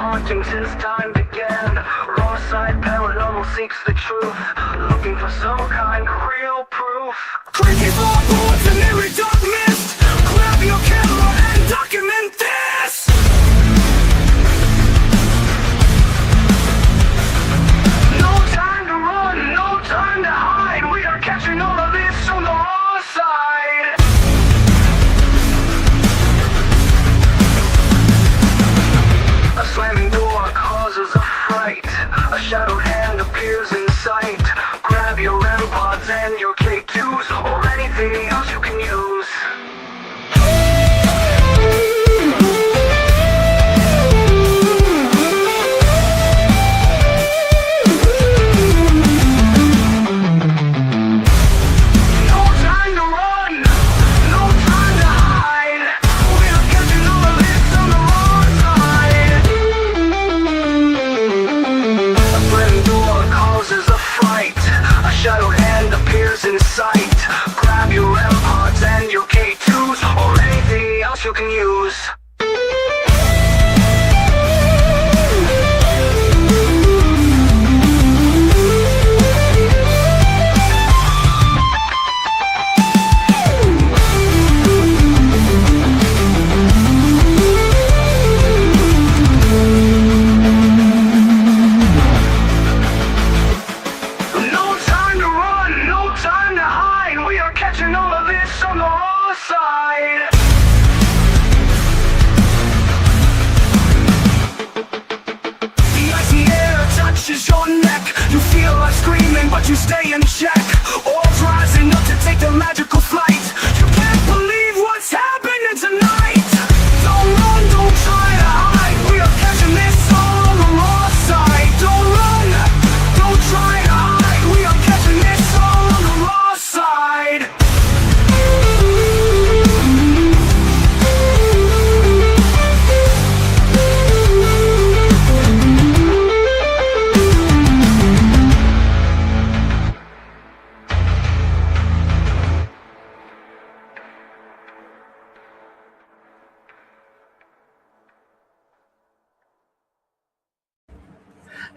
hauntings since time began. Raw side paranormal seeks the truth, looking for some kind of real proof. Creaky floorboards and eerie dark mist. Grab your camera and document this. No time to run, no time to hide. We are catching all of this on the raw side. A slamming door causes a fright. A shadowed hand appears in sight. Grab your REM pods and your K2s, or anything else you can use. No time to run, no time to hide. We are catching all of this on the wrong side. A slamming door causes a fright. A shadowed hand appears in sight. Grab your REM pods and your K2s, or anything else you can use. No time to run, no time to hide. We are catching all of this on the raw side. The icy air touches your neck. You feel like screaming, but you stay in check. All's rising up to take the magical flight. You can't believe what's happening tonight. Don't run, don't try to hide. We are catching this all on the raw side. Don't run, don't try to hide. We are catching this all on the raw side.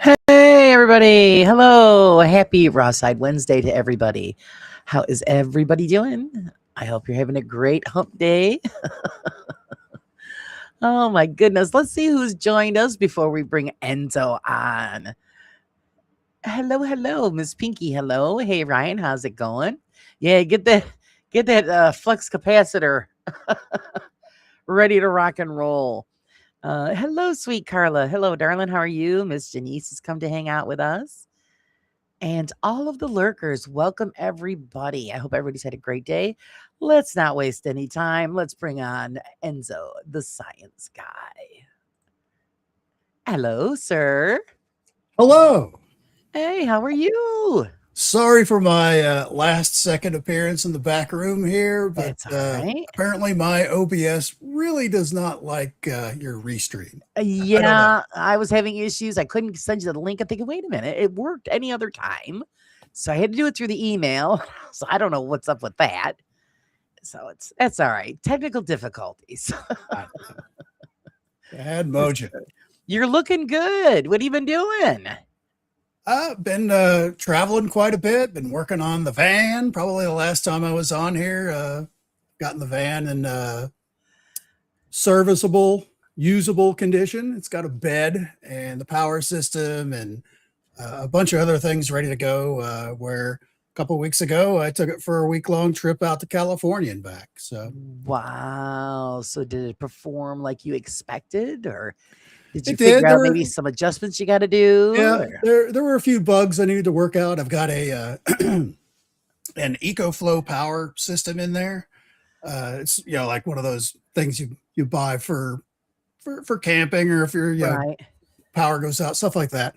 Hey, everybody. Hello. Happy Raw Side Wednesday to everybody. How is everybody doing? I hope you're having a great hump day. Oh, my goodness. Let's see who's joined us before we bring Enzo on. Hello, Miss Pinky. Hello. Hey, Ryan. How's it going? Yeah, get that flux capacitor ready to rock and roll. Hello, sweet Carla. Hello, darling. How are you? Miss Janice has come to hang out with us. And all of the lurkers, welcome everybody. I hope everybody's had a great day. Let's not waste any time. Let's bring on Enzo, the science guy. Hello, sir. Hello. Hey, how are you? Sorry for my last second appearance in the back room here, but That's all right. apparently my OBS really does not like your restream. Yeah, I was having issues. I couldn't send you the link. I'm thinking, wait a minute, it worked any other time. So I had to do it through the email. So I don't know what's up with that. So that's all right. Technical difficulties. Bad mojo. You're looking good. What have you been doing? I've been traveling quite a bit, been working on the van. Probably the last time I was on here, got in the van in serviceable, usable condition. It's got a bed and the power system and a bunch of other things ready to go, where a couple of weeks ago, I took it for a week-long trip out to California and back. So, Wow. So did it perform like you expected, or did you It figure did. out maybe some adjustments you got to do? yeah, or- there were a few bugs I needed to work out. I've got a an EcoFlow power system in there. It's like one of those things you buy for camping, or if your Right. power goes out, stuff like that.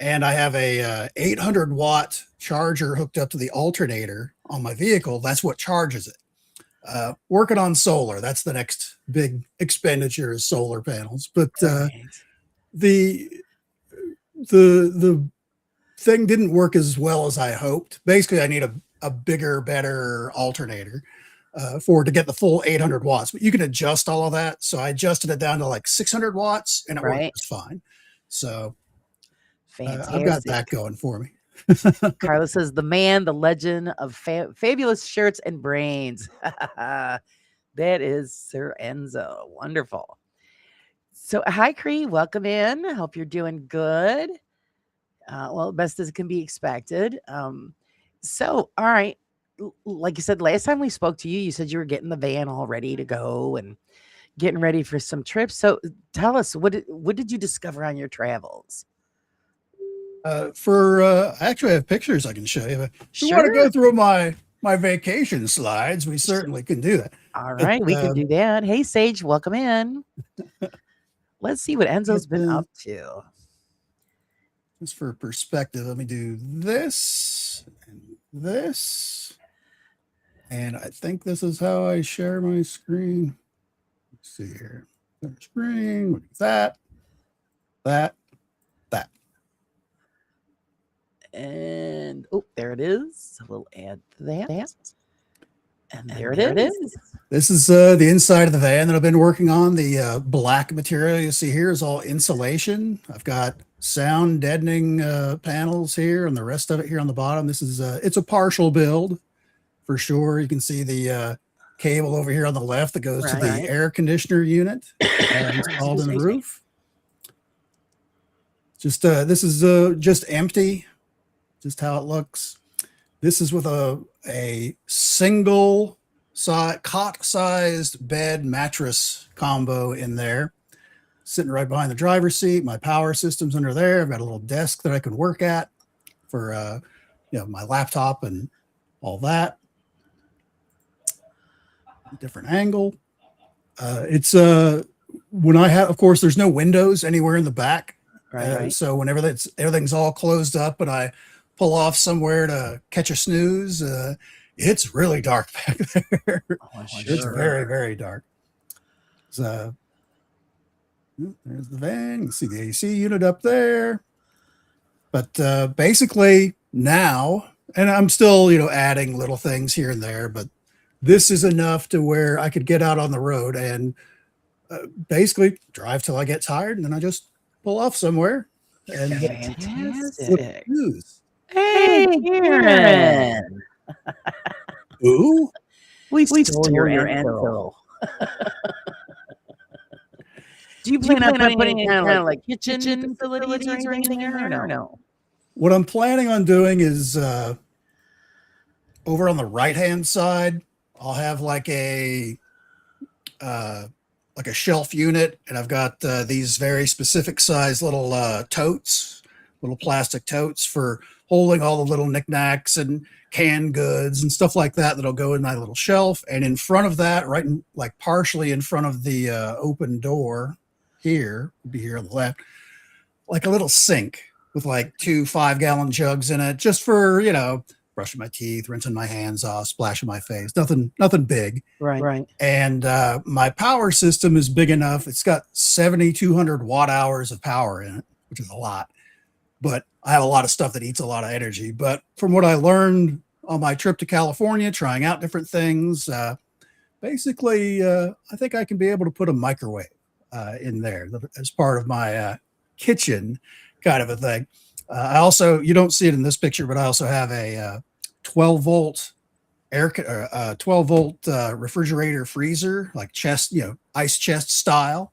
And I have a 800 watt charger hooked up to the alternator on my vehicle. That's what charges it. Working on solar. That's the next big expenditure, is solar panels. But Right. the the thing didn't work as well as I hoped. Basically, I need a bigger, better alternator. for to get the full 800 watts. But you can adjust all of that. So I adjusted it down to like 600 watts, and it worked Right. just fine. So Fantastic. I've got that going for me. Carla says, the man, the legend of fabulous shirts and brains. That is Sir Enzo. Wonderful. So, hi, Cree. Welcome in. Hope you're doing good. Well, best as it can be expected. So, all right. Like you said, last time we spoke to you, you said you were getting the van all ready to go and getting ready for some trips. So, tell us, what did you discover on your travels? I actually have pictures I can show you. If you want to go through my vacation slides, we certainly can do that. All right, we can do that. Hey, Sage, welcome in. Let's see what Enzo's been up to. Just for perspective, let me do this and this. And I think this is how I share my screen. Let's see here. Screen, look at that, that. And oh, there it is. We'll add that. And there it is. This is the inside of the van that I've been working on. The black material you see here is all insulation. I've got sound deadening panels here, and the rest of it here on the bottom. This is it's a partial build for sure. You can see the cable over here on the left that goes to the air conditioner unit installed in the roof. Just this is just empty, just how it looks. This is with a single cot-sized bed mattress combo in there, sitting right behind the driver's seat. My power system's under there. I've got a little desk that I can work at for my laptop and all that. Different angle. It's when I have, of course, there's no windows anywhere in the back. Right. So whenever everything's all closed up and I pull off somewhere to catch a snooze, it's really dark back there. Oh, it's very, very dark. So there's the van. You can see the AC unit up there. But basically now, and I'm still, adding little things here and there, but this is enough to where I could get out on the road and basically drive till I get tired, and then I just pull off somewhere. And fantastic. Hey, Karen. Ooh, we stole your Enzo. Do you plan on putting kind of like kitchen facilities or anything there, or no? What I'm planning on doing is over on the right-hand side, I'll have like a shelf unit, and I've got these very specific size little totes, little plastic totes for holding all the little knickknacks and canned goods and stuff like that that'll go in my little shelf. And in front of that, partially in front of the open door here, would be here on the left, like a little sink with like 2 5-gallon jugs in it, just for, brushing my teeth, rinsing my hands off, splashing my face. Nothing big. Right. And my power system is big enough. It's got 7,200 watt hours of power in it, which is a lot. But I have a lot of stuff that eats a lot of energy. But from what I learned on my trip to California, trying out different things, basically, I think I can be able to put a microwave in there as part of my kitchen kind of a thing. I also, you don't see it in this picture, but I also have a 12 volt refrigerator freezer, like chest, ice chest style,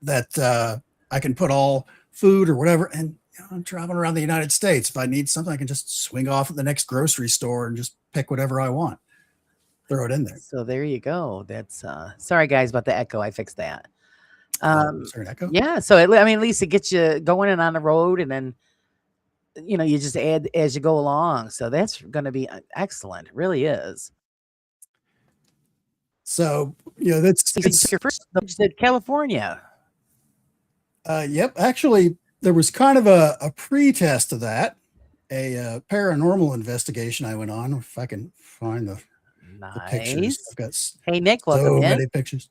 that I can put all food or whatever. And I'm traveling around the United States. If I need something, I can just swing off at the next grocery store and just pick whatever I want. Throw it in there. So there you go. That's sorry guys about the echo. I fixed that. Is there an echo? Yeah. So at least it gets you going and on the road, and then you just add as you go along. So that's going to be excellent. It really is. So that's your first. You said California. Yep. Actually, there was kind of a pre-test of that, a paranormal investigation I went on. If I can find the pictures, I've got hey Nick, welcome so in. many pictures.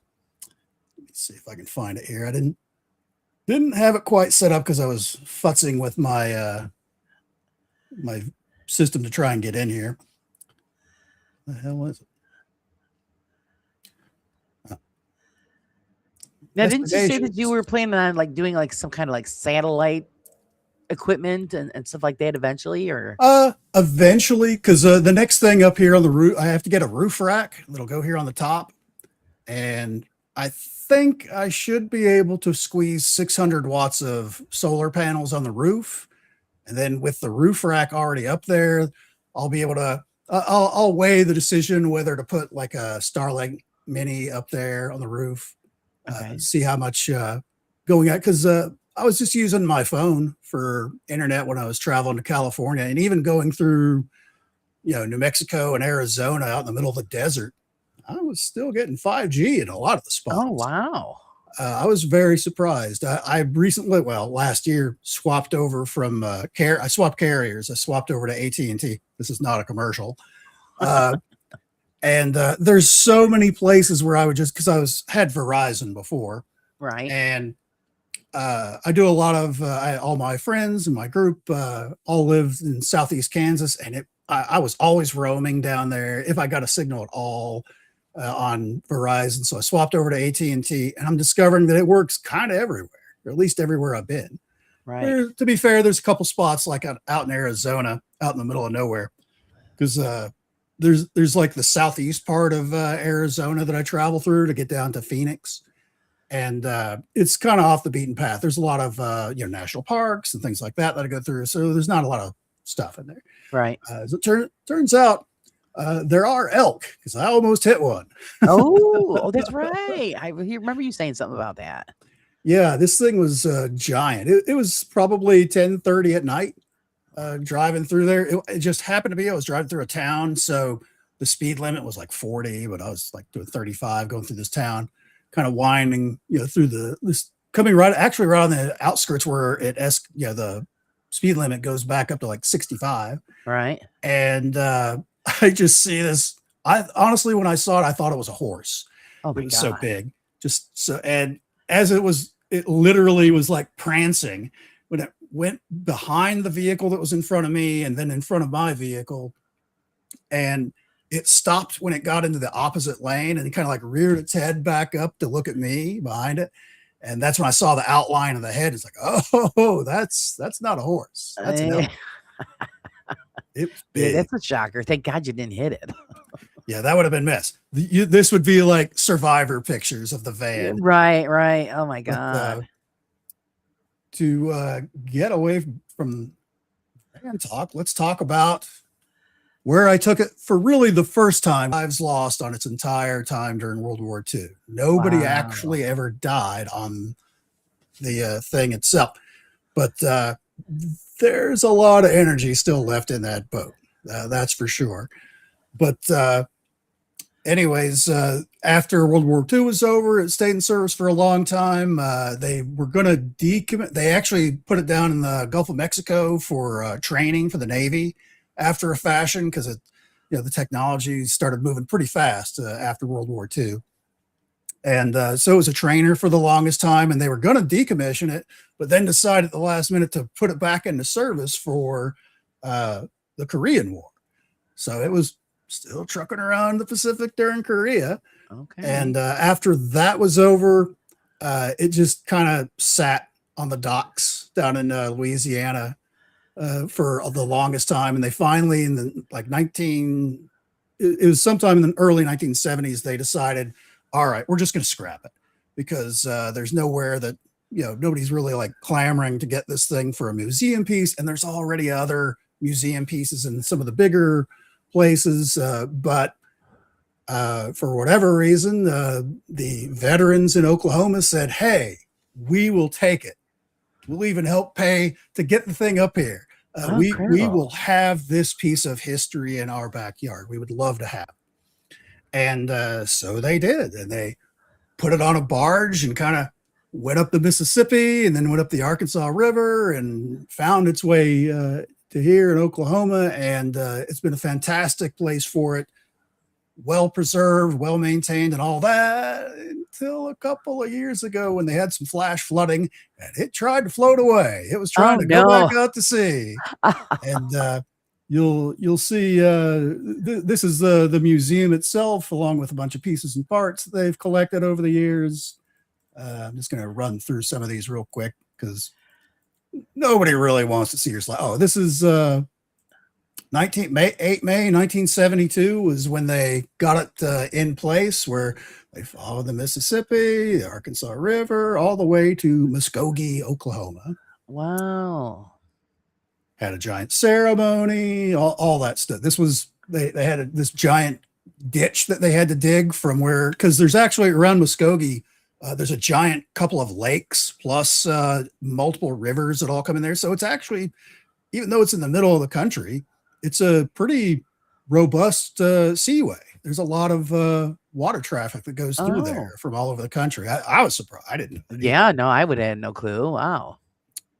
Let me see if I can find it here. I didn't have it quite set up because I was futzing with my my system to try and get in here. The hell is it? Now, didn't you say that you destinations. were planning on like doing like some kind of like satellite equipment and stuff like that eventually, or Eventually, because the next thing up here on the roof, I have to get a roof rack that'll go here on the top, and I think I should be able to squeeze 600 watts of solar panels on the roof, and then with the roof rack already up there, I'll be able to. I'll weigh the decision whether to put like a Starlink Mini up there on the roof, okay, see how much going at because I was just using my phone for internet when I was traveling to California, and even going through New Mexico and Arizona out in the middle of the desert. I was still getting 5G in a lot of the oh spots. wow, I was very surprised. I recently, well, last year, swapped over from I swapped carriers. I swapped over to AT&T. This is not a commercial. And there's so many places where I would just because had Verizon before, right, and I do a lot of all my friends and my group all live in Southeast Kansas, and I was always roaming down there if I got a signal at all on Verizon. So I swapped over to AT&T, and I'm discovering that it works kind of everywhere, or at least everywhere I've been. right, To be fair, there's a couple spots like out in Arizona, out in the middle of nowhere, because there's like the southeast part of Arizona that I travel through to get down to Phoenix, and it's kind of off the beaten path. There's a lot of national parks and things like that I go through, so there's not a lot of stuff in there. right. As it turns out, there are elk because I almost hit one. Oh, that's right. I remember you saying something about that. Yeah, this thing was giant. It was probably 10:30 at night driving through there. It just happened to be I was driving through a town, so the speed limit was like 40, but I was like doing 35 going through this town, kind of winding, through this coming right on the outskirts where the speed limit goes back up to like 65. Right. And I just see this. I honestly, when I saw it, I thought it was a horse. Oh It my was so god. big, just so. And as it literally was like prancing when it went behind the vehicle that was in front of me, and then in front of my vehicle, and it stopped when it got into the opposite lane, and it kind of like reared its head back up to look at me behind it. And that's when I saw the outline of the head. It's like, oh, that's not a horse. That's an Eh, elk. It was yeah, big. that's a shocker. Thank God you didn't hit it. Yeah, that would have been mess. This would be like survivor pictures of the Yeah, van. right, right. Oh my But god. to get away from van talk, let's talk about where I took it for really the first time. Lives lost on its entire time during World War II. Nobody Wow. actually ever died on the thing itself, but there's a lot of energy still left in that boat. That's for sure. But anyways, after World War II was over, it stayed in service for a long time. They were going to decommit. They actually put it down in the Gulf of Mexico for training for the Navy after a fashion because the technology started moving pretty fast after World War II. And so it was a trainer for the longest time, and they were going to decommission it, but then decided at the last minute to put it back into service for the Korean War. So it was still trucking around the Pacific during Korea. Okay. And after that was over, it just kind of sat on the docks down in Louisiana for the longest time. And they finally, in the it was sometime in the early 1970s, they decided, all right, we're just going to scrap it because there's nowhere that, nobody's really like clamoring to get this thing for a museum piece. And there's already other museum pieces in some of the bigger places. But for whatever reason, the veterans in Oklahoma said, hey, we will take it. We'll even help pay to get the thing up here. We will have this piece of history in our backyard. We would love to have it. And so they did. And they put it on a barge and kind of went up the Mississippi and then went up the Arkansas River and found its way to here in Oklahoma. And it's been a fantastic place for it. Well preserved, well maintained, and all that until a couple of years ago when they had some flash flooding and it tried to float away. It was trying to go back out to sea. And you'll see this is the museum itself, along with a bunch of pieces and parts that they've collected over the years. I'm just going to run through some of these real quick because nobody really wants to see your slide. Oh, this is 8 May 1972 was when they got it in place, where they followed the Mississippi, the Arkansas River, all the way to Muskogee, Oklahoma. Wow. Had a giant ceremony, all that stuff. This was, they had this giant ditch that they had to dig from where, because there's actually around Muskogee, there's a giant couple of lakes plus multiple rivers that all come in there. So it's actually, even though it's in the middle of the country, it's a pretty robust seaway. There's a lot of water traffic that goes through there from all over the country. I was surprised. I didn't know. Yeah, no, I would have had no clue. Wow.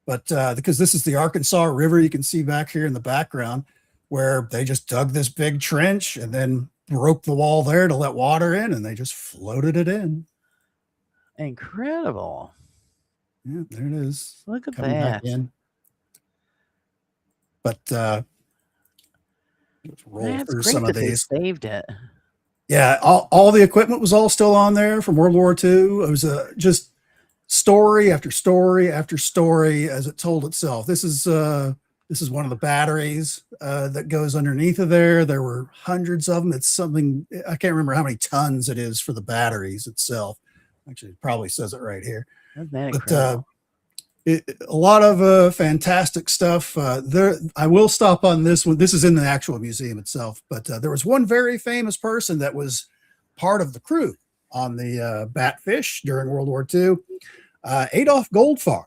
But because this is the Arkansas River, you can see back here in the background where they just dug this big trench and then broke the wall there to let water in, and they just floated it in. Incredible. Yeah, there it is. Look at Coming back that. in. But let's roll That's through great some that of they these. saved it. Yeah, all the equipment was all still on there from World War II. It was just story after story after story as it told itself. This is one of the batteries that goes underneath of there. There were hundreds of them. It's something, I can't remember how many tons it is for the batteries itself. Actually, it probably says it right here. Isn't that But incredible? a lot of fantastic stuff. I will stop on this one. This is in the actual museum itself, but there was one very famous person that was part of the crew on the Batfish during World War II, Adolf Goldfarb,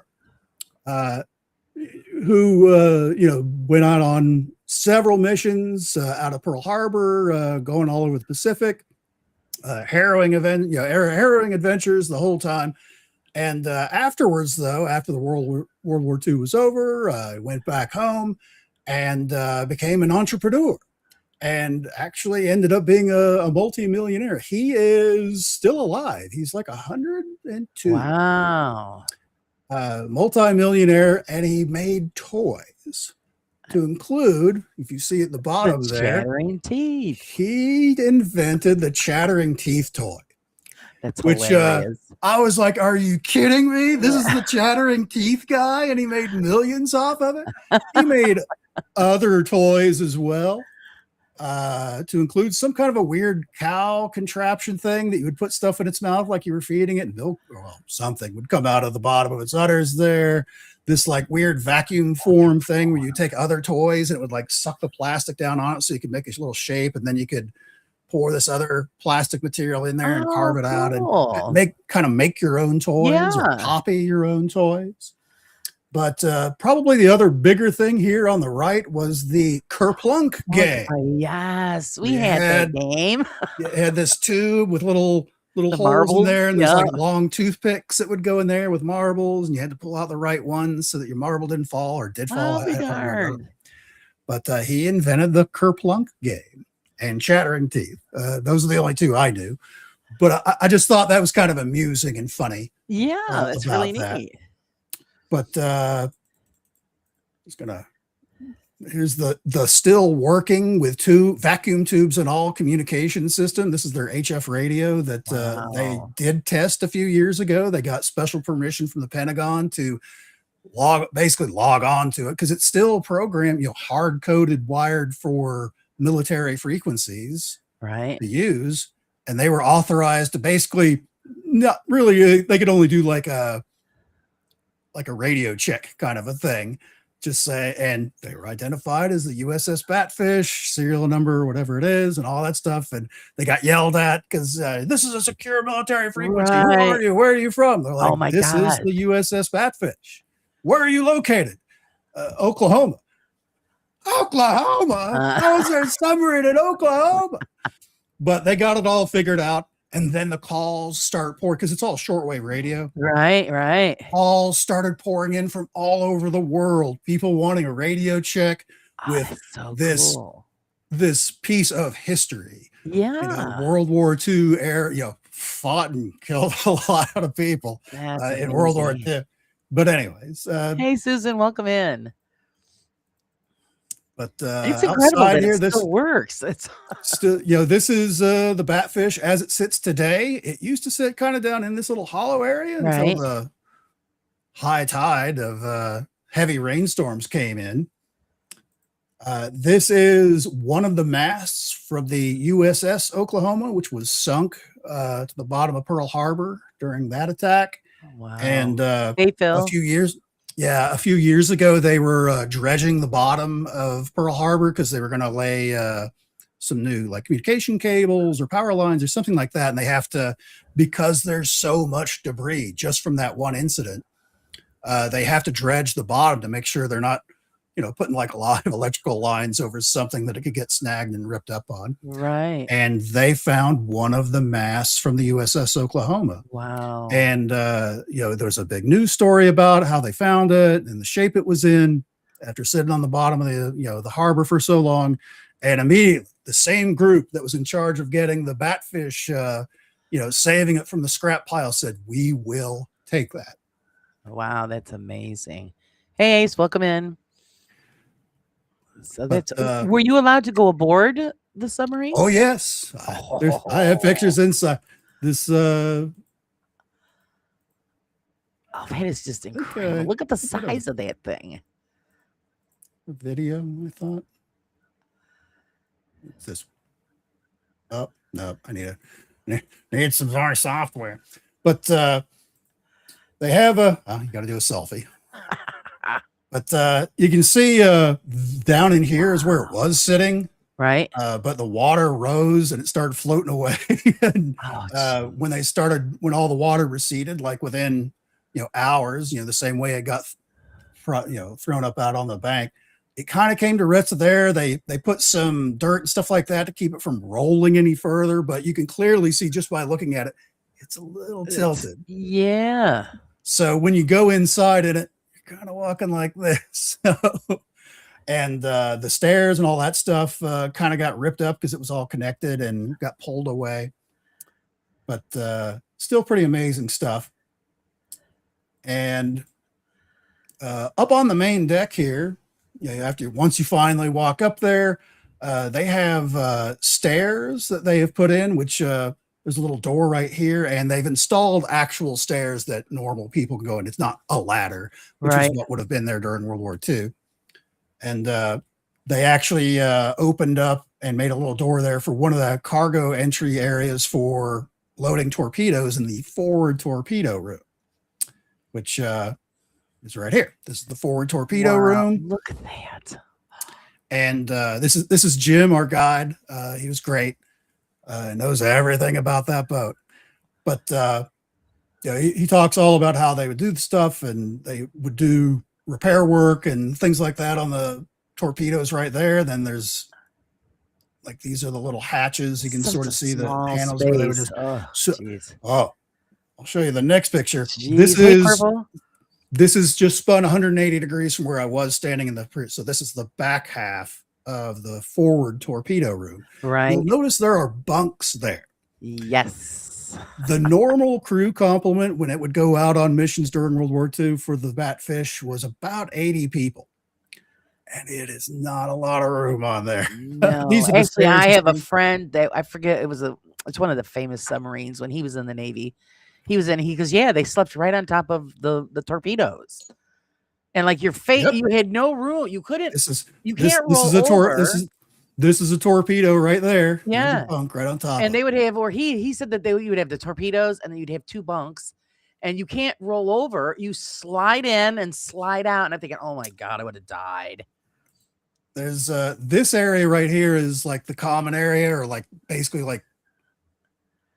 who went out on several missions out of Pearl Harbor, going all over the Pacific, harrowing adventures the whole time. And afterwards, though, after the World War II was over, I went back home and became an entrepreneur, and actually ended up being a multi-millionaire. He is still alive. He's like 102. Wow. Multi-millionaire, and he made toys to include, if you see at the bottom The there, chattering teeth. he invented the chattering teeth toy. That's Which hilarious. I was like, are you kidding me? This is the chattering teeth guy, and he made millions off of it. He made other toys as well, to include some kind of a weird cow contraption thing that you would put stuff in its mouth like you were feeding it, and milk or something would come out of the bottom of its udders there. This like weird vacuum form thing where you take other toys and it would like suck the plastic down on it so you could make a little shape, and then you could pour this other plastic material in there and carve it out and make your own toys or copy your own toys. But probably the other bigger thing here on the right was the Kerplunk game. Yes, we had that game. It had this tube with little holes marbles, in there, and there's like long toothpicks that would go in there with marbles, and you had to pull out the right ones so that your marble didn't fall or did fall. Oh, darn. But he invented the Kerplunk game and chattering teeth. Those are the only two I knew. But I just thought that was kind of amusing and funny. Yeah, that's really neat. But here's the still working with two vacuum tubes and all communication system. This is their HF radio that they did test a few years ago. They got special permission from the Pentagon to log on to it, because it's still programmed, hard coded, wired for military frequencies, right, to use. And they were authorized to basically not really, they could only do like a radio check kind of a thing, just say, and they were identified as the USS Batfish, serial number, whatever it is, and all that stuff. And they got yelled at because this is a secure military frequency. Right. Who are you? Where are you from? They're like, oh my this God. is the USS Batfish. Where are you located? Oklahoma. Oklahoma? How is there a submarine in Oklahoma? But they got it all figured out. And then the calls start pouring, because it's all shortwave radio. Right. Calls started pouring in from all over the world. People wanting a radio check with this piece of history. Yeah. World War II era, fought and killed a lot of people in World War II. But anyways. Hey, Susan, welcome in. But It's incredible outside that it here, this still works. It's still, this is the Batfish as it sits today. It used to sit kind of down in this little hollow area until right. the high tide of heavy rainstorms came in. This is one of the masts from the USS Oklahoma, which was sunk to the bottom of Pearl Harbor during that attack. Wow. And Hey, a Phil. few years ago, they were dredging the bottom of Pearl Harbor because they were going to lay some new like communication cables or power lines or something like that. And they have to, because there's so much debris just from that one incident, they have to dredge the bottom to make sure they're not, putting like a lot of electrical lines over something that it could get snagged and ripped up on. Right. And they found one of the masts from the USS Oklahoma. Wow. And, there's a big news story about how they found it and the shape it was in after sitting on the bottom of the harbor for so long. And immediately the same group that was in charge of getting the Batfish, saving it from the scrap pile said, we will take that. Wow, that's amazing. Hey, Ace, welcome in. So that's were you allowed to go aboard the submarine? Oh yes, I have pictures inside this. Oh, that is just incredible. Look at the size of that thing. Video, I thought. What's this? Oh no, I need some more software. But they have you got to do a selfie. But you can see down in here is where it was sitting. Right. But the water rose and it started floating away. And when all the water receded, like within, hours, the same way it got, thrown up out on the bank, it kind of came to rest there. They put some dirt and stuff like that to keep it from rolling any further. But you can clearly see just by looking at it, it's a little tilted. Yeah. So when you go inside in it, kind of walking like this. And the stairs and all that stuff kind of got ripped up because it was all connected and got pulled away. But still pretty amazing stuff. And up on the main deck here, once you finally walk up there, they have stairs that they have put in, which there's a little door right here, and they've installed actual stairs that normal people can go in. It's not a ladder, which is what would have been there during World War II. And they actually opened up and made a little door there for one of the cargo entry areas for loading torpedoes in the forward torpedo room, which is right here. This is the forward torpedo room. Look at that. And this is Jim, our guide. He was great. Knows everything about that boat. But he talks all about how they would do the stuff, and they would do repair work and things like that on the torpedoes right there. Then there's like, these are the little hatches. You can sort of see the panels where they would just I'll show you the next picture. This is just spun 180 degrees from where I was standing in so this is the back half of the forward torpedo room. Right. You'll notice there are bunks there. Yes. The normal crew complement when it would go out on missions during World War II for the Batfish was about 80 people. And it is not a lot of room on there. No. Actually, I have a friend that I forget, it's one of the famous submarines when he was in the Navy. He goes, yeah, they slept right on top of the torpedos. And like your face, you had no room. You couldn't. You can't roll over. This is a torpedo right there. Yeah, there's a bunk right on top. And they would have, or he said that you would have the torpedoes, and then you'd have two bunks, and you can't roll over. You slide in and slide out. And I'm thinking, oh my god, I would have died. There's this area right here is like the common area, or like basically like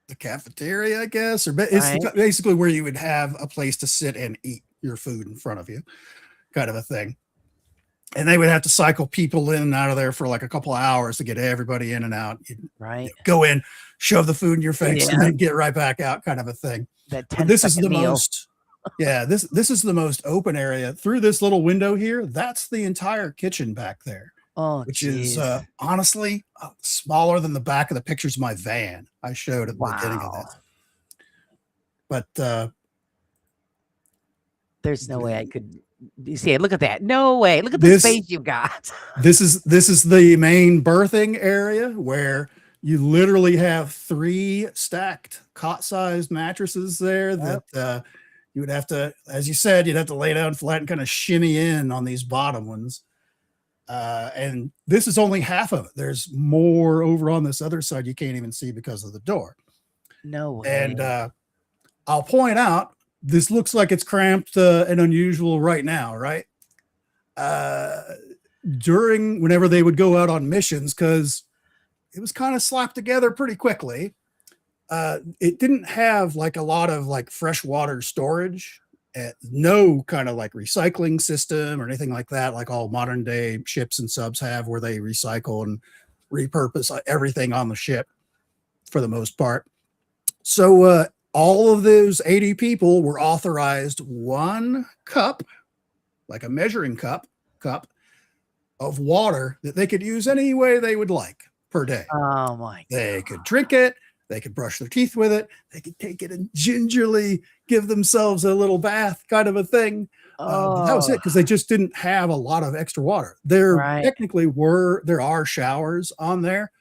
the cafeteria, I guess, or it's basically where you would have a place to sit and eat your food in front of you, kind of a thing. And they would have to cycle people in and out of there for like a couple of hours to get everybody in and out. Go in, shove the food in your face, and then get right back out, kind of a thing. This is the most, this is the most open area through this little window here. That's the entire kitchen back there. Which is honestly smaller than the back of the pictures of my van I showed at the beginning of this. But there's no way I could You see, look at that. No way. Look at the This space you got. this is the main berthing area where you literally have 3 stacked cot-sized mattresses there Yep. that you would have to, as you said, you'd have to lay down flat and kind of shimmy in on these bottom ones. And this is only half of it. There's more over on this other side you can't even see because of the door. No way. And I'll point out, this looks like it's cramped and unusual right now, right? During whenever they would go out on missions, because it was kind of slapped together pretty quickly. It didn't have like a lot of like freshwater storage, no kind of like recycling system or anything like that, like all modern day ships and subs have, where they recycle and repurpose everything on the ship for the most part. So all of those 80 people were authorized 1 cup, like a measuring cup of water that they could use any way they would like per day. Oh my They God. could drink it, they could brush their teeth with it, they could take it and gingerly give themselves a little bath kind of a thing. But that was it, because they just didn't have a lot of extra water. There Right. technically there are showers on there,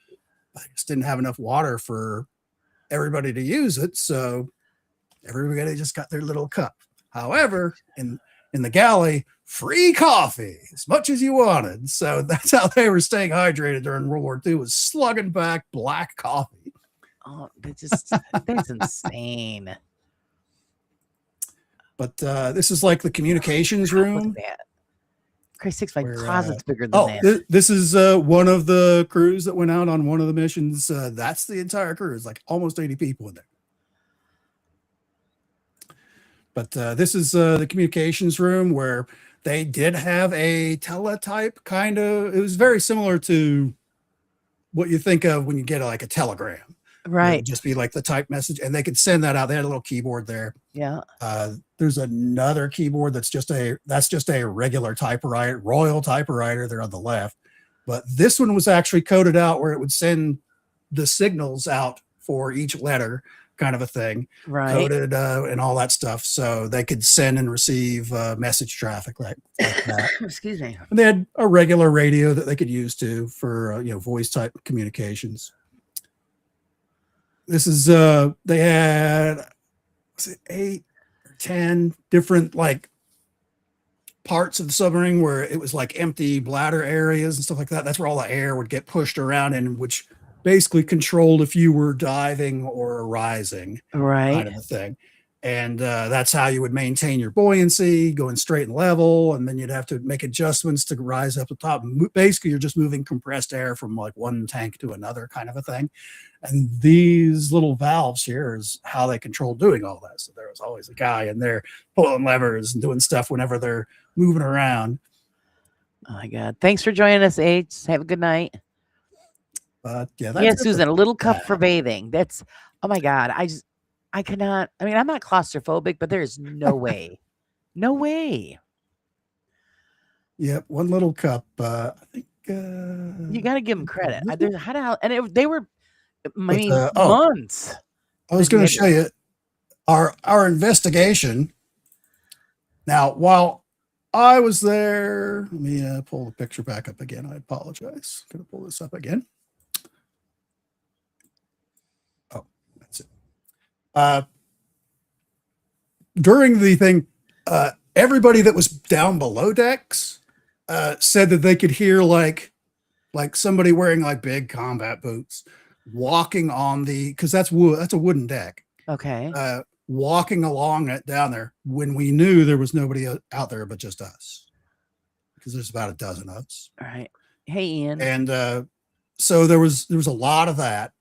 but I just didn't have enough water for everybody to use it. So everybody just got their little cup. However, in the galley, free coffee as much as you wanted. So that's how they were staying hydrated during World War II, was slugging back black coffee. Oh, that's insane. But this is like the communications Look room. at that. Christ sakes, my Where, closet's bigger than Oh, that. this is one of the crews that went out on one of the missions. That's the entire crew. It's like almost 80 people in there. But this is the communications room, where they did have a teletype kind of. It was very similar to what you think of when you get like a telegram. It Right. would just be like the type message, and they could send that out. They had a little keyboard there. Yeah. There's another keyboard that's just a regular typewriter, Royal typewriter there on the left. But this one was actually coded out where it would send the signals out for each letter, kind of a thing, Right. coded and all that stuff, so they could send and receive message traffic like that. Excuse me. And they had a regular radio that they could use too for voice type communications. This is they had, was it 8 or 10 different like parts of the submarine where it was like empty bladder areas and stuff like that. That's where all the air would get pushed around, and which basically controlled if you were diving or rising, Right. kind of a thing. And that's how you would maintain your buoyancy, going straight and level, and then you'd have to make adjustments to rise up the top. Basically, you're just moving compressed air from like one tank to another, kind of a thing. And these little valves here is how they control doing all that. So there was always a guy in there pulling levers and doing stuff whenever they're moving around. Oh my God. Thanks for joining us, H. Have a good night. But yeah, Yes, Susan, a little cup that. for bathing. That's, oh my God. I cannot, I mean, I'm not claustrophobic, but there's no way. No way. Yep, one little cup. I think You got to give them credit. There's, how the hell, and they were, I mean, oh. months. I was going to show you our investigation. Now, while I was there, let me pull the picture back up again. I apologize. Going to pull this up again. Oh, that's it. During the thing, everybody that was down below decks said that they could hear like somebody wearing like big combat boots walking on the, because that's wood, that's a wooden deck. Okay. Walking along it down there when we knew there was nobody out there but just us, because there's about a dozen of us. All right. Hey, Ian. And so there was a lot of that.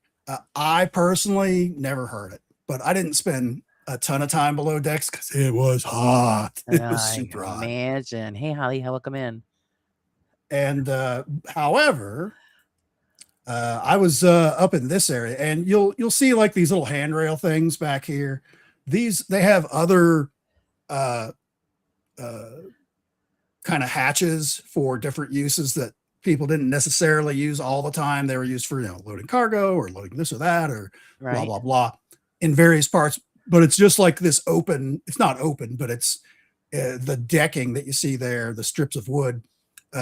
I personally never heard it, but I didn't spend a ton of time below decks because it was hot. It was super hot. Imagine. Hey, Holly, welcome in. And however, I was up in this area, and you'll see like these little handrail things back here. They have other kind of hatches for different uses that people didn't necessarily use all the time. They were used for loading cargo or loading this or that or blah blah blah in various parts. But it's just like this open. It's not open, but it's the decking that you see there, the strips of wood,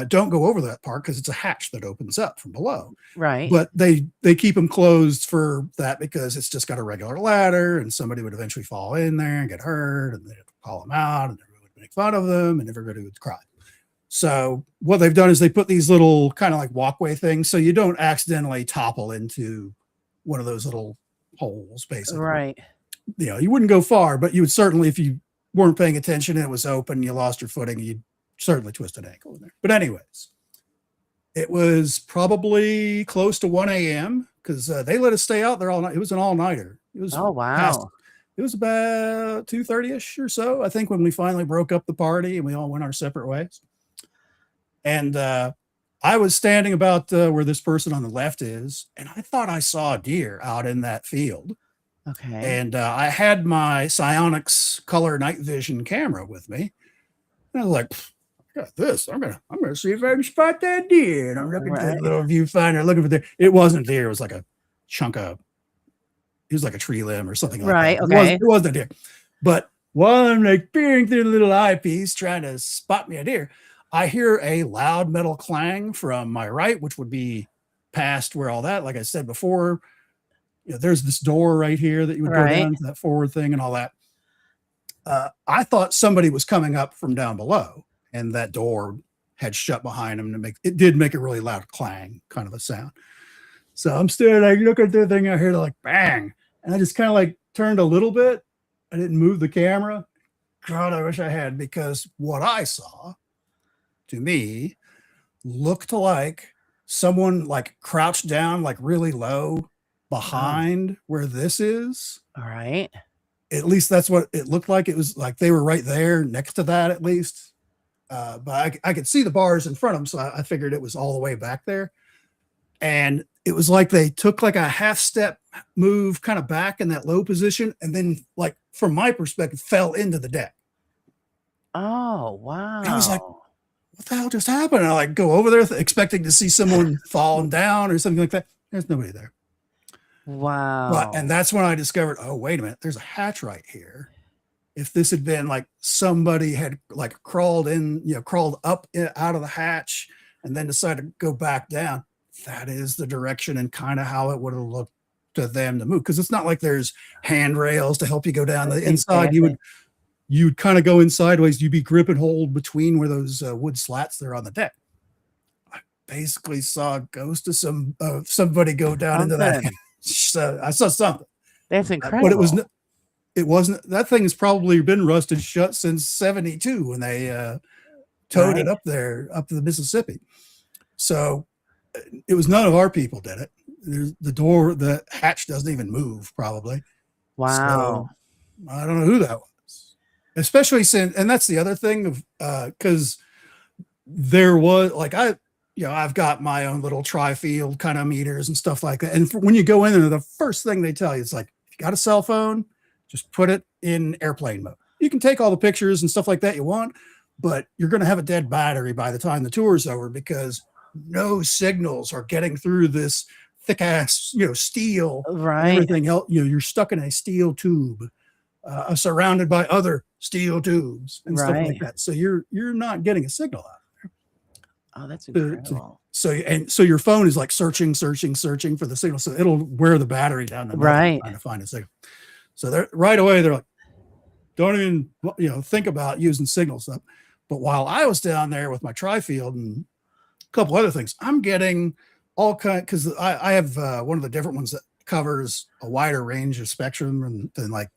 don't go over that part because it's a hatch that opens up from below. Right. But they keep them closed for that because it's just got a regular ladder, and somebody would eventually fall in there and get hurt, and they'd have to call them out, and everybody would make fun of them, and everybody would cry. So what they've done is they put these little kind of like walkway things so you don't accidentally topple into one of those little holes, basically. Right. You know, you wouldn't go far, but you would certainly, if you weren't paying attention and it was open, you lost your footing, you'd certainly twist an ankle in there. But anyways, it was probably close to 1 a.m. because they let us stay out there all night. It was an all-nighter. It was it was about 2:30ish or so, I think, when we finally broke up the party and we all went our separate ways. And I was standing about where this person on the left is, and I thought I saw a deer out in that field. Okay. And I had my Psionics color night vision camera with me. And I was like, I got this. I'm gonna see if I can spot that deer. And I'm looking at the little viewfinder, looking for there. It wasn't deer. It was like a chunk of. It was like a tree limb or something like Right. that. Okay. It wasn't a deer. But while I'm like peering through the little eyepiece trying to spot me a deer, I hear a loud metal clang from my right, which would be past where all that, like I said before, you know, there's this door right here that you would go down to that forward thing and all that. I thought somebody was coming up from down below, and that door had shut behind them it did make a really loud clang kind of a sound. So I'm still like looking at the thing. I hear like bang, and I just kind of like turned a little bit. I didn't move the camera. God, I wish I had, because what I saw to me looked like someone like crouched down like really low behind where this is. All right. At least that's what it looked like. It was like they were right there next to that at least. But I could see the bars in front of them, so I figured it was all the way back there. And it was like they took like a half step move kind of back in that low position, and then like from my perspective fell into the deck. Oh, wow. And I was like, what the hell just happened? And I like go over there expecting to see someone falling down or something like that. There's nobody there. Wow. And that's when I discovered, oh, wait a minute, there's a hatch right here. If this had been like somebody had like crawled in, you know, crawled up out of the hatch and then decided to go back down, that is the direction and kind of how it would have looked to them to move. Because it's not like there's handrails to help you go down the inside. You'd kind of go in sideways. You'd be grip and hold between where those wood slats there on the deck. I basically saw a ghost of somebody go down into that. So I saw something. That's incredible. But it wasn't. That thing has probably been rusted shut since '72 when they towed it up there, up to the Mississippi. So it was none of our people did it. There's the hatch doesn't even move probably. Wow. So I don't know who that was. Especially since, and that's the other thing of, because there was like, I've got my own little tri-field kind of meters and stuff like that. And when you go in there, the first thing they tell you is like, if you got a cell phone, just put it in airplane mode. You can take all the pictures and stuff like that you want, but you're going to have a dead battery by the time the tour is over, because no signals are getting through this thick ass, steel, right? Everything else, you're stuck in a steel tube, surrounded by other steel tubes and stuff like that. So you're not getting a signal out of there. Oh, that's incredible. So your phone is like searching for the signal. So it'll wear the battery down to trying to find a signal. So right away they're like, don't even think about using signal stuff. But while I was down there with my tri-field and a couple other things, I'm getting all kind, because I have one of the different ones that covers a wider range of spectrum than like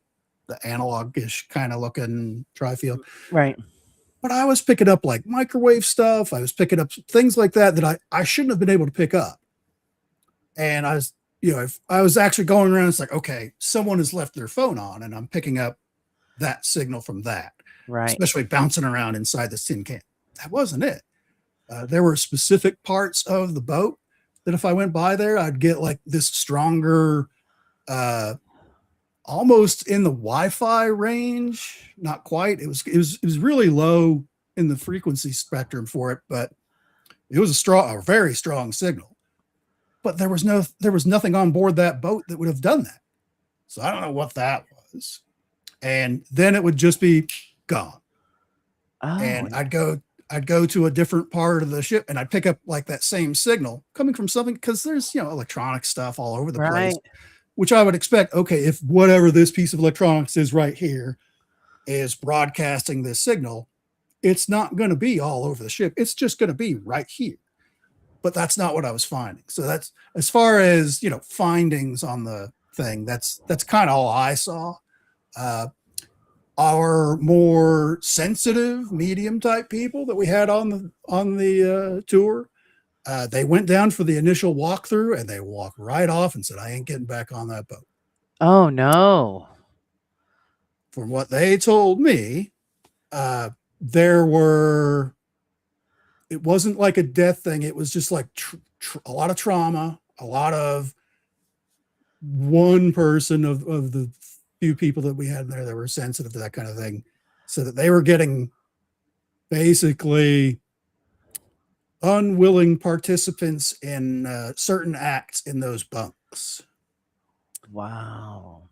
the analog-ish kind of looking tri-field. Right. But I was picking up like microwave stuff. I was picking up things like that I shouldn't have been able to pick up. And I was, if I was actually going around, it's like, okay, someone has left their phone on and I'm picking up that signal from that. Right. Especially bouncing around inside the tin can. That wasn't it. There were specific parts of the boat that if I went by there, I'd get like this stronger, almost in the Wi-Fi range, not quite. It was really low in the frequency spectrum for it, but it was a very strong signal. But there was nothing on board that boat that would have done that. So I don't know what that was. And then it would just be gone. Oh, and I'd go to a different part of the ship and I'd pick up like that same signal coming from something, because there's, you know, electronic stuff all over the place, right. which I would expect. Okay, if whatever this piece of electronics is right here is broadcasting this signal, it's not going to be all over the ship. It's just going to be right here. But that's not what I was finding. So that's, as far as, you know, findings on the thing, that's kind of all I saw. Uh, our more sensitive medium type people that we had on the tour, they went down for the initial walkthrough and they walked right off and said, I ain't getting back on that boat. Oh no. From what they told me, there were, it wasn't like a death thing. It was just like a lot of trauma, a lot of, one person of the few people that we had in there that were sensitive to that kind of thing, so that they were getting basically unwilling participants in certain acts in those bunks. Wow.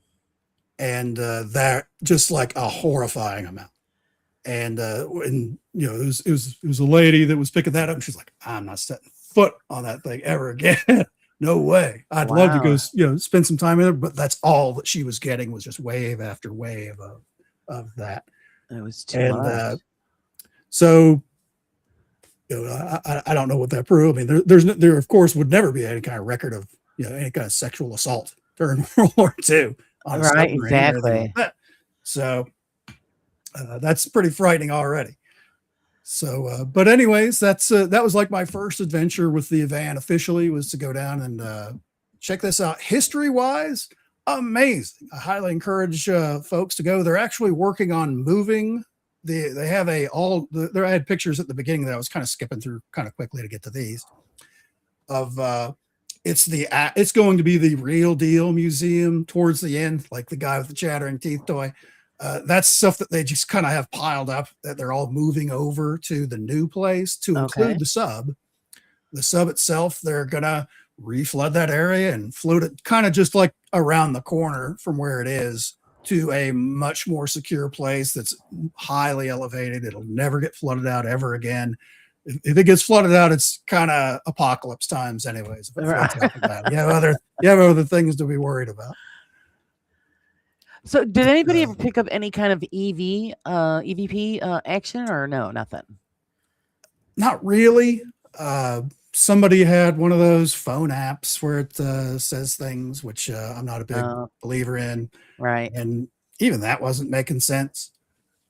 And that just like a horrifying amount. And you know, it was a lady that was picking that up, and she's like, I'm not setting foot on that thing ever again. No way. I'd love to go, Wow. you know, spend some time with her, but that's all that she was getting, was just wave after wave of that. It was too And much. so, you know, I don't know what that proved. I mean, there of course would never be any kind of record of, you know, any kind of sexual assault during World War II on a Right, submarine or anything like exactly. that. So that's pretty frightening already. So, but anyways, that was like my first adventure with the van officially, was to go down and check this out. History wise, amazing. I highly encourage folks to go. They're actually working on moving. They have there. I had pictures at the beginning that I was kind of skipping through kind of quickly to get to these. Of it's going to be the real deal museum towards the end, like the guy with the chattering teeth toy. That's stuff that they just kind of have piled up, that they're all moving over to the new place to include Okay. the sub. The sub itself, they're gonna reflood that area and float it kind of just like around the corner from where it is to a much more secure place that's highly elevated. It'll never get flooded out ever again. If it gets flooded out, it's kind of apocalypse times, anyways. If it floods out like that, you have other things to be worried about. So, did anybody Uh, ever pick up any kind of EVP action, or no, nothing? Not really. Somebody had one of those phone apps where it says things, which I'm not a big Uh, believer in, right, and even that wasn't making sense.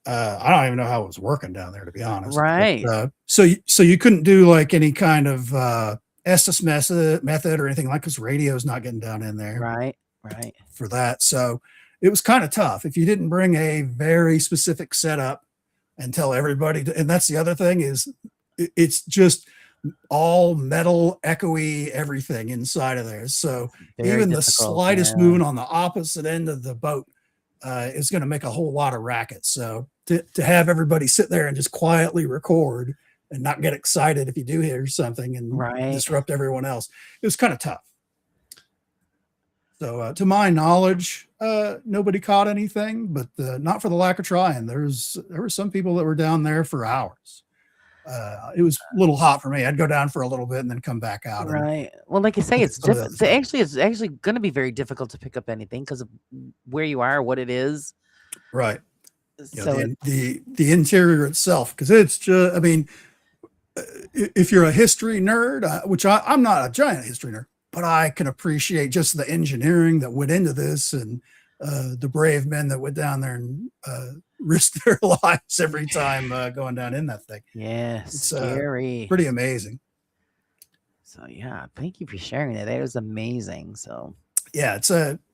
I don't even know how it was working down there, to be honest. But right, so you couldn't do like any kind of Estes method or anything, like, because radio's not getting down in there right, right. for that. So it was kind of tough if you didn't bring a very specific setup and tell everybody. And that's the other thing, is it's just all metal, echoey, everything inside of there. So Very even the difficult. slightest Yeah. movement on the opposite end of the boat is going to make a whole lot of racket. So to have everybody sit there and just quietly record and not get excited if you do hear something and Right. disrupt everyone else, it was kind of tough. So to my knowledge, nobody caught anything, but not for the lack of trying. There were some people that were down there for hours. It was a little hot for me. I'd go down for a little bit and then come back out and Right. Well, like you say, look at it's some of the other difficult. stuff. It's actually going to be very difficult to pick up anything because of where you are, what it is. Right. You know, So, the interior itself, because it's just, I mean, if you're a history nerd, which I'm not a giant history nerd, but I can appreciate just the engineering that went into this, and the brave men that went down there and risked their lives every time going down in that thing. yeah, It's scary. pretty amazing. So, yeah, thank you for sharing that. That was amazing. So, Yeah,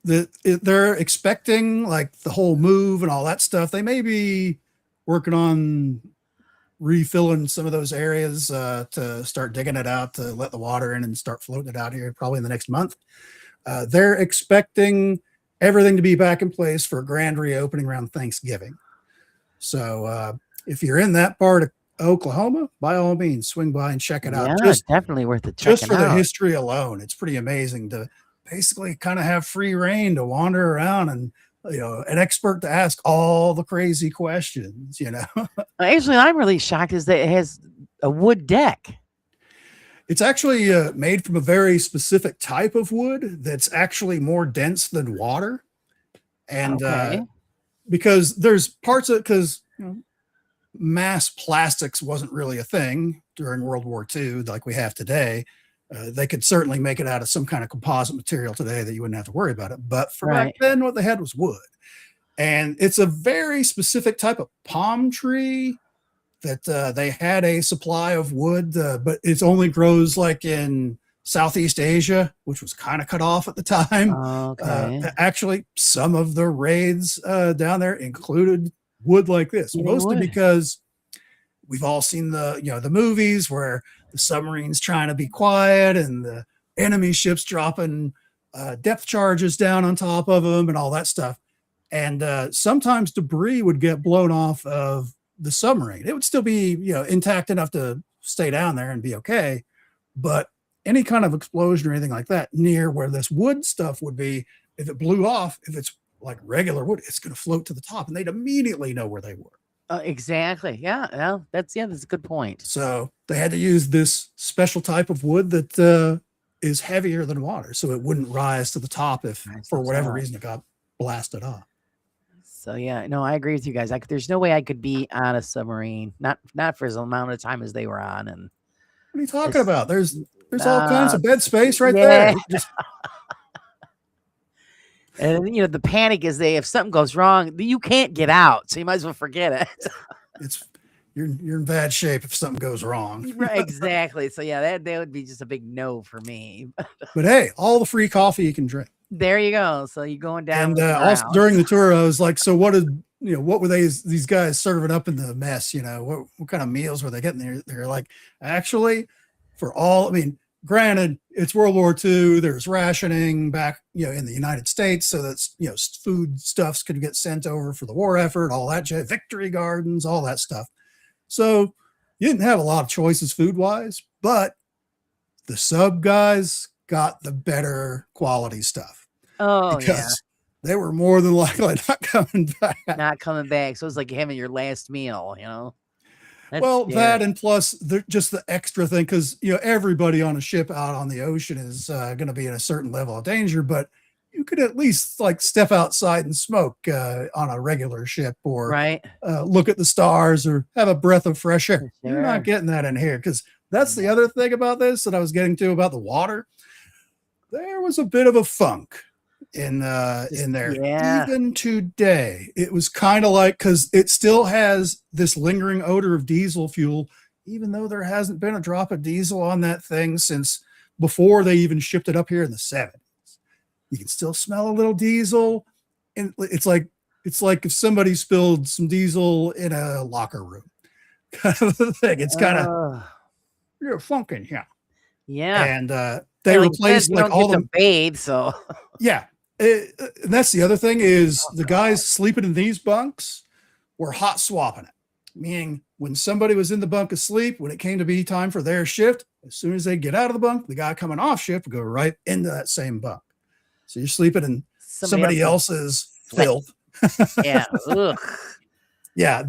they're expecting like the whole move and all that stuff. They may be working on refilling some of those areas to start digging it out, to let the water in and start floating it out here probably in the next month. They're expecting everything to be back in place for a grand reopening around Thanksgiving. So if you're in that part of Oklahoma, by all means, swing by and check it out. yeah, definitely worth it Just checking for the out. history alone, it's pretty amazing to basically kind of have free reign to wander around and an expert to ask all the crazy questions. Actually, I'm really shocked is that it has a wood deck. It's actually made from a very specific type of wood that's actually more dense than water. And Okay. because there's parts of, because mass plastics wasn't really a thing during World War II like we have today. They could certainly make it out of some kind of composite material today that you wouldn't have to worry about it. But for back Right. then, what they had was wood. And it's a very specific type of palm tree that they had a supply of wood, but it only grows like in Southeast Asia, which was kind of cut off at the time. Okay. Actually, some of the raids down there included wood like this, Yeah, they mostly would. because we've all seen the movies where the submarine's trying to be quiet and the enemy ships dropping depth charges down on top of them and all that stuff. And sometimes debris would get blown off of the submarine. It would still be intact enough to stay down there and be okay, but any kind of explosion or anything like that near where this wood stuff would be, if it blew off, if it's like regular wood, it's going to float to the top, and they'd immediately know where they were. Exactly. Yeah. Well, that's a good point. So they had to use this special type of wood that is heavier than water, so it wouldn't rise to the top if, Rise to for the whatever top. reason, it got blasted off. So yeah, no, I agree with you guys. There's no way I could be on a submarine, not for as amount of time as they were on. And What are you talking it's, about? There's all kinds of bed space right yeah. there. Just And the panic is if something goes wrong, you can't get out, so you might as well forget it. you're in bad shape if something goes wrong. Right, exactly. So yeah, that would be just a big no for me. But hey, all the free coffee you can drink. There you go. So you're going down. And also during the tour, I was like, so what were these guys serving up in the mess? What kind of meals were they getting there? They're like, actually, granted, it's World War II. There's rationing back, in the United States. So that's, food stuffs could get sent over for the war effort, all that, victory gardens, all that stuff. So you didn't have a lot of choices food wise, but the sub guys got the better quality stuff. Oh, because they were more than likely not coming back. Not coming back. So it's like having your last meal, That's Well, scary. that and plus just the extra thing, because everybody on a ship out on the ocean is going to be in a certain level of danger, but you could at least like step outside and smoke on a regular ship, or right. Look at the stars, or have a breath of fresh air. Sure. You're not getting that in here, because that's the other thing about this that I was getting to about the water. There was a bit of a funk in there. Yeah. Even today, it was kind of like, because it still has this lingering odor of diesel fuel, even though there hasn't been a drop of diesel on that thing since before they even shipped it up here in the 70s. You can still smell a little diesel, and it's like if somebody spilled some diesel in a locker room kind of thing. It's kind of you're funking, yeah. And they replaced like all the bathe. So yeah. And that's the other thing is the guys sleeping in these bunks were hot swapping it, meaning when somebody was in the bunk asleep, when it came to be time for their shift, as soon as they get out of the bunk, the guy coming off shift would go right into that same bunk. So you're sleeping in somebody else's filth. Yeah. Ugh. Yeah.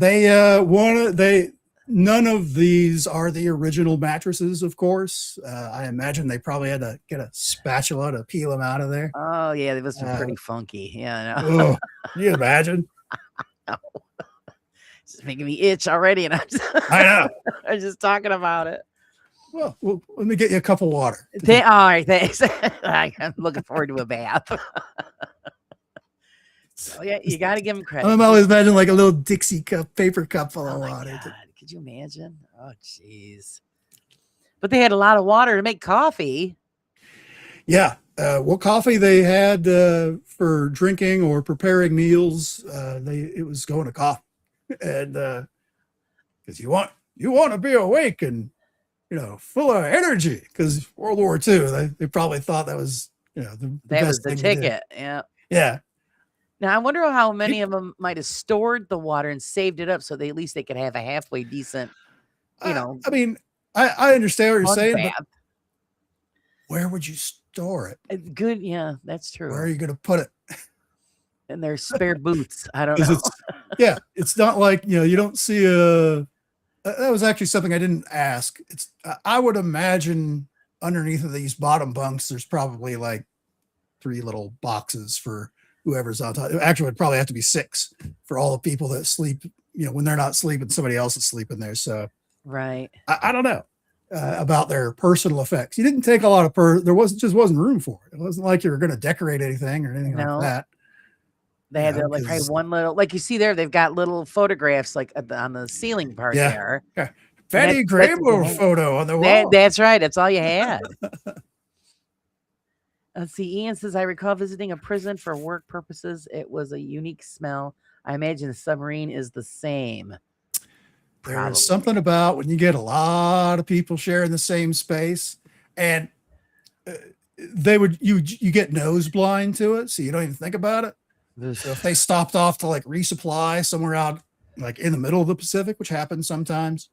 None of these are the original mattresses, of course. I imagine they probably had to get a spatula to peel them out of there. Oh, yeah. They must be pretty funky. Yeah. I know. Oh, can you imagine? It's making me itch already. And I know. I'm just talking about it. Well, let me get you a cup of water. All right. Thanks. I'm looking forward to a bath. So, yeah, you got to give them credit. I'm always imagining like a little Dixie cup, paper cup full of water. God. Could you imagine? Oh, jeez. But they had a lot of water to make coffee. Yeah. What coffee they had for drinking or preparing meals, it was going to coffee. And because you want to be awake and full of energy, because World War II, they probably thought that was the That best was the thing to do. ticket. Yeah. Now I wonder how many of them might have stored the water and saved it up so at least they could have a halfway decent, I mean, I understand what you're saying, bath. but where would you store it? Good, yeah, that's true. Where are you going to put it? and their spare boots. I don't 'Cause know. it's not like, you don't see that was actually something I didn't ask. I would imagine underneath of these bottom bunks, there's probably like 3 little boxes for whoever's on top. Actually, it would probably have to be 6 for all the people that sleep, when they're not sleeping, somebody else is sleeping there. So Right. I don't know about their personal effects. You didn't take a lot of there wasn't room for it. It wasn't like you were going to decorate anything or anything No. like that. They had to like probably one little, like you see there, they've got little photographs like on the ceiling part there. Yeah. Betty That's Grable photo on the wall. That's right. That's all you had. Let's see. Ian says, I recall visiting a prison for work purposes. It was a unique smell. I imagine the submarine is the same. There's something about when you get a lot of people sharing the same space, and you get nose blind to it, so you don't even think about it. So if they stopped off to like resupply somewhere out like in the middle of the Pacific, which happens sometimes,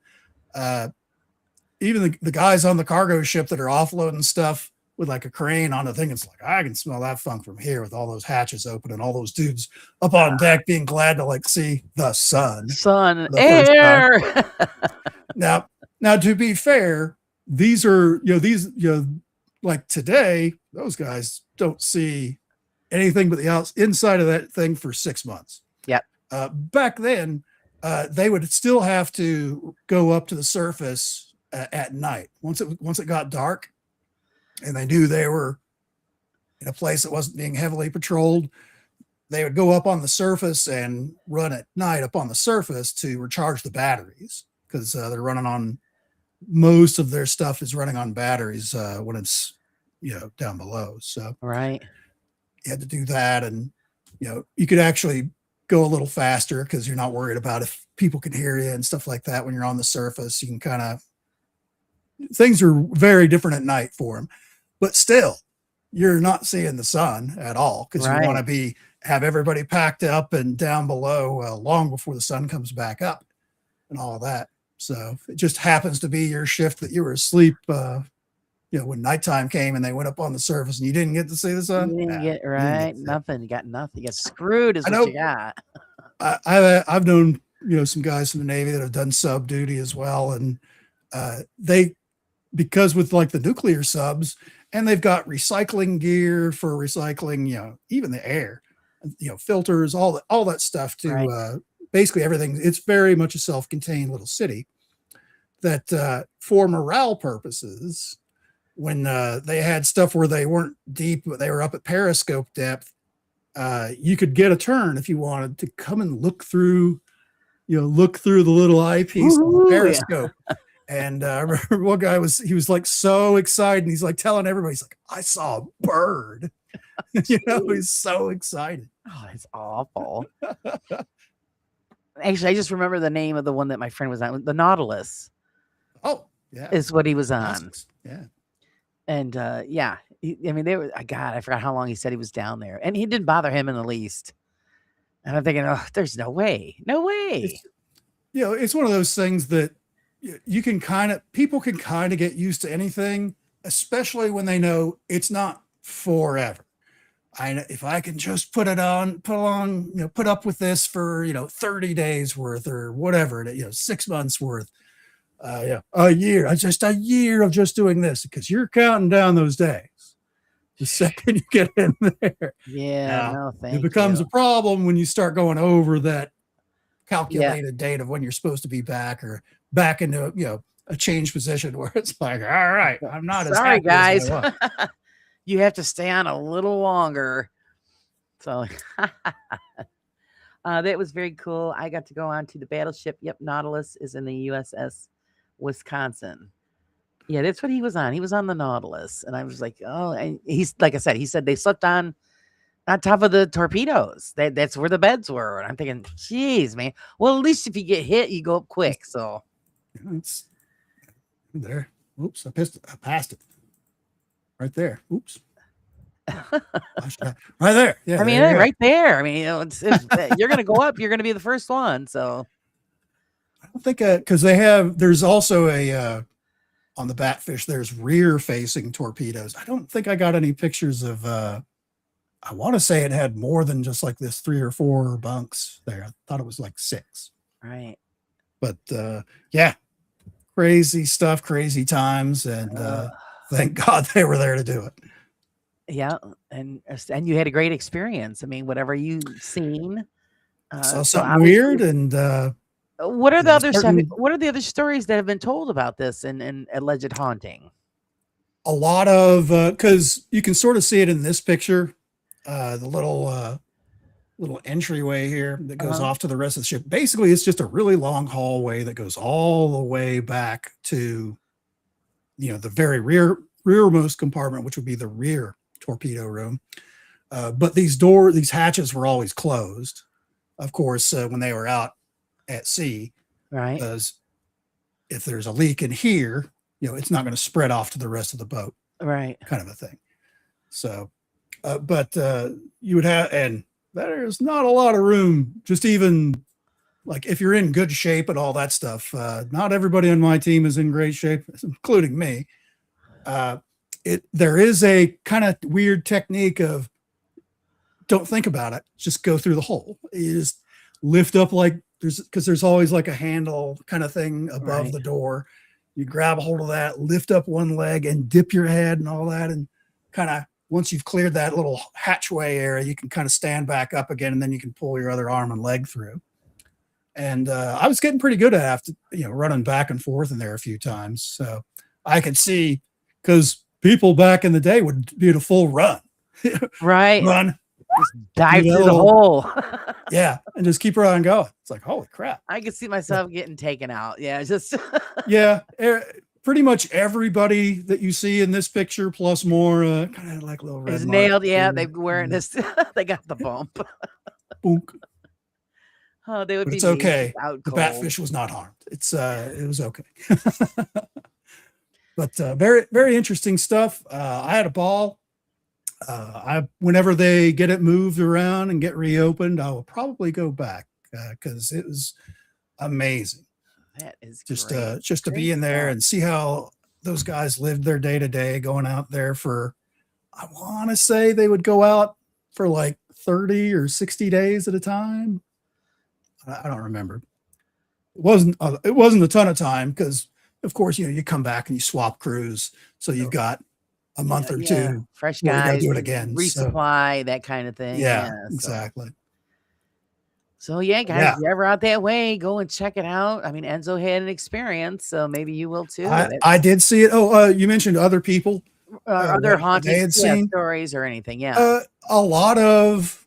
even the guys on the cargo ship that are offloading stuff with like a crane on the thing, it's like, I can smell that funk from here with all those hatches open and all those dudes up on deck being glad to like see the sun. Air. Now, to be fair, these are, like today, those guys don't see anything but the inside of that thing for 6 months. Yep. Back then, they would still have to go up to the surface at night. Once it got dark and they knew they were in a place that wasn't being heavily patrolled, they would go up on the surface and run at night up on the surface to recharge the batteries, because they're running on, most of their stuff is running on batteries when it's down below. So right, you had to do that, and you could actually go a little faster because you're not worried about if people can hear you and stuff like that. When you're on the surface, you can things are very different at night for them, but still you're not seeing the sun at all, because you want to have everybody packed up and down below long before the sun comes back up and all of that. So it just happens to be your shift that you were asleep, when nighttime came and they went up on the surface and you didn't get to see the sun. You didn't get nothing. You got nothing. You got screwed is what you got. I've known, some guys from the Navy that have done sub duty as well. And because with like the nuclear subs, and they've got recycling gear for recycling, even the air, filters, all that stuff to basically everything. It's very much a self-contained little city that for morale purposes, when they had stuff where they weren't deep, but they were up at periscope depth, you could get a turn if you wanted to come and look through the little eyepiece on the periscope. Yeah. And I remember one guy was like so excited. And he's like telling everybody, he's like, I saw a bird. He's so excited. Oh, it's awful. Actually, I just remember the name of the one that my friend was on, the Nautilus. Oh, yeah. Is what he was on. Yeah. And I forgot how long he said he was down there. And he didn't bother him in the least. And I'm thinking, there's no way. No way. It's one of those things that people can kind of get used to anything, especially when they know it's not forever. If I can just put up with this for 30 days worth or whatever, 6 months worth, a year, just a year of just doing this, because you're counting down those days the second you get in there. It becomes a problem when you start going over that calculated date of when you're supposed to be back, or back into a change position where it's like, all right, I'm not sorry guys. You have to stay on a little longer. So that was very cool. I got to go on to the battleship. Yep, Nautilus is in the USS Wisconsin. Yeah, that's what he was on. He was on the Nautilus, and I was like, oh, and he's like I said, he said they slept on top of the torpedoes. That's where the beds were. And I'm thinking, geez, man. Well, at least if you get hit, you go up quick. So it's there. Oops, I passed it. Right there. Oops. Right there. Yeah. I mean, right there. I mean, you're gonna go up, you're gonna be the first one. So I don't think because there's also on the Batfish, there's rear facing torpedoes. I don't think I got any pictures of I want to say it had more than just like this 3 or 4 bunks there. I thought it was like 6. Right. But yeah, crazy stuff, crazy times, and thank God they were there to do it. Yeah, and you had a great experience. I mean, whatever you seen. Saw So something obviously, weird, and what are you the know, other certain what are the other stories that have been told about this and alleged haunting? a lot of because you can sort of see it in this picture, the little entryway here that goes Uh-huh. off to the rest of the ship. Basically, it's just a really long hallway that goes all the way back to the very rearmost compartment, which would be the rear torpedo room. But these hatches were always closed, of course, when they were out at sea, Right. because if there's a leak in here, it's not going to spread off to the rest of the boat, Right. kind of a thing. So, but you would have, and there's not a lot of room, just even like if you're in good shape and all that stuff. Not everybody on my team is in great shape, including me. There is a kind of weird technique of don't think about it, just go through the hole. You just lift up because there's always like a handle kind of thing above Right. the door. You grab a hold of that, lift up one leg and dip your head and all that. And kind of once you've cleared that little hatchway area, you can kind of stand back up again, and then you can pull your other arm and leg through. And I was getting pretty good at after, running back and forth in there a few times. So I could see, because people back in the day would be at a full run, Right. run, Just dive through the little, hole. yeah, and just keep right on going. It's like, holy crap. I could see myself getting taken out. Yeah, just Yeah, pretty much everybody that you see in this picture, plus more, kind of like little red is marks. nailed. Yeah, they wearing this. They got the bump. Boonk. Oh, they would But be it's me, okay. just out The cold. batfish was not harmed. It was okay. But very, very interesting stuff. I had a ball. Whenever they get it moved around and get reopened, I will probably go back because it was amazing. That is Just great. just to be Great in there stuff. and see how those guys lived their day to day, going out there for, I want to say they would go out for like 30 or 60 days at a time. I don't remember. It wasn't a ton of time because, of course, you come back and you swap crews, so you've got a month or Yeah, two fresh where you got to guys, do it again. So resupply, that kind of thing. yeah, Yeah. exactly. So yeah, guys, Yeah, if you're ever out that way, go and check it out. I mean, Enzo had an experience, so maybe you will too. I did see it. Oh, you mentioned other people, Other what haunting, they had yeah, seen. stories or anything. Yeah. A lot of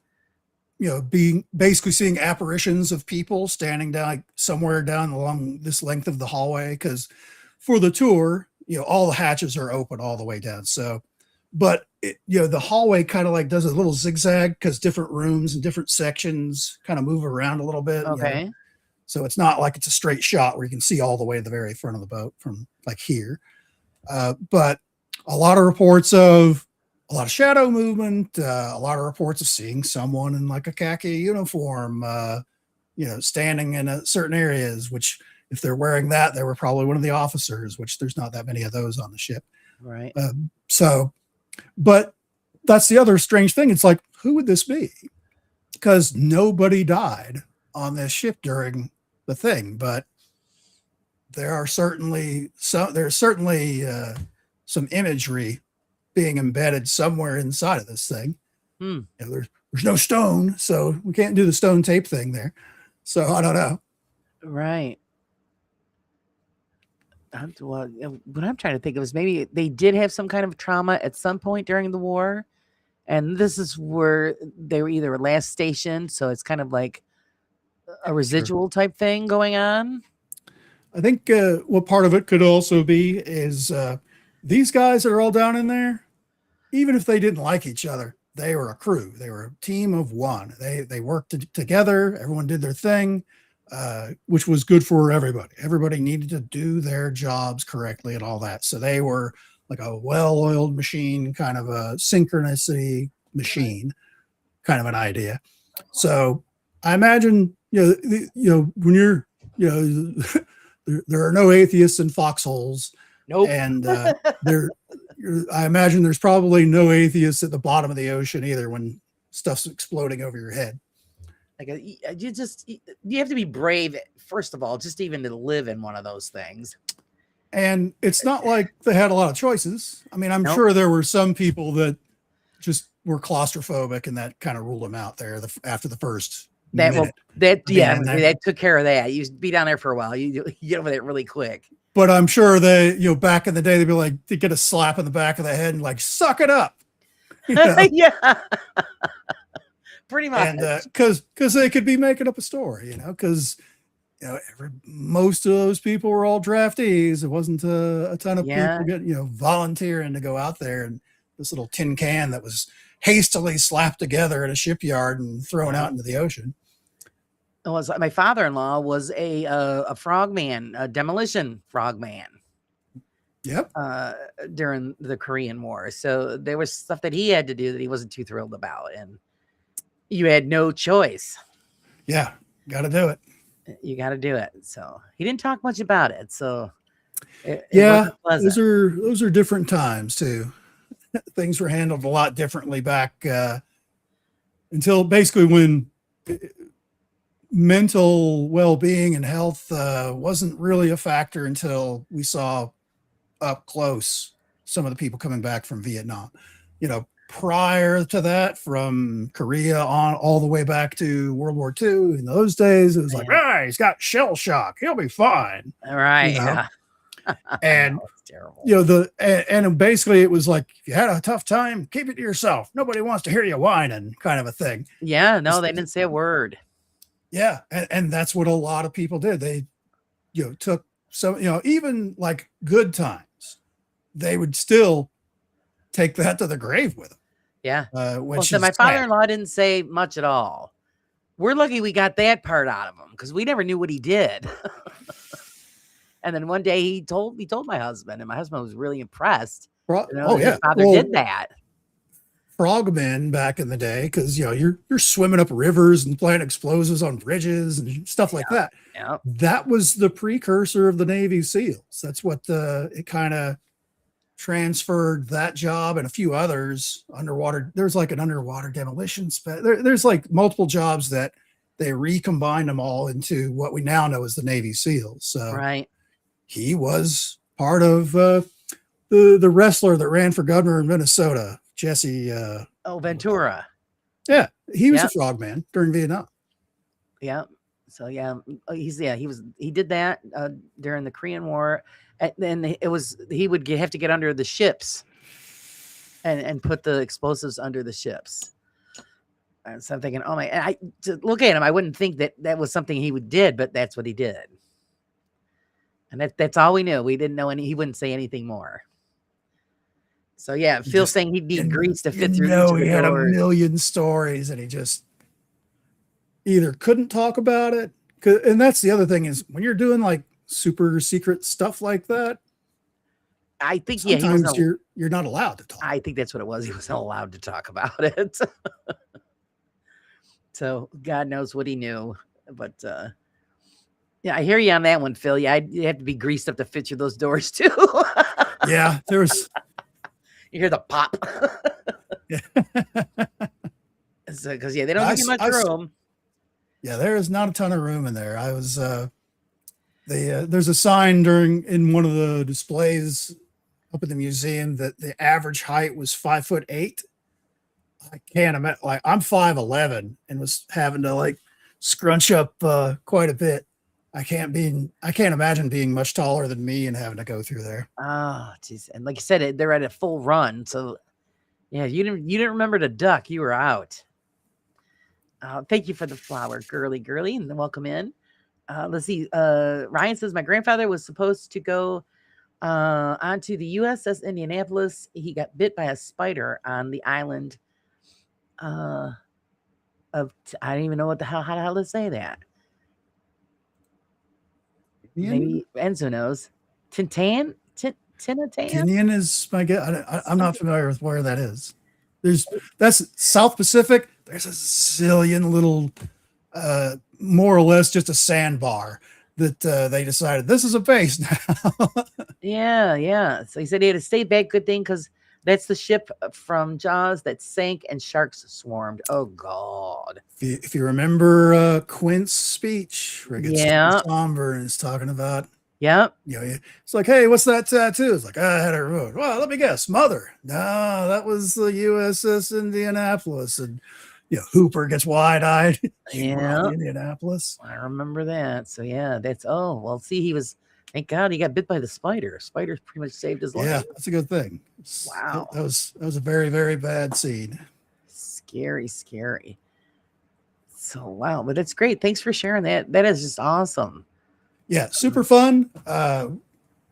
being basically seeing apparitions of people standing down like somewhere down along this length of the hallway, because for the tour, all the hatches are open all the way down. So, but the hallway kind of like does a little zigzag because different rooms and different sections kind of move around a little bit. Okay. So it's not like it's a straight shot where you can see all the way to the very front of the boat from like here. But a lot of reports of a lot of shadow movement, a lot of reports of seeing someone in like a khaki uniform, standing in certain areas, which if they're wearing that, they were probably one of the officers, which there's not that many of those on the ship. Right. But that's the other strange thing. It's like, who would this be? Because nobody died on this ship during the thing, but there's certainly some imagery being embedded somewhere inside of this thing. There's no stone, so we can't do the stone tape thing there. So I don't know. Right. What I'm trying to think of is maybe they did have some kind of trauma at some point during the war, and this is where they were either last stationed, so it's kind of like a residual type thing going on. I think what part of it could also be is these guys that are all down in there, even if they didn't like each other, they were a crew. They were a team of one. They worked together. Everyone did their thing, which was good for everybody. Everybody needed to do their jobs correctly and all that. So they were like a well-oiled machine, kind of a synchronicity machine, kind of an idea. So I imagine, when you're, there are no atheists in foxholes. Nope. And they're, I imagine there's probably no atheists at the bottom of the ocean either when stuff's exploding over your head. Like you have to be brave, first of all, just even to live in one of those things. And it's not like they had a lot of choices. I mean, I'm Nope. sure there were some people that just were claustrophobic and that kind of ruled them out there after the first minute. That took care of that. You be down there for a while. You get over that really quick. But I'm sure they, back in the day, they'd be like, they get a slap in the back of the head and like, suck it up. Yeah. Pretty much. And because they could be making up a story, because most of those people were all draftees. It wasn't a ton of people getting volunteering to go out there, and this little tin can that was hastily slapped together in a shipyard and thrown out into the ocean. It was my father-in-law was a frogman, a demolition frogman. Yep. During the Korean War, so there was stuff that he had to do that he wasn't too thrilled about, and you had no choice. Yeah, got to do it. You got to do it. So he didn't talk much about it. So those are different times too. Things were handled a lot differently back until basically when mental well-being and health wasn't really a factor until we saw up close some of the people coming back from Vietnam. Prior to that, from Korea on all the way back to World War II, in those days, it was like, he's got shell shock. He'll be fine. All right. Yeah. And, terrible. And basically it was like, if you had a tough time, keep it to yourself. Nobody wants to hear you whining, kind of a thing. Yeah. No, they didn't say a word. Yeah. And that's what a lot of people did. They, took some, even like good times, they would still take that to the grave with them. Yeah. So my father-in-law didn't say much at all. We're lucky we got that part out of him because we never knew what he did. And then one day he told my husband, and my husband was really impressed. His father did that. Frogmen back in the day, because you're swimming up rivers and playing explosives on bridges and stuff like that. Yeah. That was the precursor of the Navy SEALs. That's what it kind of transferred that job and a few others underwater. There's like an underwater demolition. There's like multiple jobs that they recombined them all into what we now know as the Navy SEALs. So right. He was part of the wrestler that ran for governor in Minnesota, Jesse. Ventura. Yeah, he was a frogman during Vietnam. Yeah. So he did that during the Korean War. And then he would have to get under the ships and put the explosives under the ships. And so I'm thinking, to look at him, I wouldn't think that was something he did, but that's what he did. And that's all we knew. We didn't know he wouldn't say anything more. So yeah, Phil's saying he'd need grease to fit through. He had a million stories and he just either couldn't talk about it. And that's the other thing is when you're doing like super secret stuff like that, I think sometimes you're not allowed to talk. I think that's what it was. He wasn't allowed to talk about it. So God knows what he knew. But yeah, I hear you on that one, Phil. Yeah, you have to be greased up to fit through those doors too. Yeah, there was. You hear the pop. Yeah. Because they don't give you much room. Yeah, there is not a ton of room in there. I was there's a sign in one of the displays up at the museum that the average height was 5'8". I can't imagine. Like I'm 5'11" and was having to like scrunch up quite a bit. I can't imagine being much taller than me and having to go through there. Oh, geez. And like you said, they're at a full run. So yeah, you didn't remember to duck. You were out. Thank you for the flower, girly, and welcome in. Let's see. Ryan says my grandfather was supposed to go onto the USS Indianapolis. He got bit by a spider on the island I don't even know what the hell how to say that. Maybe Enzo knows. Tintan? Tinian is my guess. I'm not familiar with where that is. That's South Pacific. There's a zillion little, more or less just a sandbar that they decided this is a base now. Yeah, yeah. So he said he had to stay back. Good thing, because that's the ship from Jaws that sank and sharks swarmed. Oh God. If you remember Quint's speech, where it gets Yeah. somber and it's talking about, Yep. it's like, hey, what's that tattoo? It's like, I had it removed. Well, let me guess, mother. No, that was the USS Indianapolis. And Hooper gets wide-eyed. You were on Yeah. the Indianapolis. I remember that. So yeah, that's see, he was, thank God he got bit by the spider. Spider pretty much saved his life. Yeah, that's a good thing. Wow. That was a very, very bad scene. Scary, scary. So wow, but that's great. Thanks for sharing that. That is just awesome. Yeah, super fun.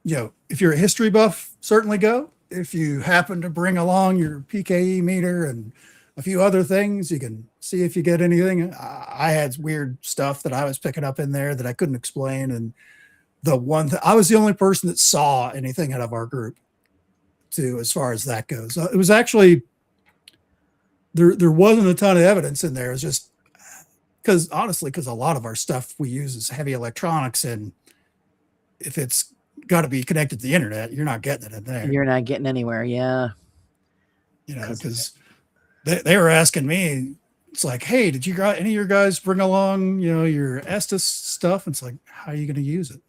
If you're a history buff, certainly go. If you happen to bring along your PKE meter and a few other things, you can see if you get anything. I had weird stuff that I was picking up in there that I couldn't explain. And I was the only person that saw anything out of our group too, as far as that goes. It was actually, there wasn't a ton of evidence in there. It was just because a lot of our stuff we use is heavy electronics, and if it's got to be connected to the internet, you're not getting it in there. You're not getting anywhere. Yeah. Because they were asking me, it's like, hey, did any of your guys bring along, your Estes stuff? And it's like, how are you going to use it?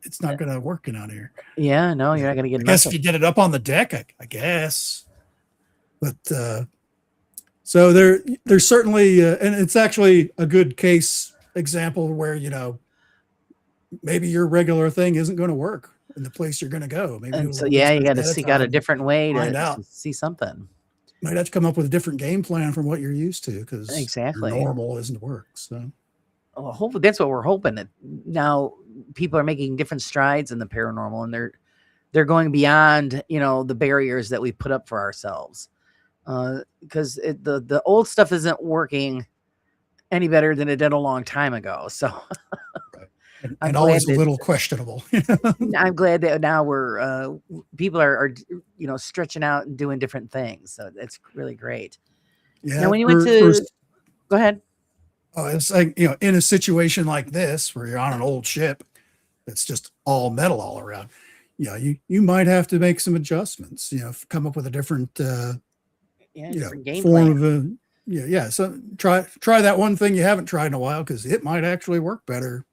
It's not going to work out here. Yeah, no, you're not going to get. I guess if you did it up on the deck, I guess. But so there's certainly, and it's actually a good case example where maybe your regular thing isn't going to work in the place you're going to go. Maybe and so yeah, you got to seek out a different way to see something. Might have to come up with a different game plan from what you're used to, because exactly normal isn't work. So hopefully that's what we're hoping, that now people are making different strides in the paranormal, and they're going beyond the barriers that we put up for ourselves, because the old stuff isn't working any better than it did a long time ago. So and always a little questionable. I'm glad that now people are stretching out and doing different things. So that's really great. Yeah. Now, when you went to, go ahead. Oh, it's like, in a situation like this where you're on an old ship that's just all metal all around, you might have to make some adjustments, come up with a different, different game form plan. of So try that one thing you haven't tried in a while, because it might actually work better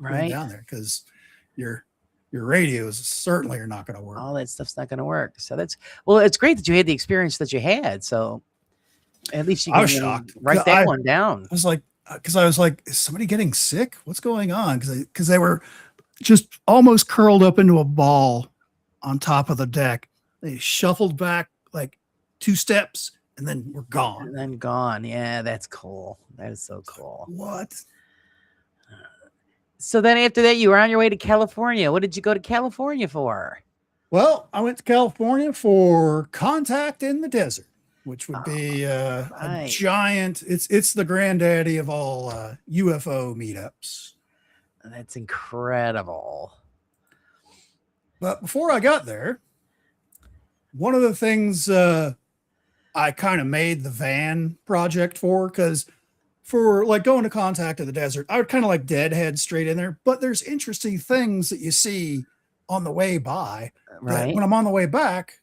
right down there, because your radios certainly are not going to work. All that stuff's not going to work. So it's great that you had the experience that you had. So at least you can write that one down. I was like, is somebody getting sick? What's going on? Because they were just almost curled up into a ball on top of the deck. They shuffled back like 2 steps and then were gone. And then gone. Yeah, that's cool. That is so cool. What? So then after that, you were on your way to California. What did you go to California for? Well, I went to California for Contact in the Desert, which would be a giant, it's the granddaddy of all UFO meetups. That's incredible. But before I got there, one of the things I kind of made the van project for, because for like going to Contact in the Desert, I would kind of like deadhead straight in there, but there's interesting things that you see on the way by. Right. When I'm on the way back,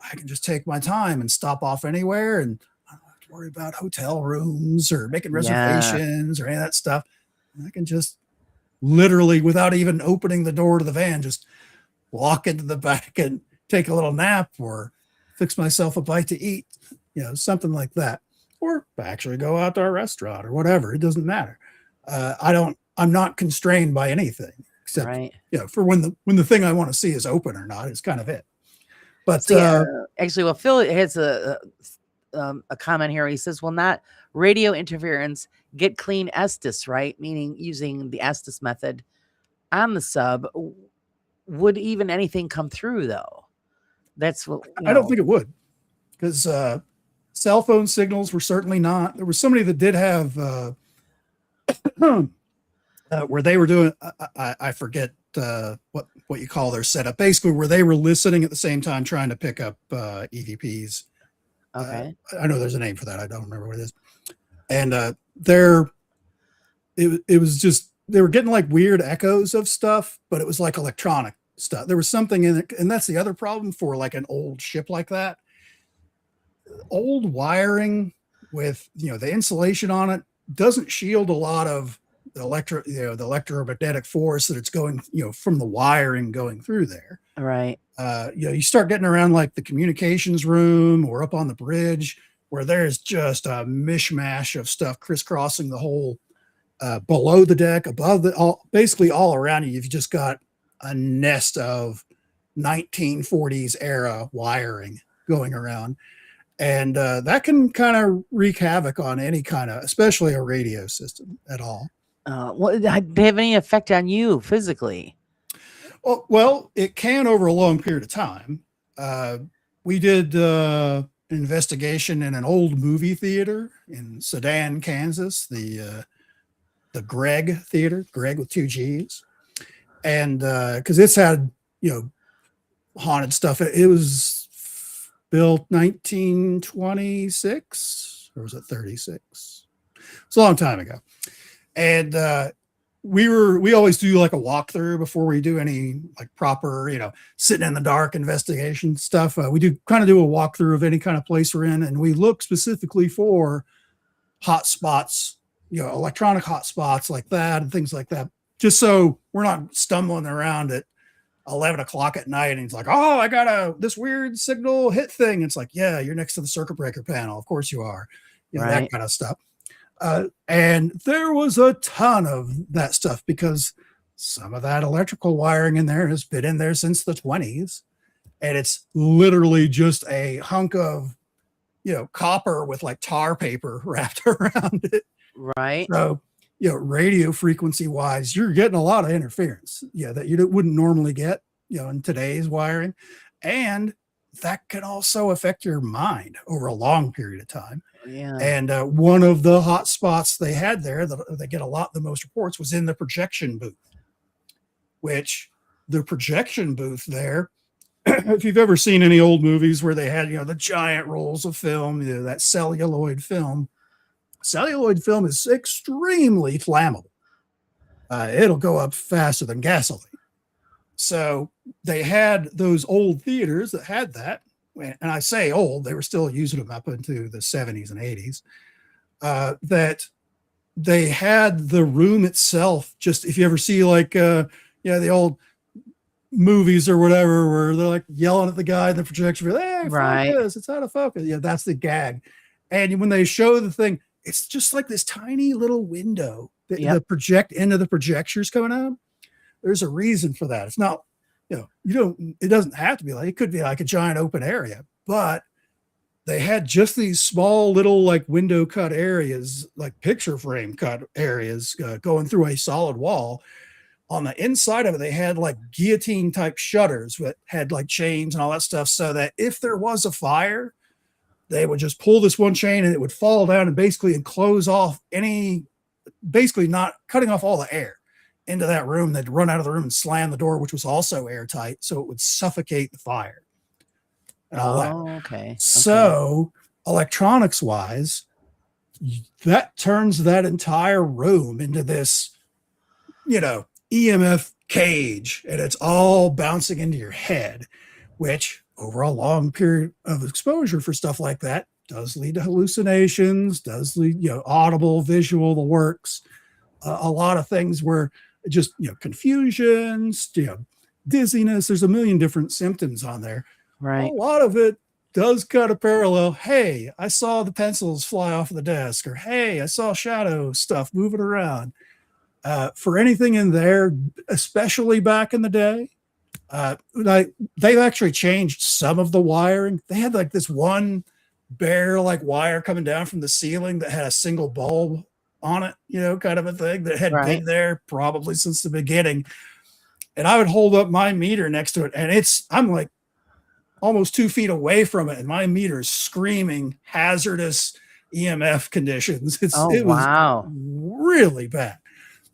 I can just take my time and stop off anywhere, and I don't have to worry about hotel rooms or making reservations or any of that stuff. I can just literally, without even opening the door to the van, just walk into the back and take a little nap or fix myself a bite to eat, something like that. Or actually go out to a restaurant or whatever. It doesn't matter. I'm not constrained by anything except, for when the thing I want to see is open or not, is kind of it. But actually, well, Phil has a comment here. He says, "Well, not radio interference. Get clean Estes, right? Meaning using the Estes method on the sub. Would even anything come through though? That's what I don't think it would, because cell phone signals were certainly not. There was somebody that did have where they were doing. I forget what you call their setup. Basically, where they were listening at the same time trying to pick up EVPs. Okay. I know there's a name for that. I don't remember what it is. And it was just they were getting like weird echoes of stuff, but it was like electronic stuff. There was something in it, and that's the other problem for like an old ship like that. Old wiring with the insulation on it doesn't shield a lot of the the electromagnetic force that it's going from the wiring going through there. Right. You start getting around like the communications room or up on the bridge where there's just a mishmash of stuff crisscrossing the whole below the deck, above basically all around you. You've just got a nest of 1940s era wiring going around. And that can kind of wreak havoc on any kind of, especially a radio system at all. Did they have any effect on you physically? Oh, well, it can over a long period of time. We did an investigation in an old movie theater in Sedan, Kansas, the Greg Theater, Greg with 2 G's. And because it's had, haunted stuff. It was built 1926, or was it 36? It's a long time ago. And we always do like a walkthrough before we do any like proper, sitting in the dark investigation stuff. We do kind of do a walkthrough of any kind of place we're in, and we look specifically for hot spots, electronic hot spots like that and things like that, just so we're not stumbling around at 11 o'clock at night and he's like, oh, I got this weird signal hit thing. It's like, yeah, you're next to the circuit breaker panel. Of course you are. Right. That kind of stuff. And there was a ton of that stuff because some of that electrical wiring in there has been in there since the 20s. And it's literally just a hunk of, copper with like tar paper wrapped around it. Right. So, radio frequency wise, you're getting a lot of interference, that you wouldn't normally get, in today's wiring. And that can also affect your mind over a long period of time. Yeah. And one of the hot spots they had there that they get the most reports was in the projection booth, which the projection booth there, if you've ever seen any old movies where they had, the giant rolls of film, that celluloid film is extremely flammable. It'll go up faster than gasoline. So they had those old theaters that had that. And I say old, they were still using them up into the 70s and 80s, that they had the room itself. Just if you ever see like, the old movies or whatever, where they're like yelling at the guy in the projection, hey, right. Focus, it's out of focus. Yeah, that's the gag. And when they show the thing, it's just like this tiny little window that the project into the projectors coming out. There's a reason for that. It's not, it doesn't have to be like, it could be like a giant open area, but they had just these small little like window cut areas, like picture frame cut areas going through a solid wall. On the inside of it, they had like guillotine type shutters that had like chains and all that stuff, so that if there was a fire, they would just pull this one chain and it would fall down and basically enclose off basically not cutting off all the air into that room. They'd run out of the room and slam the door, which was also airtight, so it would suffocate the fire and all that. Okay. So electronics wise, that turns that entire room into this, EMF cage, and it's all bouncing into your head, which over a long period of exposure for stuff like that does lead to hallucinations, does lead, audible, visual, the works, a lot of things where just, confusions, dizziness, there's a million different symptoms on there. Right. A lot of it does cut a parallel. Hey, I saw the pencils fly off the desk, or hey, I saw shadow stuff moving around. For anything in there, especially back in the day, they've actually changed some of the wiring. They had like this one bare like wire coming down from the ceiling that had a single bulb on it, kind of a thing that had been there probably since the beginning. And I would hold up my meter next to it, and I'm like almost 2 feet away from it, and my meter is screaming hazardous EMF conditions. It was really bad.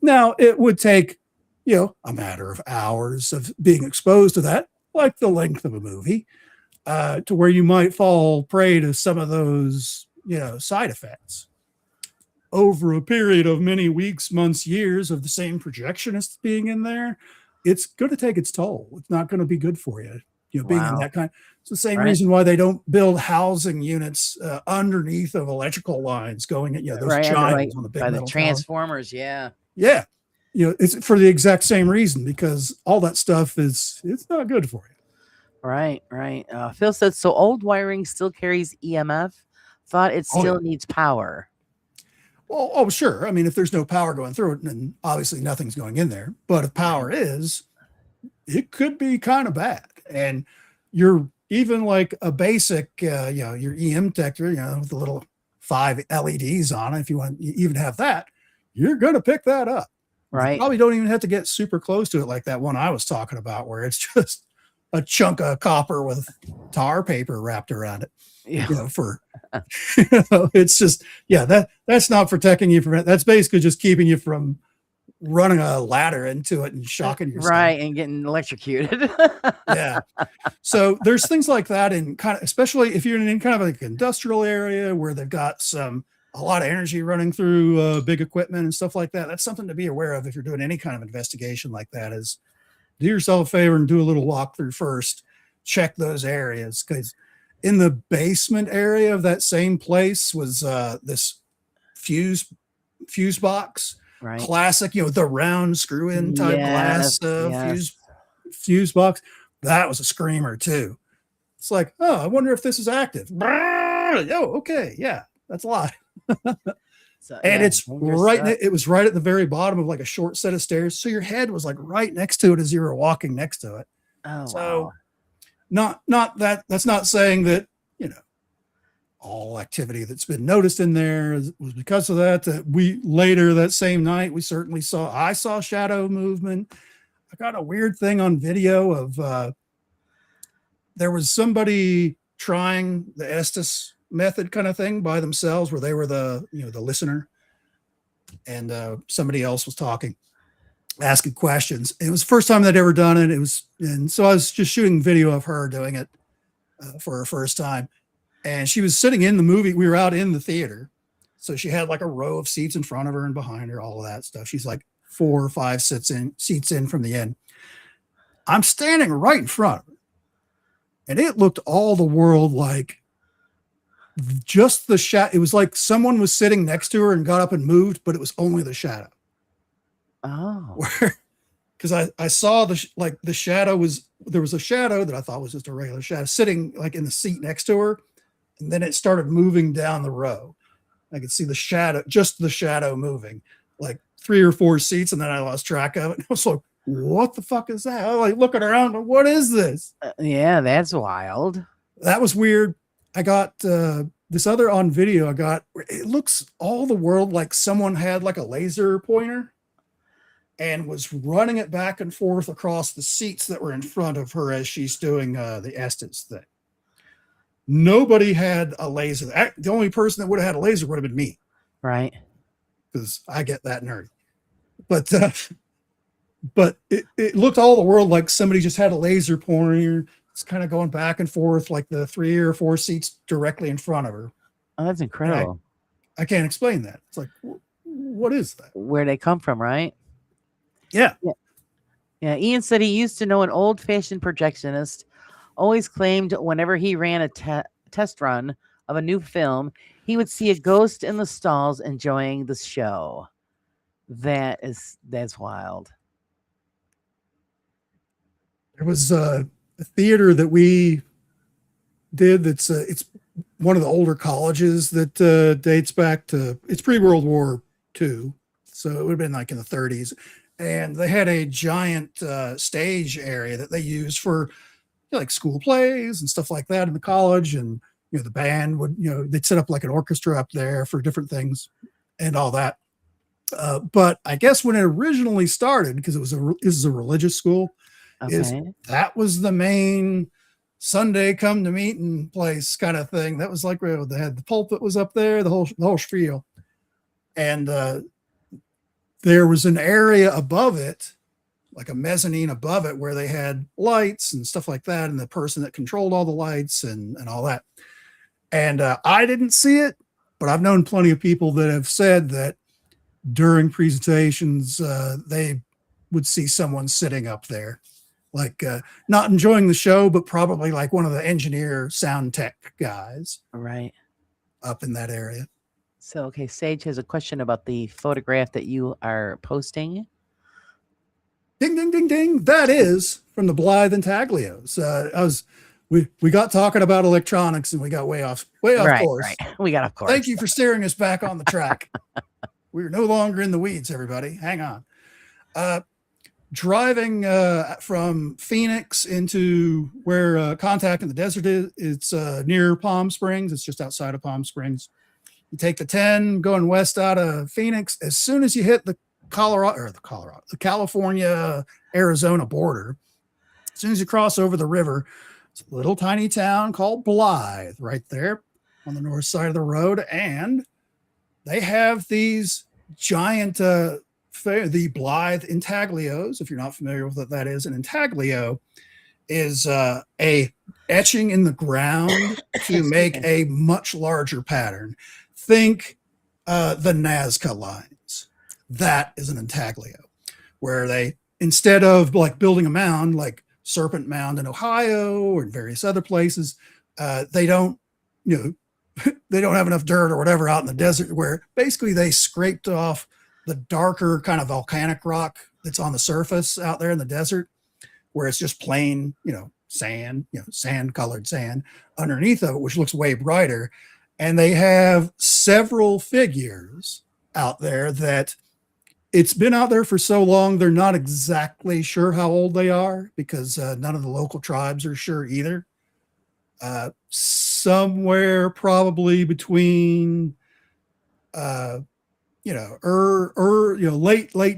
Now, it would take, a matter of hours of being exposed to that, like the length of a movie, to where you might fall prey to some of those, side effects. over a period of many weeks, months, years of the same projectionist being in there, it's going to take its toll. It's not going to be good for you. Being in Wow. that kind. It's the same Right. reason why they don't build housing units underneath of electrical lines going at, those Right under giants on the big by the metal tower. transformers. Yeah. Yeah. It's for the exact same reason, because all that stuff it's not good for you. Right. Phil said, so old wiring still carries EMF. Thought it Oh, yeah. still needs power. Well, oh, sure. I mean, if there's no power going through it, then obviously nothing's going in there. But if power is, it could be kind of bad. And you're even like a basic, your EM detector, with the little 5 LEDs on it. If you want, you even have that, you're going to pick that up. Right. You probably don't even have to get super close to it, like that one I was talking about, where it's just a chunk of copper with tar paper wrapped around it. Yeah. For it's just, that's not protecting you from it. That's basically just keeping you from running a ladder into it and shocking yourself. Right, and getting electrocuted. Yeah. So there's things like that, in kind of, especially if you're in kind of like an industrial area where they've got a lot of energy running through big equipment and stuff like that. That's something to be aware of if you're doing any kind of investigation like that. Is do yourself a favor and do a little walkthrough first. Check those areas, because in the basement area of that same place was this fuse box. Right. Classic, the round screw-in type glass yes. fuse box. That was a screamer too. It's like, oh, I wonder if this is active. Oh, okay, yeah, that's a lot. So, And it's right. stuff. It was right at the very bottom of like a short set of stairs, so your head was like right next to it as you were walking next to it. Oh, So, wow. not that. That's not saying that all activity that's been noticed in there was because of that. That we later that same night I saw shadow movement. I got a weird thing on video of there was somebody trying the Estes method kind of thing by themselves, where they were the listener, and somebody else was talking, asking questions. It was the first time they'd ever done it. And so I was just shooting video of her doing it for her first time. And she was sitting in the movie. We were out in the theater. So she had like a row of seats in front of her and behind her, all of that stuff. She's like 4 or 5 seats in from the end. I'm standing right in front of her. And it looked all the world like just the shadow. It was like someone was sitting next to her and got up and moved, but it was only the shadow. Oh. Because I saw the shadow there was a shadow that I thought was just a regular shadow sitting like in the seat next to her. And then it started moving down the row. I could see just the shadow moving like 3 or 4 seats. And then I lost track of it. And I was like, what the fuck is that? I was like looking around. What is this? Yeah, that's wild. That was weird. I got this other on video. It looks all the world like someone had like a laser pointer and was running it back and forth across the seats that were in front of her as she's doing the Estes thing. Nobody had a laser. The only person that would have had a laser would have been me. Right. Because I get that nerdy. But it looked all the world like somebody just had a laser pointer. It's kind of going back and forth like the 3 or 4 seats directly in front of her. Oh, that's incredible. I can't explain that. It's like, what is that? Where they come from, right? Yeah. Yeah. Ian said he used to know an old-fashioned projectionist. Always claimed whenever he ran a test run of a new film, he would see a ghost in the stalls enjoying the show. That's wild. There was a theater that we did that's it's one of the older colleges that dates back to, it's pre-World War II. So it would have been like in the 30s. And they had a giant stage area that they used for like school plays and stuff like that in the college. And, the band would, they'd set up like an orchestra up there for different things and all that. But I guess when it originally started, because this is a religious school, that was the main Sunday come to meeting place kind of thing. That was like where they had the pulpit was up there, the whole spiel. And there was an area above it, like a mezzanine above it, where they had lights and stuff like that, and the person that controlled all the lights and all that. And I didn't see it, but I've known plenty of people that have said that during presentations, they would see someone sitting up there, like not enjoying the show, but probably like one of the engineer sound tech guys Right. up in that area. So, okay, Sage has a question about the photograph that you are posting. Ding, ding, ding, ding. That is from the Blythe Intaglios. We got talking about electronics and we got way off Right, course. right. We got off course. Thank you for steering us back on the track. We're no longer in the weeds, everybody. Hang on. Driving from Phoenix into where Contact in the Desert is, it's near Palm Springs. It's just outside of Palm Springs. You take the 10 going west out of Phoenix. As soon as you hit the California, Arizona border, as soon as you cross over the river, it's a little tiny town called Blythe right there on the north side of the road. And they have these giant, the Blythe intaglios. If you're not familiar with what that is, an intaglio is a etching in the ground to make a much larger pattern. Think the Nazca lines. That is an intaglio, where they, instead of like building a mound like Serpent Mound in Ohio or in various other places, they don't, they don't have enough dirt or whatever out in the desert, where basically they scraped off the darker kind of volcanic rock that's on the surface out there in the desert, where it's just plain, sand, sand colored sand underneath of it, which looks way brighter. And they have several figures out there that it's been out there for so long, they're not exactly sure how old they are, because none of the local tribes are sure either. Somewhere probably between, late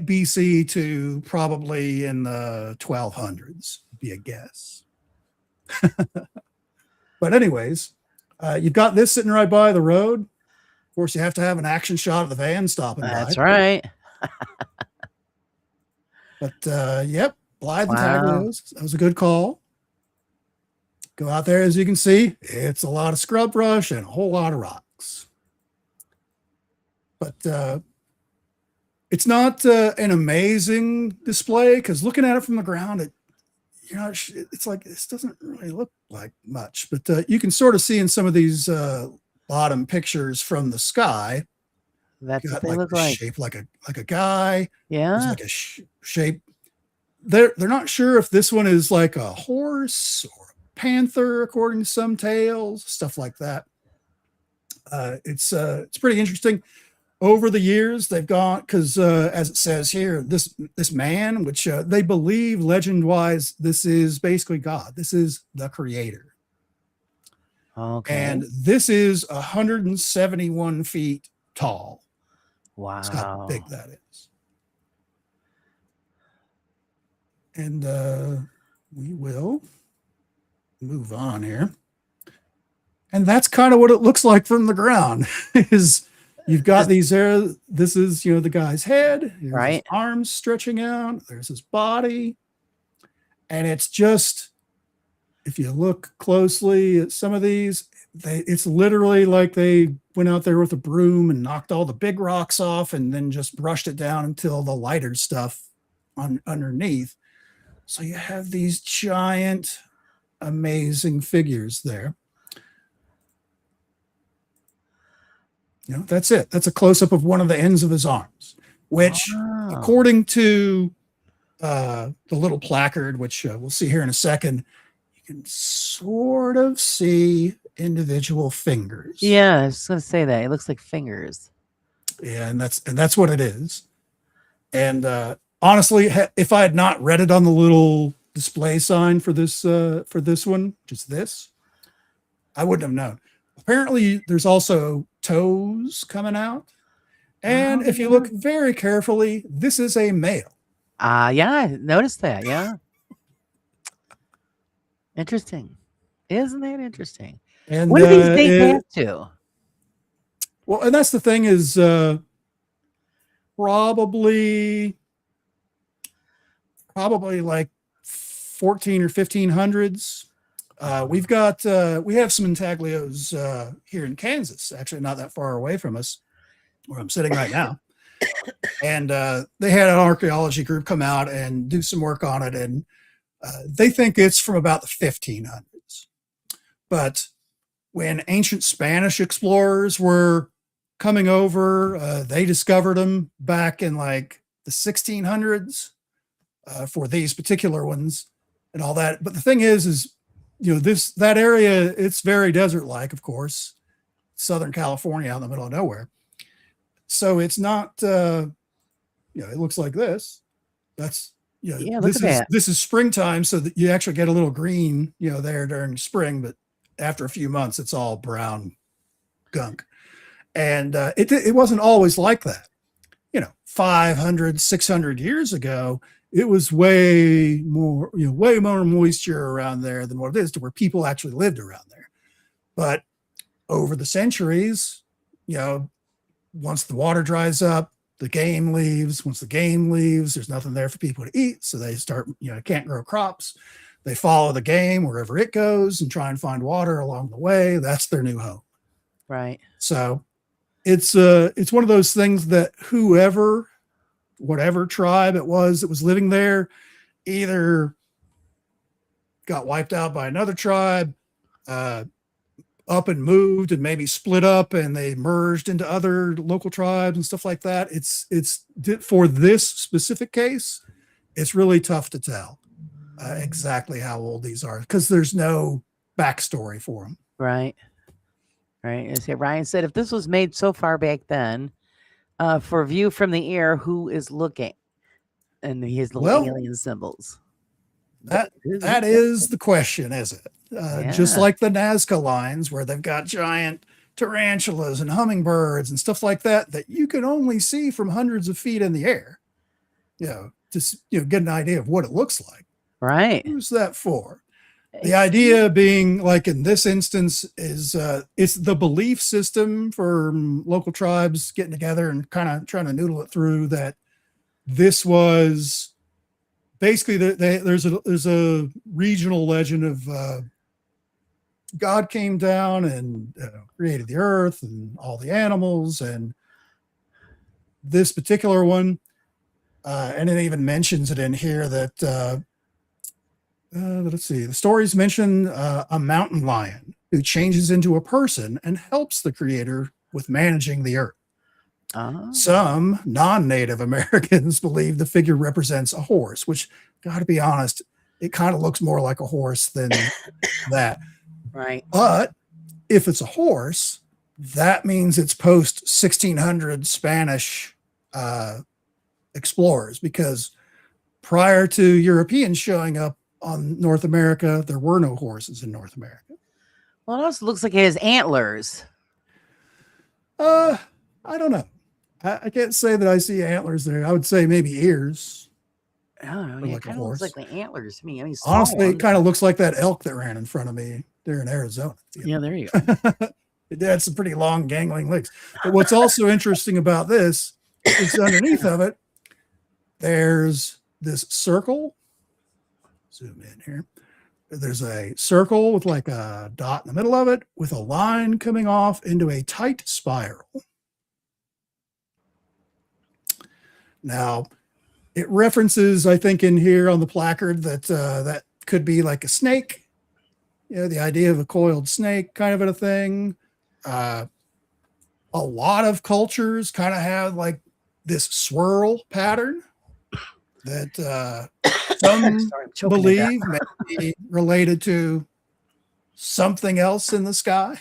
BC to probably in the 1200s, would be a guess. But anyways, you've got this sitting right by the road. Of course, you have to have an action shot of the van stopping by. That's right. But yep, Blythe and Wow. Taglios. That was a good call. Go out there, as you can see, it's a lot of scrub brush and a whole lot of rocks. But it's not an amazing display, because looking at it from the ground, it's like, this doesn't really look like much. But you can sort of see in some of these bottom pictures from the sky, That's what got they like look the like. shape like a guy. There's Yeah. like a shape. They're not sure if this one is like a horse or a panther, according to some tales, stuff like that. It's pretty interesting. Over the years, they've gone, because as it says here, this man, which they believe legend-wise, this is basically God. This is the creator. Okay. And this is 171 feet tall. That's how Wow. big that is. And we will move on here. And that's kind of what it looks like from the ground. Is you've got these there. This is, the guy's head. There's Right. his arms stretching out. There's his body. And it's just, if you look closely at some of these, it's literally like they went out there with a broom and knocked all the big rocks off and then just brushed it down until the lighter stuff underneath. So you have these giant, amazing figures there. That's it. That's a close-up of one of the ends of his arms, which, Wow. according to the little placard, which we'll see here in a second, you can sort of see individual fingers. Yeah, I was gonna say that. It looks like fingers. Yeah, and that's what it is. And honestly, if I had not read it on the little display sign for this one, just this, I wouldn't have known. Apparently, there's also toes coming out. And if you look very carefully, this is a male. Yeah, I noticed that. Yeah. Interesting. Isn't that interesting? And What do these date back to? well, and that's the thing is probably like 14 or 1500s. We have some intaglios here in Kansas, actually not that far away from us, where I'm sitting right now. And they had an archaeology group come out and do some work on it, and they think it's from about the 1500s. But when ancient Spanish explorers were coming over, they discovered them back in like the 1600s for these particular ones and all that. But the thing is, that area, it's very desert-like, of course, Southern California out in the middle of nowhere. So it's not, it looks like this. That's, Yeah, look at that. this is springtime, so that you actually get a little green, there during spring, but after a few months, it's all brown gunk. And it wasn't always like that. 500, 600 years ago, it was way more moisture around there than what it is, to where people actually lived around there. But over the centuries, once the water dries up, the game leaves. Once the game leaves, there's nothing there for people to eat. So they start, can't grow crops. They follow the game wherever it goes and try and find water along the way. That's their new home. Right. So it's one of those things that whatever tribe it was that was living there, either got wiped out by another tribe, up and moved and maybe split up and they merged into other local tribes and stuff like that. It's for this specific case, it's really tough to tell exactly how old these are, because there's no backstory for them. Right. As Ryan said, if this was made so far back then, for view from the air, who is looking? And his little alien symbols. That is the question, is it? Just like the Nazca lines, where they've got giant tarantulas and hummingbirds and stuff like that you can only see from hundreds of feet in the air. Just get an idea of what it looks like. Right. Who's that for? The idea being, like in this instance, is it's the belief system for local tribes getting together and kind of trying to noodle it through, that this was basically there's a regional legend of God came down and created the earth and all the animals, and this particular one, and it even mentions it in here that let's see, the stories mention a mountain lion who changes into a person and helps the creator with managing the earth. Some non-Native Americans believe the figure represents a horse, which, gotta be honest, it kind of looks more like a horse than that. Right. But if it's a horse, that means it's post 1600 Spanish explorers, because prior to Europeans showing up on North America, there were no horses in North America. Well, it also looks like it has antlers. I don't know. I can't say that I see antlers there. I would say maybe ears. I don't know. Like It kind of looks like the antlers to me. I mean, honestly, it kind of looks like that elk that ran in front of me there in Arizona. Yeah, there you go. It had some pretty long, gangling legs. But what's also interesting about this is underneath of it, there's this circle. Zoom in here. There's a circle with like a dot in the middle of it, with a line coming off into a tight spiral. Now, it references, I think, in here on the placard that that could be like a snake. The idea of a coiled snake, kind of a thing. A lot of cultures kind of have like this swirl pattern that some believe may be related to something else in the sky.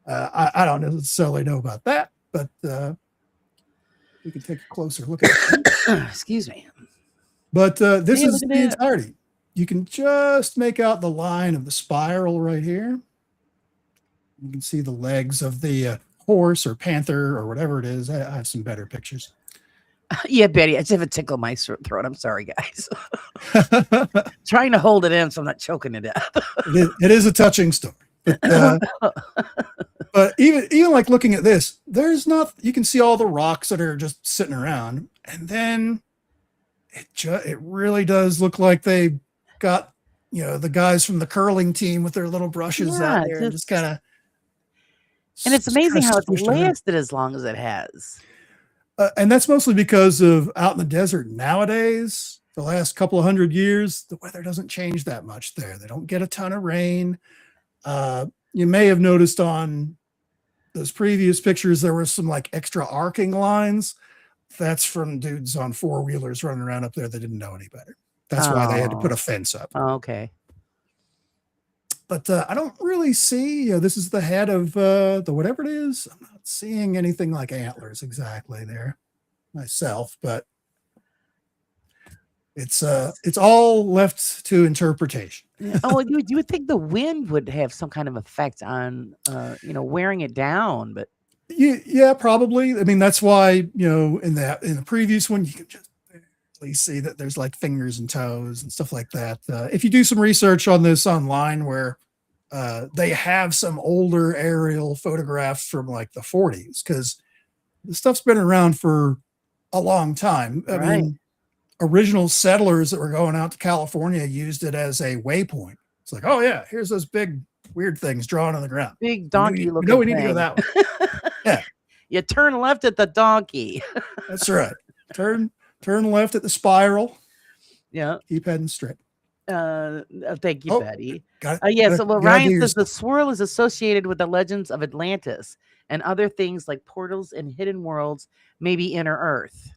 I don't necessarily know about that, but we can take a closer look at it. Excuse me. But this is the entirety. You can just make out the line of the spiral right here. You can see the legs of the horse or panther or whatever it is. I have some better pictures. Yeah, Betty, I just have a tickle in my throat. I'm sorry, guys. Trying to hold it in so I'm not choking to death. It is a touching story. But even like looking at this, you can see all the rocks that are just sitting around, and then it really does look like they got the guys from the curling team with their little brushes out Yeah, there and just kind of and it's amazing how it's squished around. lasted as long as it has. And that's mostly because of out in the desert nowadays. The last couple of 100 years, the weather doesn't change that much there. They don't get a ton of rain. You may have noticed on those previous pictures there were some like extra arcing lines. That's from dudes on four-wheelers running around up there that didn't know any better. That's why they had to put a fence up. Okay. But I don't really see, this is the head of the whatever it is. I'm not seeing anything like antlers exactly there myself, but it's all left to interpretation. Oh, you would think the wind would have some kind of effect on, wearing it down, but Yeah, probably. I mean, that's why, in the previous one, you can just barely see that there's like fingers and toes and stuff like that. If you do some research on this online where they have some older aerial photographs from like the 40s, because the stuff's been around for a long time. I mean, original settlers that were going out to California used it as a waypoint. It's like, oh yeah, here's those big weird things drawn on the ground. Big donkey looking. No, we need to go that way. Yeah. You turn left at the donkey. That's right. Turn left at the spiral. Yeah. Keep heading straight. Thank you, Betty. Got it. Yeah. So Ryan says the swirl is associated with the legends of Atlantis and other things like portals and hidden worlds, maybe inner Earth.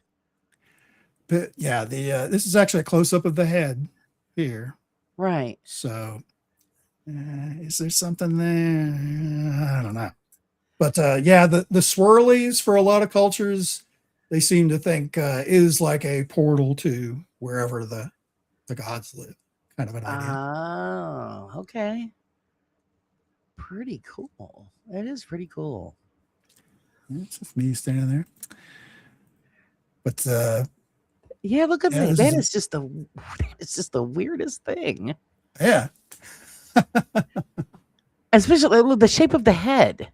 But yeah, this is actually a close up of the head here. Right. So, is there something there? I don't know. But yeah, the swirlies for a lot of cultures, they seem to think is like a portal to wherever the gods live. Kind of an idea. Oh, okay. Pretty cool. It is pretty cool. It's just me standing there. But yeah, look at that. That is just the weirdest thing. Yeah. Especially the shape of the head.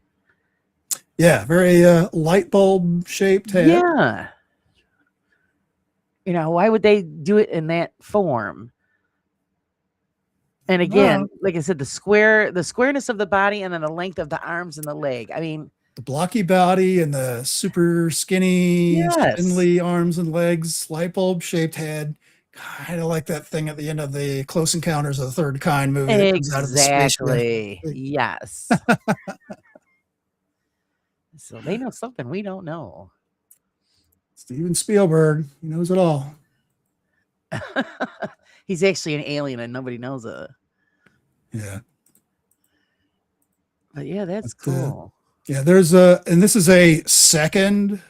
Yeah, very light bulb shaped head. Yeah. Why would they do it in that form? And again, like I said, the squareness of the body and then the length of the arms and the leg. I mean, the blocky body and the super skinny, spindly arms and legs, light bulb shaped head. Kind of like that thing at the end of the Close Encounters of the Third Kind movie. Exactly. Yes. So they know something we don't know. Steven Spielberg, he knows it all. He's actually an alien and nobody knows it. Yeah. But yeah, that's cool. Yeah, and this is a second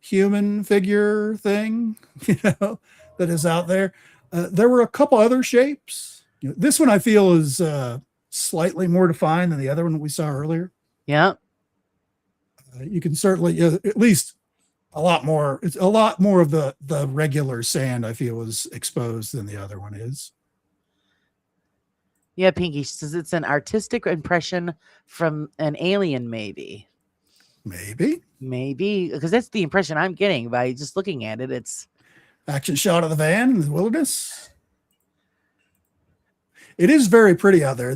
human figure thing, that is out there. There were a couple other shapes. This one I feel is slightly more defined than the other one we saw earlier. Yeah. You can certainly, at least a lot more. It's a lot more of the regular sand I feel is exposed than the other one is. Yeah, Pinky says it's an artistic impression from an alien, maybe. Maybe, because that's the impression I'm getting by just looking at it. It's action shot of the van in the wilderness. It is very pretty out there.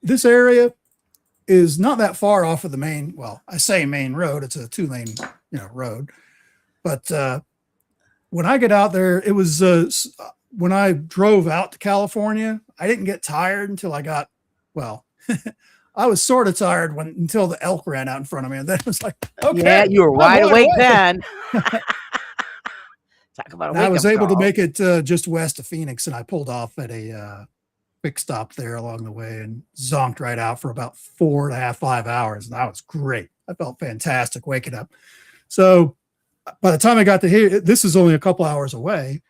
This area is not that far off of the main. Well, I say main road. It's a 2-lane, road. But when I get out there, it was when I drove out to California. I didn't get tired until I got I was sort of tired until the elk ran out in front of me, and then it was like, okay, yeah, you were wide awake then. Talk about. I was able to make it just west of Phoenix, and I pulled off at a quick stop there along the way and zonked right out for about 4.5, 5 hours, and that was great. I felt fantastic waking up. So by the time I got to here, this is only a couple hours away,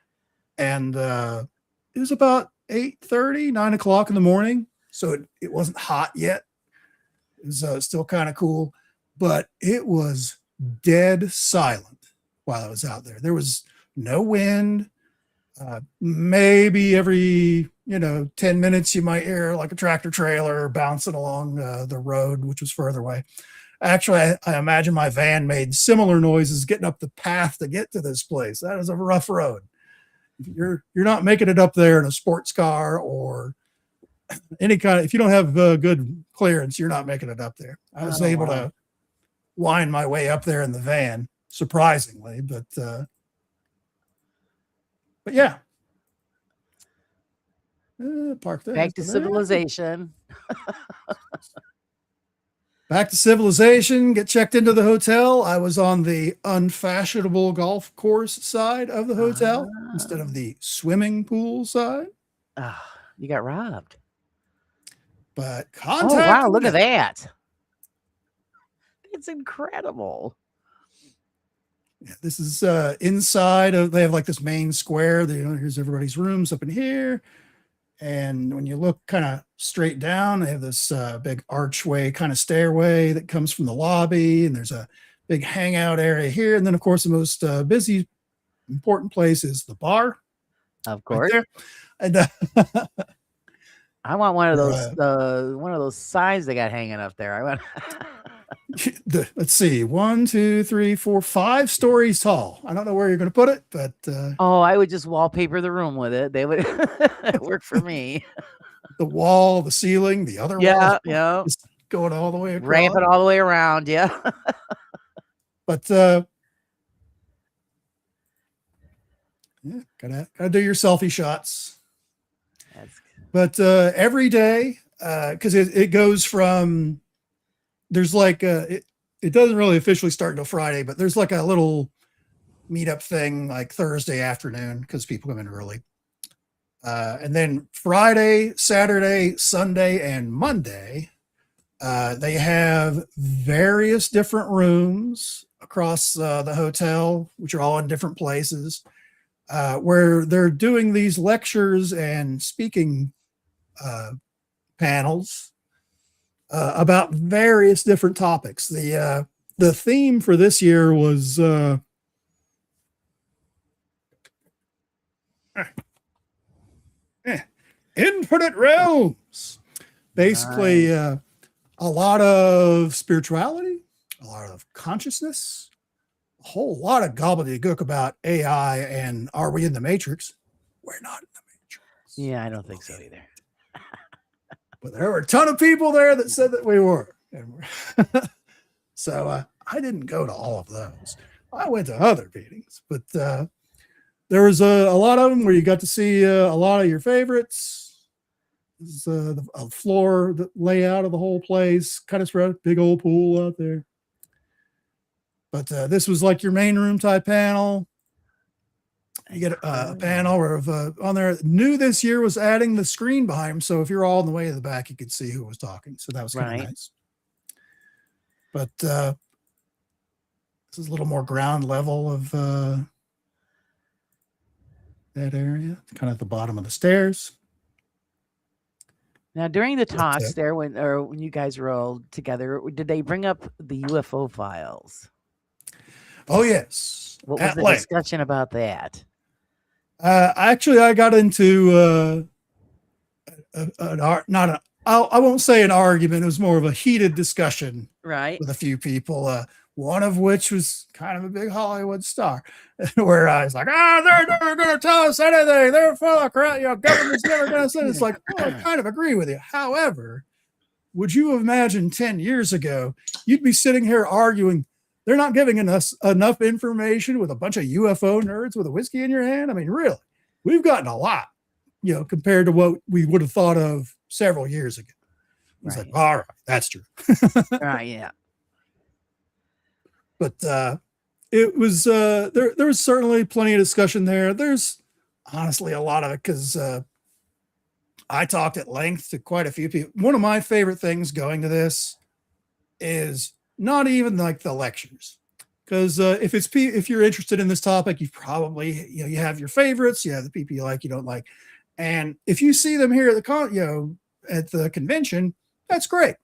and it was about 8:30, 9 o'clock in the morning. So it wasn't hot yet. It was still kind of cool, but it was dead silent while I was out there. There was no wind. Maybe every 10 minutes you might hear like a tractor trailer bouncing along the road, which was further away. Actually, I imagine my van made similar noises getting up the path to get to this place. That is a rough road. You're not making it up there in a sports car or any kind of, if you don't have good clearance, you're not making it up there. I was able to wind my way up there in the van, surprisingly, but yeah. Park there. Back to civilization. Back to civilization, get checked into the hotel. I was on the unfashionable golf course side of the hotel instead of the swimming pool side. You got robbed. But Oh, wow, look at that. It's incredible. Yeah, this is inside of, they have like this main square. Here's everybody's rooms up in here. And when you look kind of straight down, they have this big archway kind of stairway that comes from the lobby. And there's a big hangout area here. And then, of course, the most busy, important place is the bar. Of course. Right there. And I want one of those signs they got hanging up there. I want. Let's see, 1, 2, 3, 4, 5 stories tall. I don't know where you're going to put it, but I would just wallpaper the room with it. They would work for me. The wall, the ceiling, the other wall, just going all the way across. Ramp it all the way around, yeah. But gotta do your selfie shots. But every day, because it goes from, there's like it doesn't really officially start until Friday, but there's like a little meetup thing like Thursday afternoon because people come in early. And then Friday, Saturday, Sunday, and Monday, they have various different rooms across the hotel, which are all in different places, where they're doing these lectures and speaking panels about various different topics. The theme for this year was infinite realms. Basically, a lot of spirituality, a lot of consciousness, a whole lot of gobbledygook about AI and are we in the Matrix? We're not in the Matrix. Yeah, I don't think so either. But there were a ton of people there that said that we were. So I didn't go to all of those. I went to other meetings, but there was a lot of them where you got to see a lot of your favorites. This is the floor, the layout of the whole place, kind of spread, big old pool out there. But this was like your main room type panel. You get a panel of on there. New this year was adding the screen behind him, so if you're all in the way of the back, you could see who was talking. So that was kind of nice. But this is a little more ground level of that area, kind of at the bottom of the stairs. Now, during the talks there, when you guys were all together, did they bring up the UFO files? Oh yes. What was the discussion about that? Actually, I got into I won't say an argument. It was more of a heated discussion, right, with a few people. One of which was kind of a big Hollywood star, where I was like, they're never going to tell us anything. They're full of crap. Government's never going to say. It's like, I kind of agree with you. However, would you imagine 10 years ago, you'd be sitting here arguing, they're not giving us enough information with a bunch of UFO nerds with a whiskey in your hand? I mean, really, we've gotten a lot, compared to what we would have thought of several years ago. It's like, all right, that's true. Right, yeah. But it was there was certainly plenty of discussion there. There's honestly a lot of it because I talked at length to quite a few people. One of my favorite things going to this is not even like the lectures, because if you're interested in this topic, you probably you have your favorites, you have the people you like, you don't like, and if you see them here at the convention, that's great.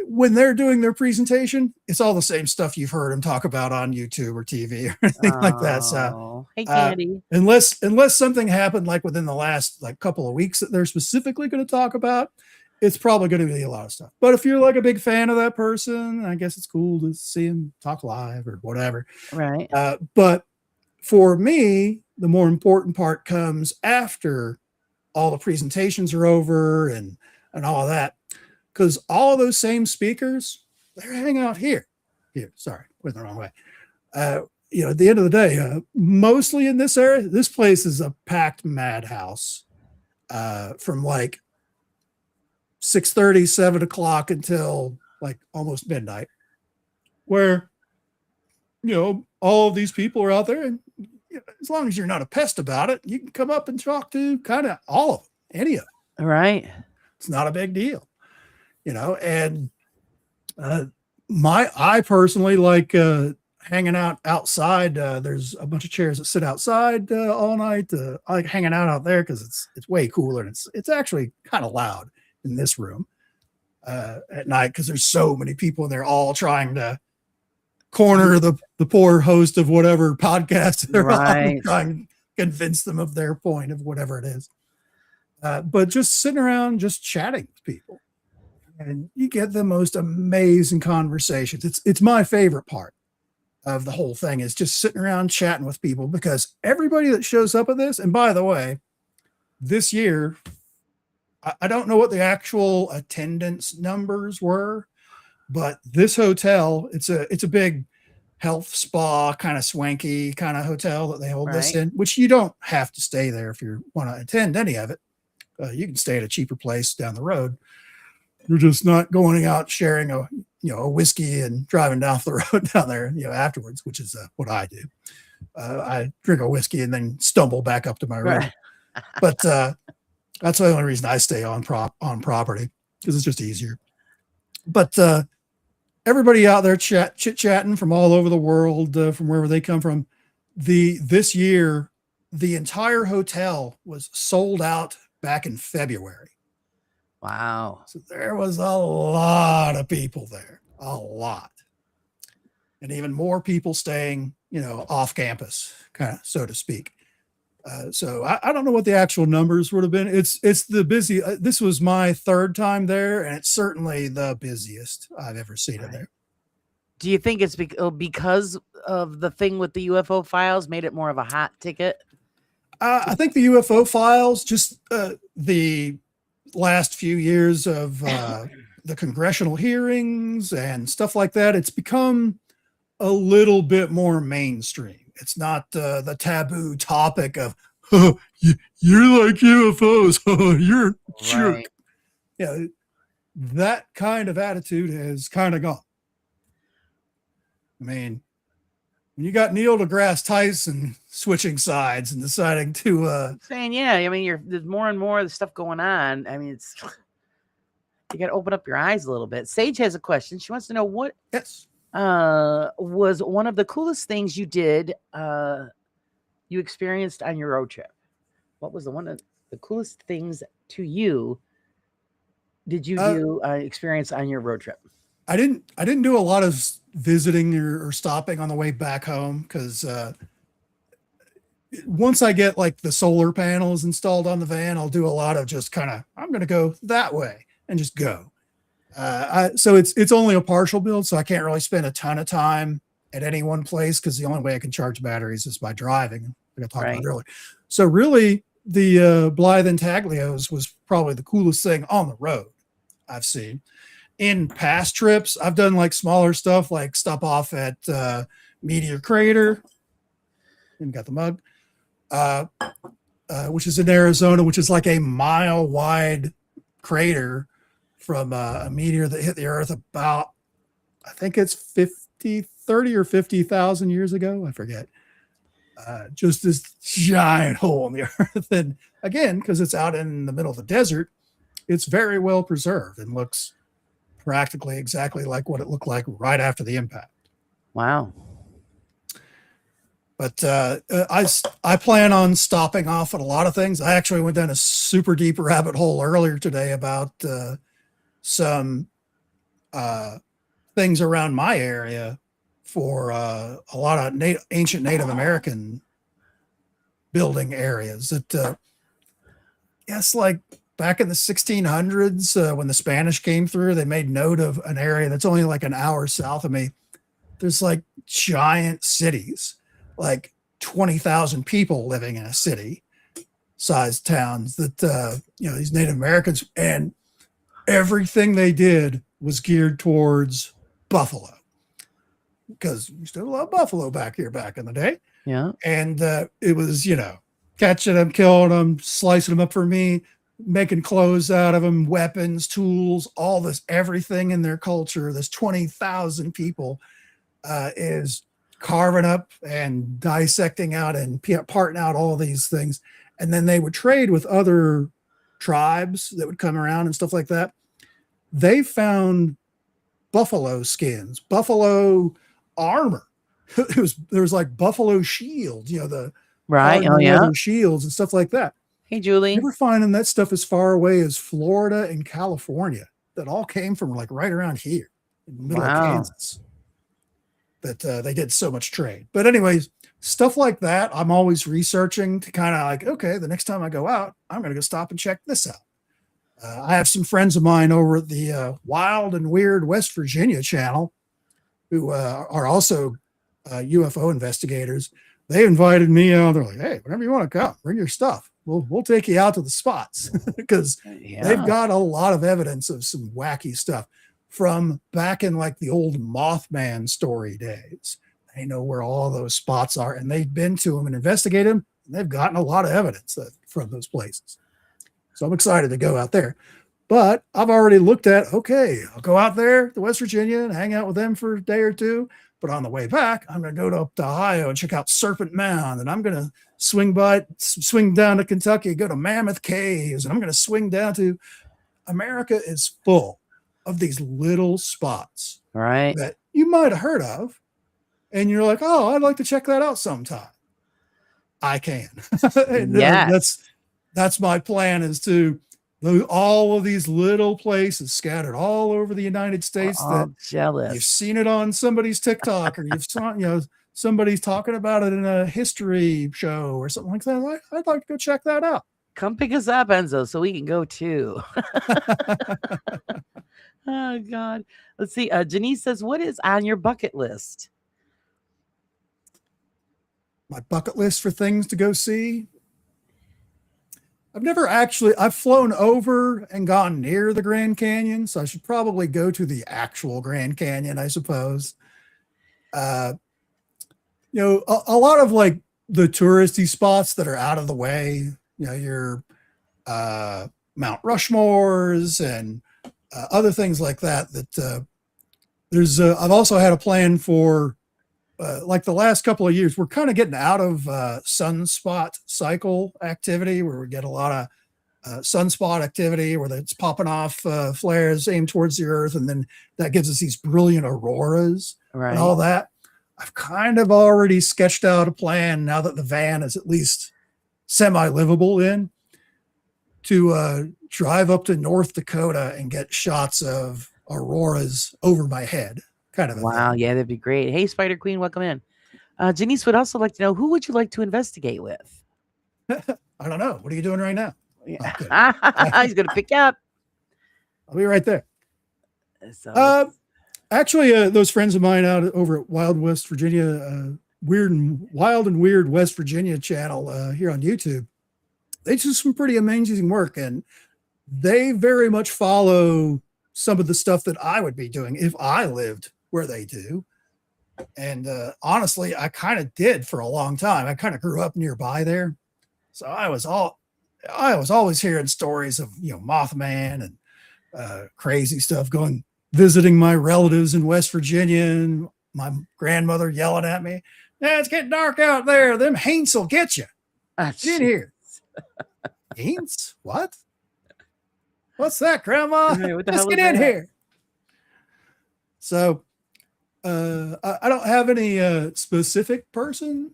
When they're doing their presentation, it's all the same stuff you've heard them talk about on YouTube or TV or anything like that. So, hey, Candy. Unless something happened like within the last couple of weeks that they're specifically going to talk about, it's probably going to be a lot of stuff. But if you're like a big fan of that person, I guess it's cool to see him talk live or whatever. Right. But for me, the more important part comes after all the presentations are over and all of that, because all of those same speakers, they're hanging out here. Here, sorry, went the wrong way. At the end of the day, mostly in this area, this place is a packed madhouse from like 6:30, 7 o'clock until like almost midnight, where all of these people are out there, and as long as you're not a pest about it, you can come up and talk to kind of all of them, any of them. Right. It's not a big deal, and I personally like hanging out outside. There's a bunch of chairs that sit outside all night. I like hanging out there because it's way cooler, and it's actually kind of loud in this room at night because there's so many people in there all trying to corner the poor host of whatever podcast they're on, trying to convince them of their point of whatever it is. But just sitting around, just chatting with people, and you get the most amazing conversations. It's my favorite part of the whole thing, is just sitting around chatting with people, because everybody that shows up at this, and by the way, this year, I don't know what the actual attendance numbers were, but this hotel, it's a big health spa, kind of swanky kind of hotel that they hold this in, which you don't have to stay there if you want to attend any of it. You can stay at a cheaper place down the road. You're just not going out sharing a whiskey and driving down the road down there, afterwards, which is what I do. I drink a whiskey and then stumble back up to my room. Right. But that's the only reason I stay on property, because it's just easier. But everybody out there chit-chatting from all over the world, from wherever they come from. This year, the entire hotel was sold out back in February. Wow. So there was a lot of people there, a lot. And even more people staying, off campus, kind of, so to speak. So I don't know what the actual numbers would have been. It's the busy. This was my third time there, and it's certainly the busiest I've ever seen it there. Do you think it's because of the thing with the UFO files made it more of a hot ticket? I think the UFO files, just the last few years of the congressional hearings and stuff like that, it's become a little bit more mainstream. It's not the taboo topic of, oh, you're like UFOs. Oh, you're a jerk. That kind of attitude has kind of gone. I mean, when you got Neil deGrasse Tyson switching sides and deciding to saying, there's more and more of the stuff going on. I mean, you got to open up your eyes a little bit. Sage has a question. She wants to know what was one of the coolest things you did, you experienced on your road trip. What was one of the coolest things to you did you do experience on your road trip? I didn't do a lot of visiting or stopping on the way back home, because once I get like the solar panels installed on the van, I'll do a lot of just kind of, I'm going to go that way and just go. So it's only a partial build, so I can't really spend a ton of time at any one place, because the only way I can charge batteries is by driving, like I talked about earlier. So really, the Blythe Intaglios was probably the coolest thing on the road I've seen. In past trips, I've done like smaller stuff, like stop off at Meteor Crater, and got the mug, which is in Arizona, which is like a mile-wide crater from a meteor that hit the Earth about, I think it's 30 or 50,000 years ago. I forget. Just this giant hole in the Earth. And again, because it's out in the middle of the desert, it's very well preserved and looks practically exactly like what it looked like right after the impact. Wow. But I plan on stopping off at a lot of things. I actually went down a super deep rabbit hole earlier today about some things around my area for a lot of ancient Native American building areas that, yes, like back in the 1600s, when the Spanish came through, they made note of an area that's only like an hour south of me. There's like giant cities, like 20,000 people living in a city sized towns that, these Native Americans, and everything they did was geared towards buffalo, because we still love buffalo back here back in the day. Yeah. And it was, catching them, killing them, slicing them up for meat, making clothes out of them, weapons, tools, all this, everything in their culture. This 20,000 people is carving up and dissecting out and parting out all these things. And then they would trade with other tribes that would come around and stuff like that. They found buffalo skins, buffalo armor. There was like buffalo shields, the Right. Oh, yeah. shields and stuff like that. Hey, Julie. They were finding that stuff as far away as Florida and California. That all came from like right around here in the middle of Kansas. That they did so much trade. But anyways, stuff like that, I'm always researching to kind of like, okay, the next time I go out, I'm going to go stop and check this out. I have some friends of mine over at the Wild and Weird West Virginia channel who are also UFO investigators. They invited me out. They're like, hey, whenever you want to come, bring your stuff. We'll take you out to the spots because they've got a lot of evidence of some wacky stuff from back in like the old Mothman story days. They know where all those spots are, and they've been to them and investigated them, and they've gotten a lot of evidence from those places. So I'm excited to go out there. But I've already looked at, okay, I'll go out there to West Virginia and hang out with them for a day or two. But on the way back, I'm going to go up to Ohio and check out Serpent Mound, and I'm going to swing down to Kentucky, go to Mammoth Caves, and I'm going to swing down to America is full of these little spots that you might have heard of, and you're like, oh, I'd like to check that out sometime. I can. That's my plan, is to all of these little places scattered all over the United States that jealous. You've seen it on somebody's TikTok, or you've saw, somebody's talking about it in a history show or something like that. I'd like to go check that out. Come pick us up, Enzo, so we can go too. Oh, God. Let's see. Janice says, what is on your bucket list? My bucket list for things to go see? I've flown over and gone near the Grand Canyon, so I should probably go to the actual Grand Canyon, I suppose. A lot of like the touristy spots that are out of the way, your Mount Rushmores and other things like that. I've also had a plan for like the last couple of years. We're kind of getting out of sunspot cycle activity, where we get a lot of sunspot activity where it's popping off flares aimed towards the earth, and then that gives us these brilliant auroras and all that. I've kind of already sketched out a plan, now that the van is at least semi-livable in, to drive up to North Dakota and get shots of auroras over my head. Kind of a thing. Yeah, that'd be great. Hey, Spider Queen, welcome in. Janice would also like to know, who would you like to investigate with? I don't know. What are you doing right now? Yeah. He's going to pick up. I'll be right there. So actually, those friends of mine out over at Wild West Virginia, Wild and Weird West Virginia channel here on YouTube, they do some pretty amazing work, and they very much follow some of the stuff that I would be doing if I lived where they do. And honestly, I kind of did for a long time. I kind of grew up nearby there, so I was always hearing stories of Mothman and crazy stuff, visiting my relatives in West Virginia, and my grandmother yelling at me, it's getting dark out there, them Haints will get you. Get in here. Haints? What? What's that, Grandma? Let's get in here. So I don't have any specific person,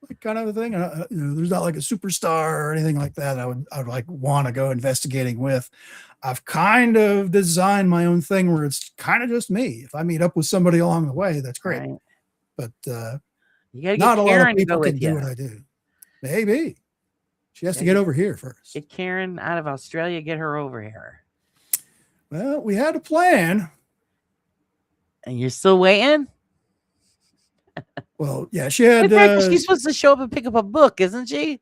like kind of a thing. There's not like a superstar or anything like that I would like want to go investigating with. I've kind of designed my own thing where it's kind of just me. If I meet up with somebody along the way, that's great. Right. But not a lot of people can do what I do. Maybe. She has to get over here first. Get Karen out of Australia. Get her over here. Well, we had a plan. And you're still waiting? Well, yeah, she had. In fact, she's supposed to show up and pick up a book, isn't she?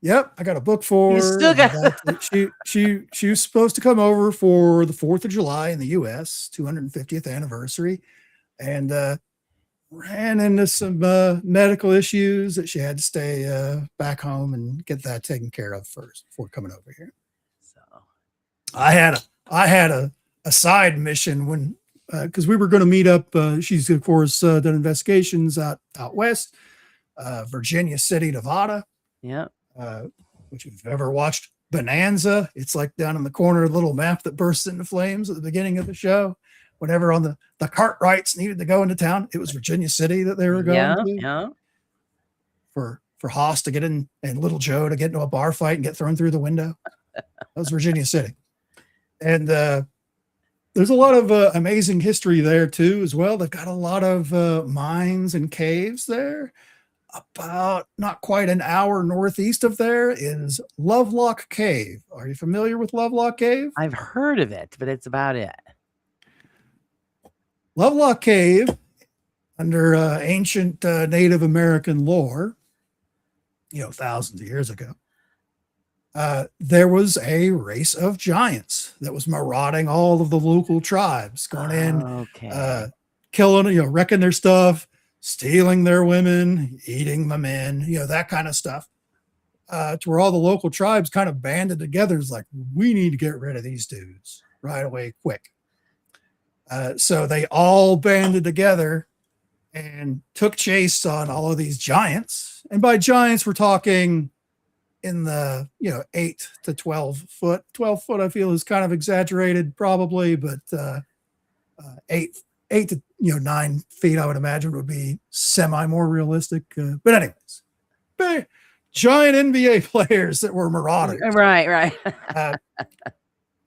Yep, I got a book You for her. still got. She was supposed to come over for the 4th of July in the U.S. 250th anniversary, and ran into some medical issues that she had to stay back home and get that taken care of first before coming over here. So I had a side mission when because we were going to meet up. She's of course done investigations out west, Virginia City, Nevada. yeah. Which if you've ever watched Bonanza, it's like down in the corner, a little map that bursts into flames at the beginning of the show. Whenever on the Cartwrights needed to go into town, it was Virginia City that they were going to. Yeah. For Haas to get in and Little Joe to get into a bar fight and get thrown through the window. That was Virginia City. And there's a lot of amazing history there too, as well. They've got a lot of mines and caves there. About not quite an hour northeast of there is Lovelock Cave. Are you familiar with Lovelock Cave? I've heard of it, but it's about it. Lovelock Cave, under ancient Native American lore, thousands of years ago, there was a race of giants that was marauding all of the local tribes, going in, killing, wrecking their stuff, stealing their women, eating the men, that kind of stuff. To where all the local tribes kind of banded together. It's like, we need to get rid of these dudes right away, quick. So they all banded together and took chase on all of these giants. And by giants, we're talking in the 8 to 12 foot. 12 foot, I feel, is kind of exaggerated, probably, but 8 to 9 feet, I would imagine, would be semi more realistic. But anyways, giant NBA players that were marauders. Right.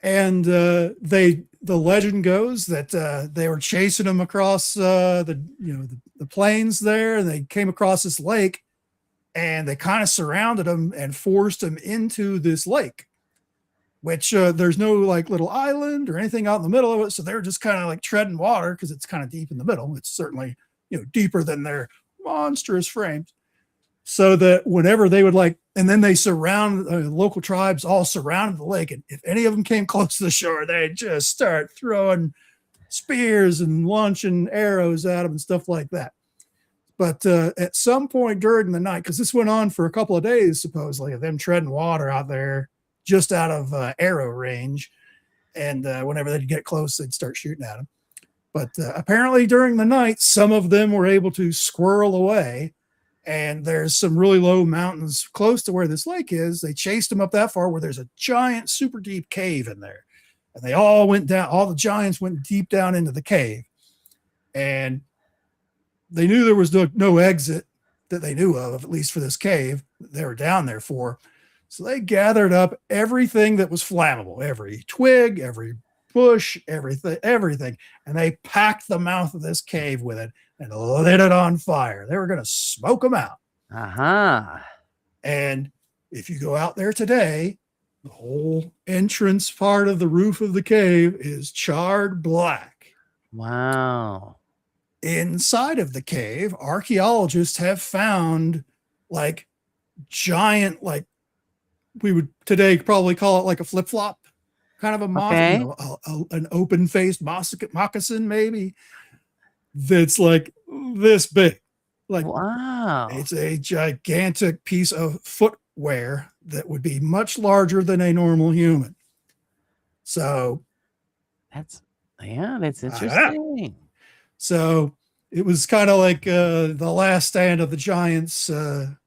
And the legend goes that they were chasing them across the plains there, and they came across this lake, and they kind of surrounded them and forced them into this lake, which there's no like little island or anything out in the middle of it. So they're just kind of like treading water because it's kind of deep in the middle. It's certainly, deeper than their monstrous frames. So that whenever they would and then they surround local tribes all surrounded the lake. And if any of them came close to the shore, they'd just start throwing spears and launching arrows at them and stuff like that. But at some point during the night, because this went on for a couple of days, supposedly, of them treading water out there, just out of arrow range. And whenever they'd get close, they'd start shooting at them. But apparently during the night, some of them were able to squirrel away. And there's some really low mountains close to where this lake is. They chased them up that far where there's a giant, super deep cave in there. And they all went down. All the giants went deep down into the cave. And they knew there was no exit that they knew of, at least for this cave that they were down there for. So they gathered up everything that was flammable, every twig, every bush, everything. And they packed the mouth of this cave with it and lit it on fire. They were going to smoke them out. And if you go out there today, the whole entrance part of the roof of the cave is charred black. Wow. Inside of the cave, archaeologists have found giant, we would today probably call it like a flip-flop kind of a an open-faced moccasin, maybe, that's like this big. Wow. It's a gigantic piece of footwear that would be much larger than a normal human. So that's interesting. So it was kind of like the last stand of the giants in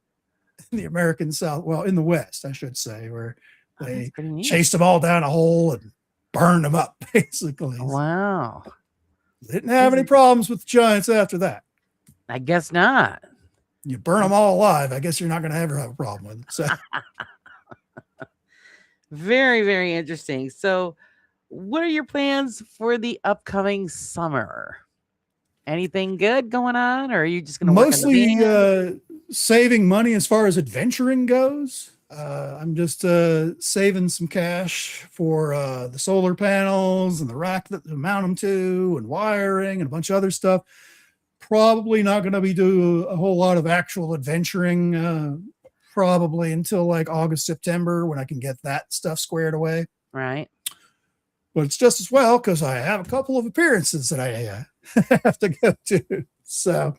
the American South, well, in the West, I should say, where they chased them all down a hole and burned them up, basically. Wow. Didn't have any problems with the giants after that. I guess not. You burn them all alive, I guess you're not going to ever have a problem with it. So. Very, very interesting. So what are your plans for the upcoming summer? Anything good going on, or are you just going to mostly saving money as far as adventuring goes? I'm just saving some cash for the solar panels and the rack that to mount them to, and wiring and a bunch of other stuff. probably not going to be doing a whole lot of actual adventuring, probably until like August, September, when I can get that stuff squared away. Right. But it's just as well because I have a couple of appearances that I have to go to. So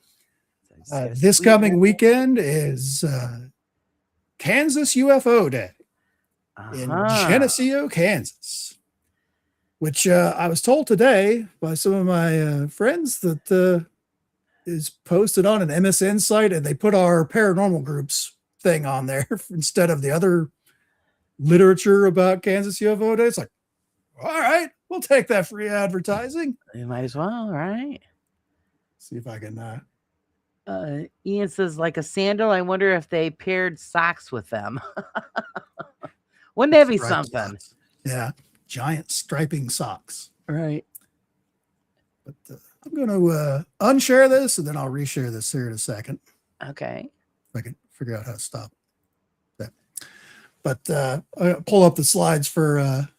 this coming weekend is Kansas UFO Day in Geneseo, Kansas, which I was told today by some of my friends that is posted on an MSN site, and they put our paranormal groups thing on there instead of the other literature about Kansas UFO Day. It's like, all right, we'll take that free advertising. You might as well, right? See if I can. Ian says, like a sandal. I wonder if they paired socks with them. Wouldn't that be something? Socks. Yeah, giant striping socks. Right. But I'm going to unshare this, and then I'll reshare this here in a second. Okay. If I can figure out how to stop that. But I'll pull up the slides for.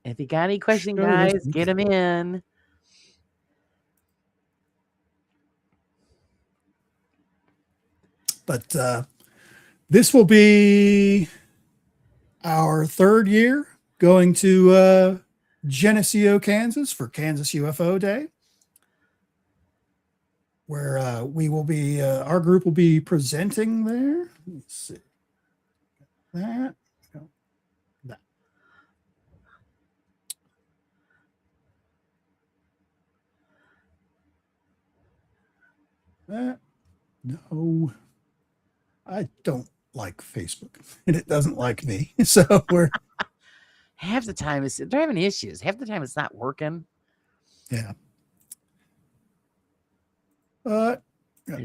If you got any questions, guys, get them in. But this will be our third year going to Geneseo, Kansas for Kansas UFO Day, where we will be, our group will be presenting there. Let's see. That. No, I don't like Facebook, and it doesn't like me. So we're half the time they're having issues. Half the time it's not working. Yeah.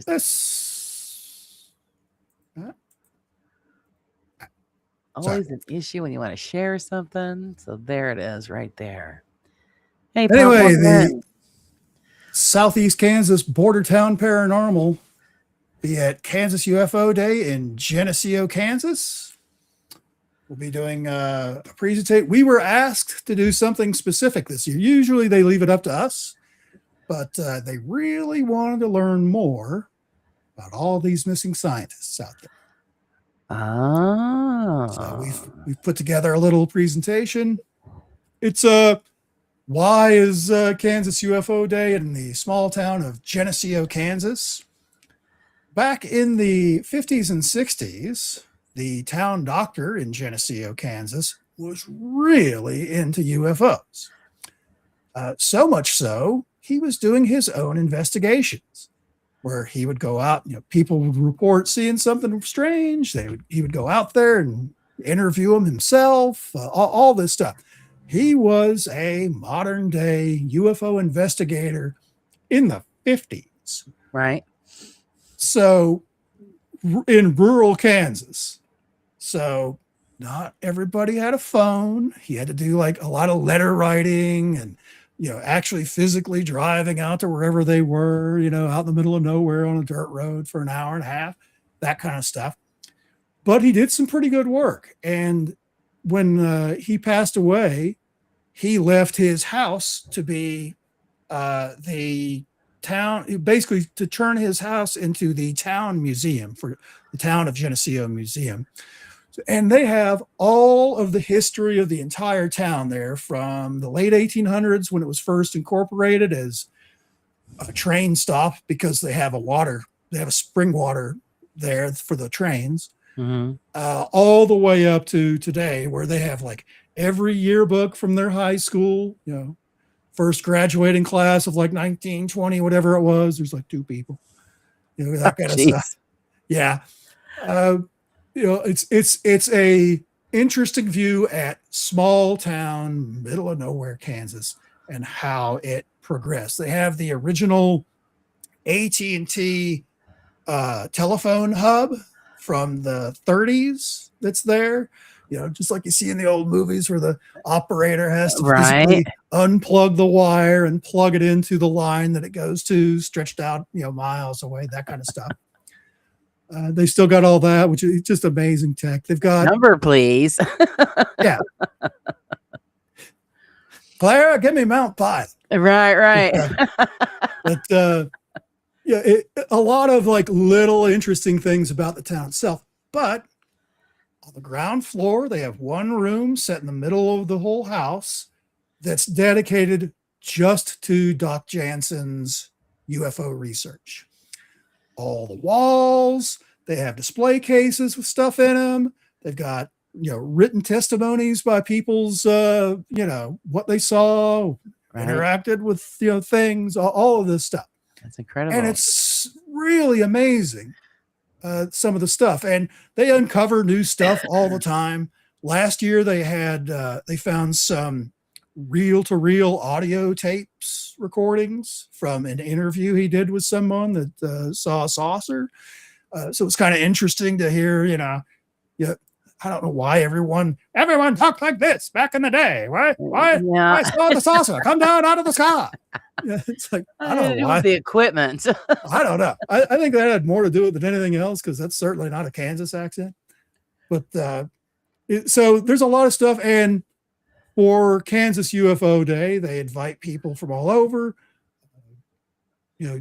This always an issue when you want to share something. So there it is, right there. Hey, anyway, the Southeast Kansas Border Town Paranormal be at Kansas UFO Day in Geneseo, Kansas. We'll be doing a presentation. We were asked to do something specific this year. Usually they leave it up to us, but they really wanted to learn more about all these missing scientists out there. So we've put together a little presentation. It's why is Kansas UFO Day in the small town of Geneseo, Kansas? Back in the 50s and 60s, the town doctor in Geneseo, Kansas, was really into UFOs. So much so, he was doing his own investigations, where he would go out, people would report seeing something strange. He would go out there and interview them himself, all this stuff. He was a modern day UFO investigator in the 50s. Right. So in rural Kansas. So not everybody had a phone. He had to do like a lot of letter writing and, actually physically driving out to wherever they were, out in the middle of nowhere on a dirt road for an hour and a half, that kind of stuff. But he did some pretty good work. And when he passed away, he left his house to be the town, basically to turn his house into the town museum for the town of Geneseo Museum. And they have all of the history of the entire town there from the late 1800s when it was first incorporated as a train stop because they have a spring water there for the trains, all the way up to today where they have like every yearbook from their high school, first graduating class of like 1920, whatever it was. There's like 2 people, that kind of stuff. Yeah. It's a interesting view at small town, middle of nowhere, Kansas, and how it progressed. They have the original AT&T telephone hub from the 30s that's there. Just like you see in the old movies where the operator has to physically unplug the wire and plug it into the line that it goes to, stretched out, miles away, that kind of stuff. They still got all that, which is just amazing tech. They've got number, please. Yeah. Clara, give me Mount Pilot. Right. But yeah, a lot of like little interesting things about the town itself. But on the ground floor, they have one room set in the middle of the whole house that's dedicated just to Doc Jansen's UFO research. All the walls, they have display cases with stuff in them. They've got, written testimonies by people's, what they saw, Right. interacted with, things, all of this stuff. That's incredible. And it's really amazing, some of the stuff. And they uncover new stuff all the time. Last year, they found some reel-to-reel audio tapes recordings from an interview he did with someone that saw a saucer. So it's kind of interesting to hear, I don't know why everyone talked like this back in the day. Why saw the saucer come down out of the sky? Yeah, it's like, I don't know why. The equipment. I don't know. I think that had more to do with it than anything else, because that's certainly not a Kansas accent. But so there's a lot of stuff. And for Kansas UFO Day, they invite people from all over.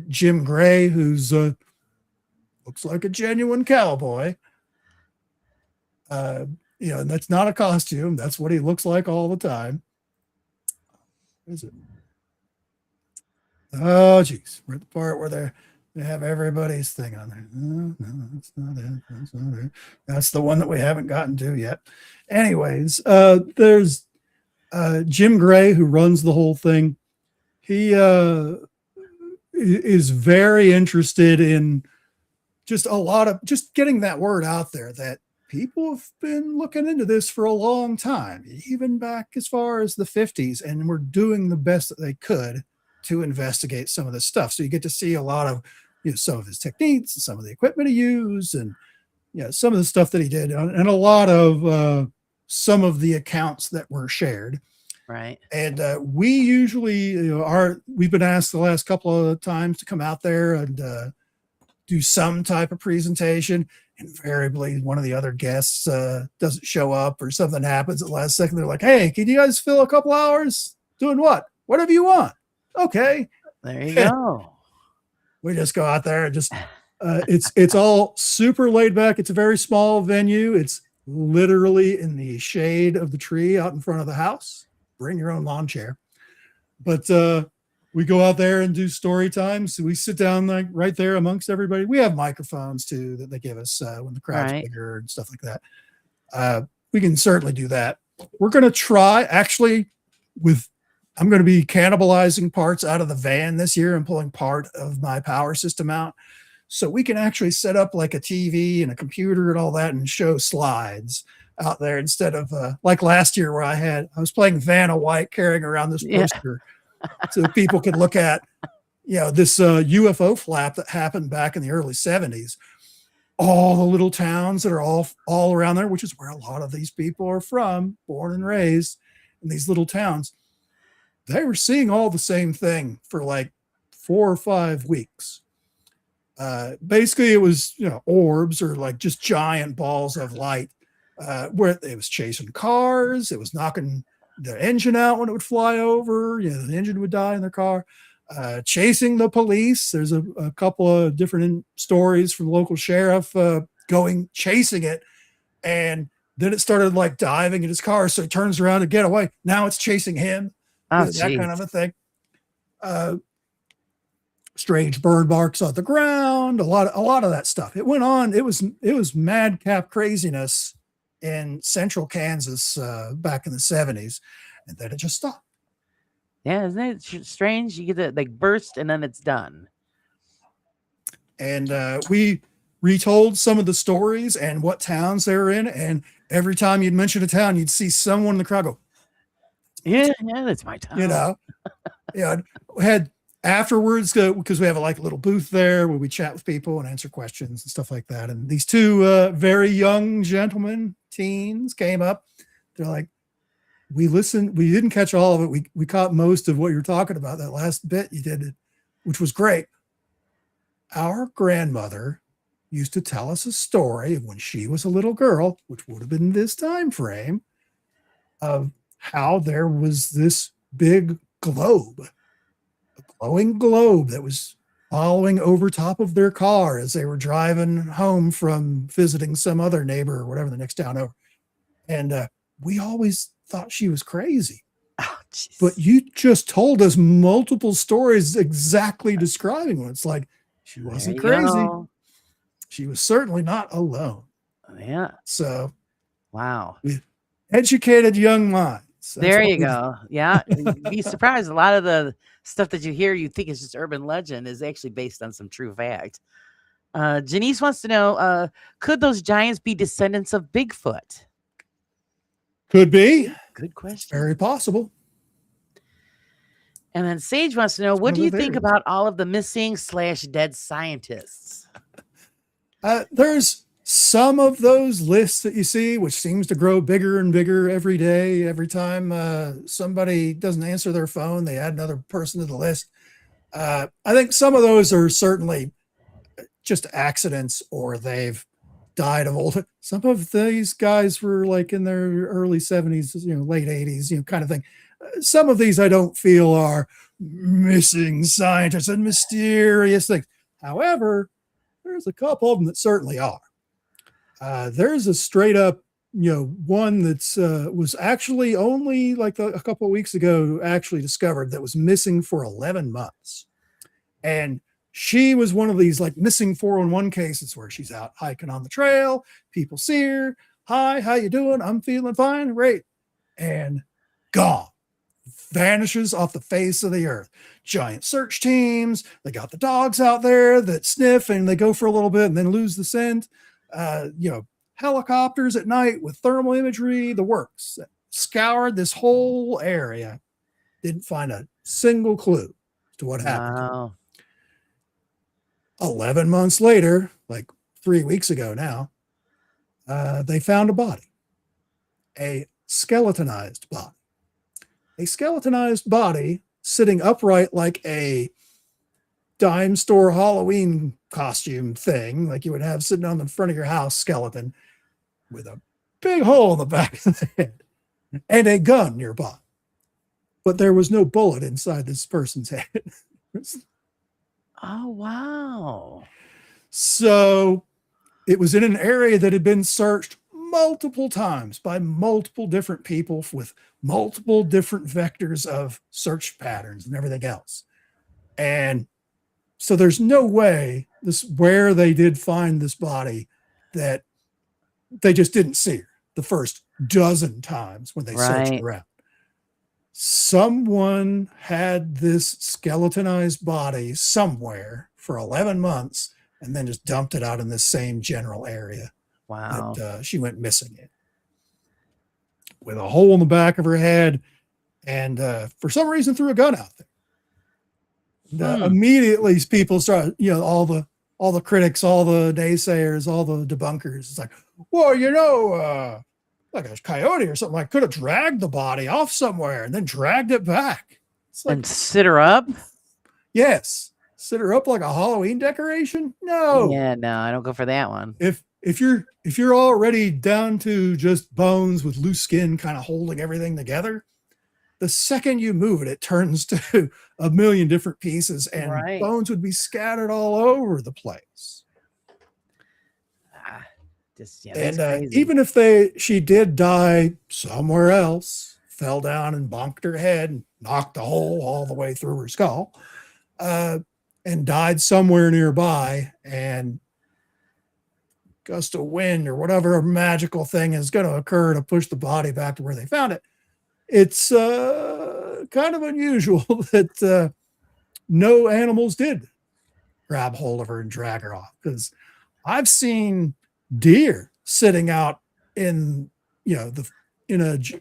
Jim Gray, who's looks like a genuine cowboy. And that's not a costume. That's what he looks like all the time. What is it? Oh, geez. We're at the part where they have everybody's thing on there. No, that's not it. That's not it. That's the one that we haven't gotten to yet. Anyways, there's Jim Gray, who runs the whole thing. He is very interested in just getting that word out there that people have been looking into this for a long time, even back as far as the 50s, and were doing the best that they could to investigate some of this stuff. So you get to see a lot of some of his techniques and some of the equipment he used, and some of the stuff that he did, and a lot of some of the accounts that were shared. Right. And we usually we've been asked the last couple of times to come out there and do some type of presentation. Invariably, one of the other guests doesn't show up, or something happens at the last second. They're like, "Hey, can you guys fill a couple hours doing what? Whatever you want." Okay. There you go. We just go out there and just it's all super laid back. It's a very small venue. It's literally in the shade of the tree out in front of the house. Bring your own lawn chair. But we go out there and do story times. So we sit down like right there amongst everybody. We have microphones too that they give us when the crowd's bigger and stuff like that. We can certainly do that. We're going to try I'm going to be cannibalizing parts out of the van this year and pulling part of my power system out, so we can actually set up like a TV and a computer and all that and show slides out there, instead of like last year where I was playing Vanna White carrying around this poster so that people could look at, this UFO flap that happened back in the early 70s. All the little towns that are all around there, which is where a lot of these people are from, born and raised in these little towns. They were seeing all the same thing for like 4 or 5 weeks. Basically, it was, orbs, or like just giant balls of light, where it was chasing cars. It was knocking the engine out when it would fly over. The engine would die in their car. Chasing the police. There's a couple of different stories from the local sheriff chasing it. And then it started like diving in his car. So he turns around to get away. Now it's chasing him. That kind of a thing. Strange burn marks on the ground, a lot of that stuff. It went on. It was madcap craziness in central Kansas back in the 70s, and then it just stopped. Yeah, isn't it strange? You get that like burst and then it's done. And we retold some of the stories and what towns they were in, and every time you'd mention a town, you'd see someone in the crowd go, Yeah, that's my town. We had afterwards, because we have a little booth there where we chat with people and answer questions and stuff like that. And these two very young gentlemen, teens, came up. They're like, we listened. We didn't catch all of it. We caught most of what you're talking about. That last bit you did, which was great. Our grandmother used to tell us a story of when she was a little girl, which would have been this time frame, of how there was this big globe, a glowing globe that was following over top of their car as they were driving home from visiting some other neighbor or whatever the next town over. And we always thought she was crazy. Oh, But jeez. you just told us multiple stories exactly describing what it's like. She There wasn't you crazy. go. She was certainly not alone. Yeah. So, Wow. educated young minds. That's There what you we do. go. Yeah. You'd be surprised. A lot of the stuff that you hear, you think is just urban legend, is actually based on some true fact. Janice wants to know, could those giants be descendants of Bigfoot? Could be. Good It's question. very possible. And then Sage wants to know, It's one what of do the you think theories. about all of the missing/dead scientists? There's some of those lists that you see, which seems to grow bigger and bigger every day. Every time somebody doesn't answer their phone, they add another person to the list. I think some of those are certainly just accidents, or they've died of old. Some of these guys were like in their early 70s, late 80s, kind of thing. Some of these I don't feel are missing scientists and mysterious things. However, there's a couple of them that certainly are. There's a straight up, one that's was actually only like a couple of weeks ago actually discovered, that was missing for 11 months. And she was one of these like missing 411 cases where she's out hiking on the trail. People see her. Hi, how you doing? I'm feeling fine. Great. And gone. Vanishes off the face of the earth. Giant search teams. They got the dogs out there that sniff and they go for a little bit and then lose the scent. Helicopters at night with thermal imagery, the works. Scoured this whole area. Didn't find a single clue to what happened. Wow. 11 months later, like 3 weeks ago now, they found a body, a skeletonized body. A skeletonized body sitting upright like a dime store Halloween costume thing, like you would have sitting on the front of your house, skeleton, with a big hole in the back of the head and a gun nearby. But there was no bullet inside this person's head. Oh, wow. So it was in an area that had been searched multiple times by multiple different people with multiple different vectors of search patterns and everything else. And so there's no way where they did find this body that they just didn't see her the first dozen times when they searched Right. around. Someone had this skeletonized body somewhere for 11 months and then just dumped it out in the same general area Wow. that she went missing in, with a hole in the back of her head, and for some reason threw a gun out there. Immediately people start, all the critics, all the naysayers, all the debunkers. It's like, well, like a coyote or something, like could have dragged the body off somewhere and then dragged it back. It's like, And sit her up? yes, sit her up like a Halloween decoration. No, Yeah, no, I don't go for that one. if you're already down to just bones with loose skin kind of holding everything together, the second you move it, it turns to a million different pieces, and Right. bones would be scattered all over the place. That's And crazy. even if she did die somewhere else, fell down and bonked her head and knocked a hole all the way through her skull, and died somewhere nearby, and gust of wind or whatever magical thing is going to occur to push the body back to where they found it, it's kind of unusual that no animals did grab hold of her and drag her off, because I've seen deer sitting out in a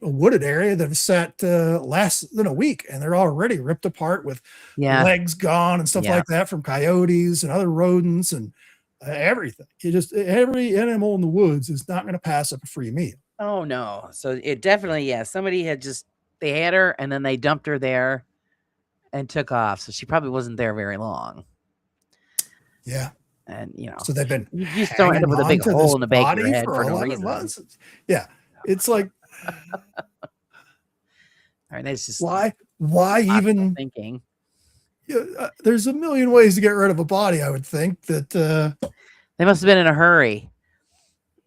wooded area that have sat less than a week, and they're already ripped apart with legs gone and stuff like that from coyotes and other rodents and everything. Every animal in the woods is not going to pass up a free meal. Oh no. So it definitely, somebody they had her and then they dumped her there and took off. So she probably wasn't there very long. Yeah. And so they've been, you just don't end up with a big hole in the back of your head for no reason. Months. Yeah. It's like, all right, that's just why why logical even? thinking. There's a million ways to get rid of a body. I would think that. They must have been in a hurry.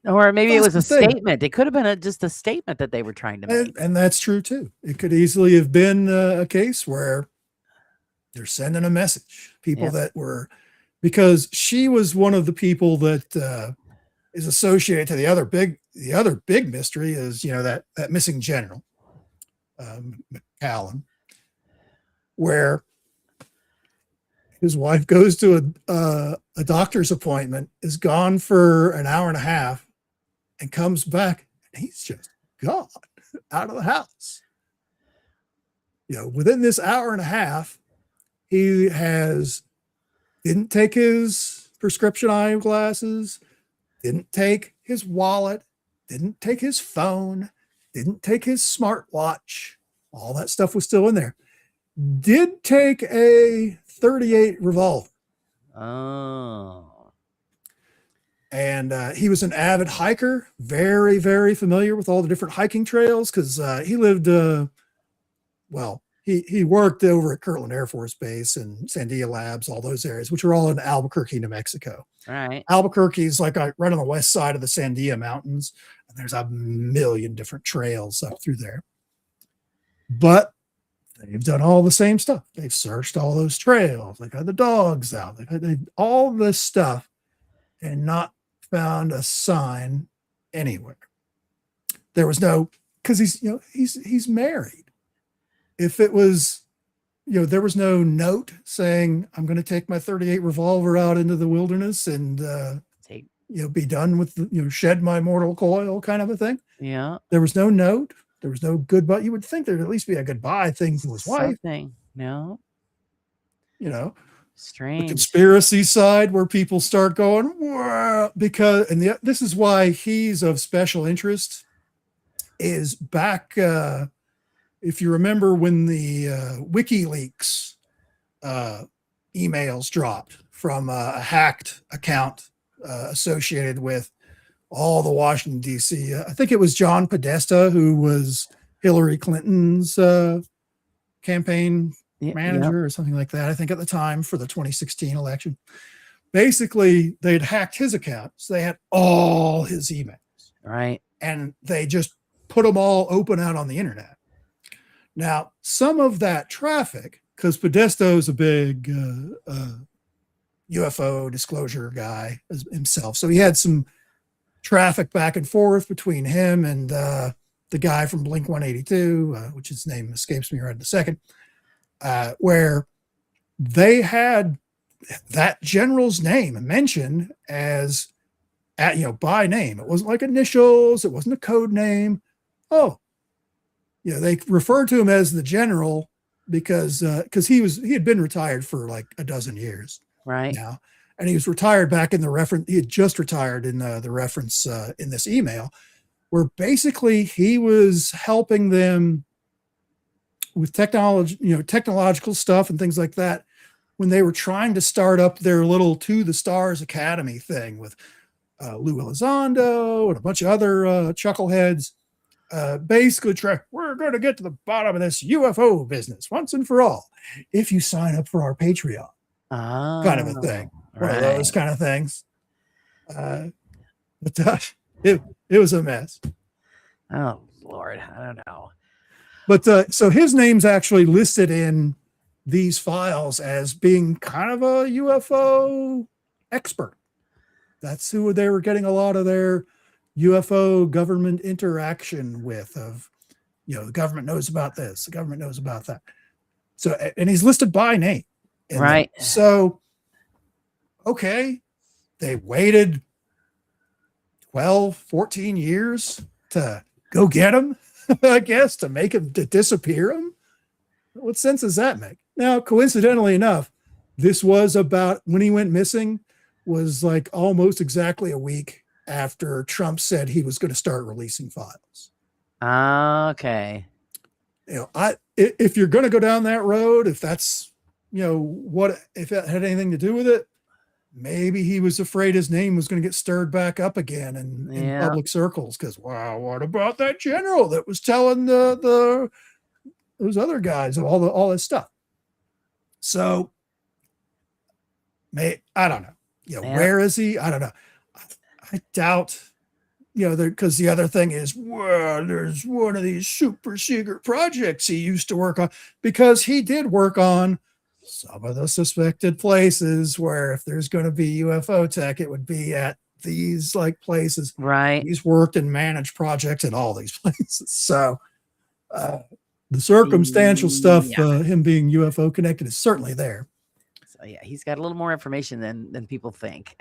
Or maybe it That's was a the thing. statement. It could have been just a statement that they were trying to make. And that's true too. It could easily have been a case where they're sending a message. People Yep. that were, because she was one of the people that is associated to the other big mystery is, that missing general, McCallum, where his wife goes to a doctor's appointment, is gone for an hour and a half, and comes back, and he's just gone out of the house. Within this hour and a half, he didn't take his prescription eyeglasses, didn't take his wallet, didn't take his phone, didn't take his smartwatch. All that stuff was still in there. Did take a .38 revolver. Oh. And he was an avid hiker, very, very familiar with all the different hiking trails because he lived, he worked over at Kirtland Air Force Base and Sandia Labs, all those areas, which are all in Albuquerque, New Mexico. Right. Albuquerque is like right on the west side of the Sandia Mountains, and there's a million different trails up through there. But they've done all the same stuff. They've searched all those trails. They got the dogs out. They've had all this stuff and not found a sign anywhere. There was no, because he's married. If it was, there was no note saying, I'm going to take my .38 revolver out into the wilderness and, be done with, shed my mortal coil kind of a thing. Yeah. There was no note. There was no goodbye. You would think there'd at least be a goodbye thing to his wife. Something. No. Strange. The conspiracy side where people start going, because, this is why he's of special interest, is back, if you remember when the WikiLeaks emails dropped from a hacked account associated with all the Washington, D.C. I think it was John Podesta, who was Hillary Clinton's campaign manager or something like that, I think at the time for the 2016 election. Basically, they'd hacked his account. So they had all his emails. Right. And they just put them all open out on the internet. Now, some of that traffic, because Podesto's a big UFO disclosure guy himself. So he had some traffic back and forth between him and the guy from Blink 182, which his name escapes me right in a second, where they had that general's name mentioned as, by name. It wasn't like initials. It wasn't a code name. Oh, they referred to him as the general because he had been retired for like a dozen years. Right. Now. And he was retired back in the reference. He had just retired in the reference in this email, where basically he was helping them with technology, technological stuff and things like that, when they were trying to start up their little To the Stars Academy thing with Lou Elizondo and a bunch of other chuckleheads. Basically, we're going to get to the bottom of this UFO business once and for all if you sign up for our Patreon, kind of a thing. One of those kind of things. But it was a mess. Oh, Lord. I don't know. But so his name's actually listed in these files as being kind of a UFO expert. That's who they were getting a lot of their UFO government interaction with, of, the government knows about this, the government knows about that. So, and he's listed by name. Right. So, okay, they waited 12, 14 years to go get him, I guess, to make him, to disappear him. What sense does that make? Now, coincidentally enough, this was about, when he went missing, was like almost exactly a week after Trump said he was going to start releasing files. Okay. If you're going to go down that road, if that's, if it had anything to do with it, maybe he was afraid his name was going to get stirred back up again in public circles. Because, wow, what about that general that was telling the those other guys and all this stuff. So, I don't know. Yeah. Where is he? I don't know. I doubt. Because the other thing is, well, there's one of these super secret projects he used to work on, because he did work on some of the suspected places where if there's going to be UFO tech, it would be at these like places. Right. He's worked and managed projects in all these places. So the circumstantial stuff, him being UFO connected, is certainly there. So yeah, he's got a little more information than people think.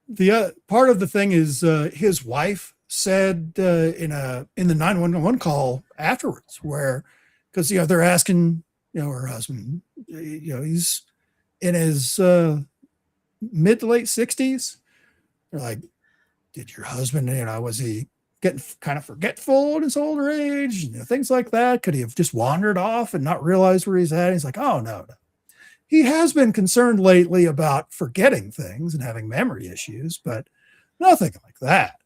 The part of the thing is his wife said in the 911 call afterwards, where, because they're asking her husband, he's in his mid to late 60s. They're like, did your husband, was he getting kind of forgetful in his older age, things like that? Could he have just wandered off and not realized where he's at? He's like, oh no. He has been concerned lately about forgetting things and having memory issues, but nothing like that.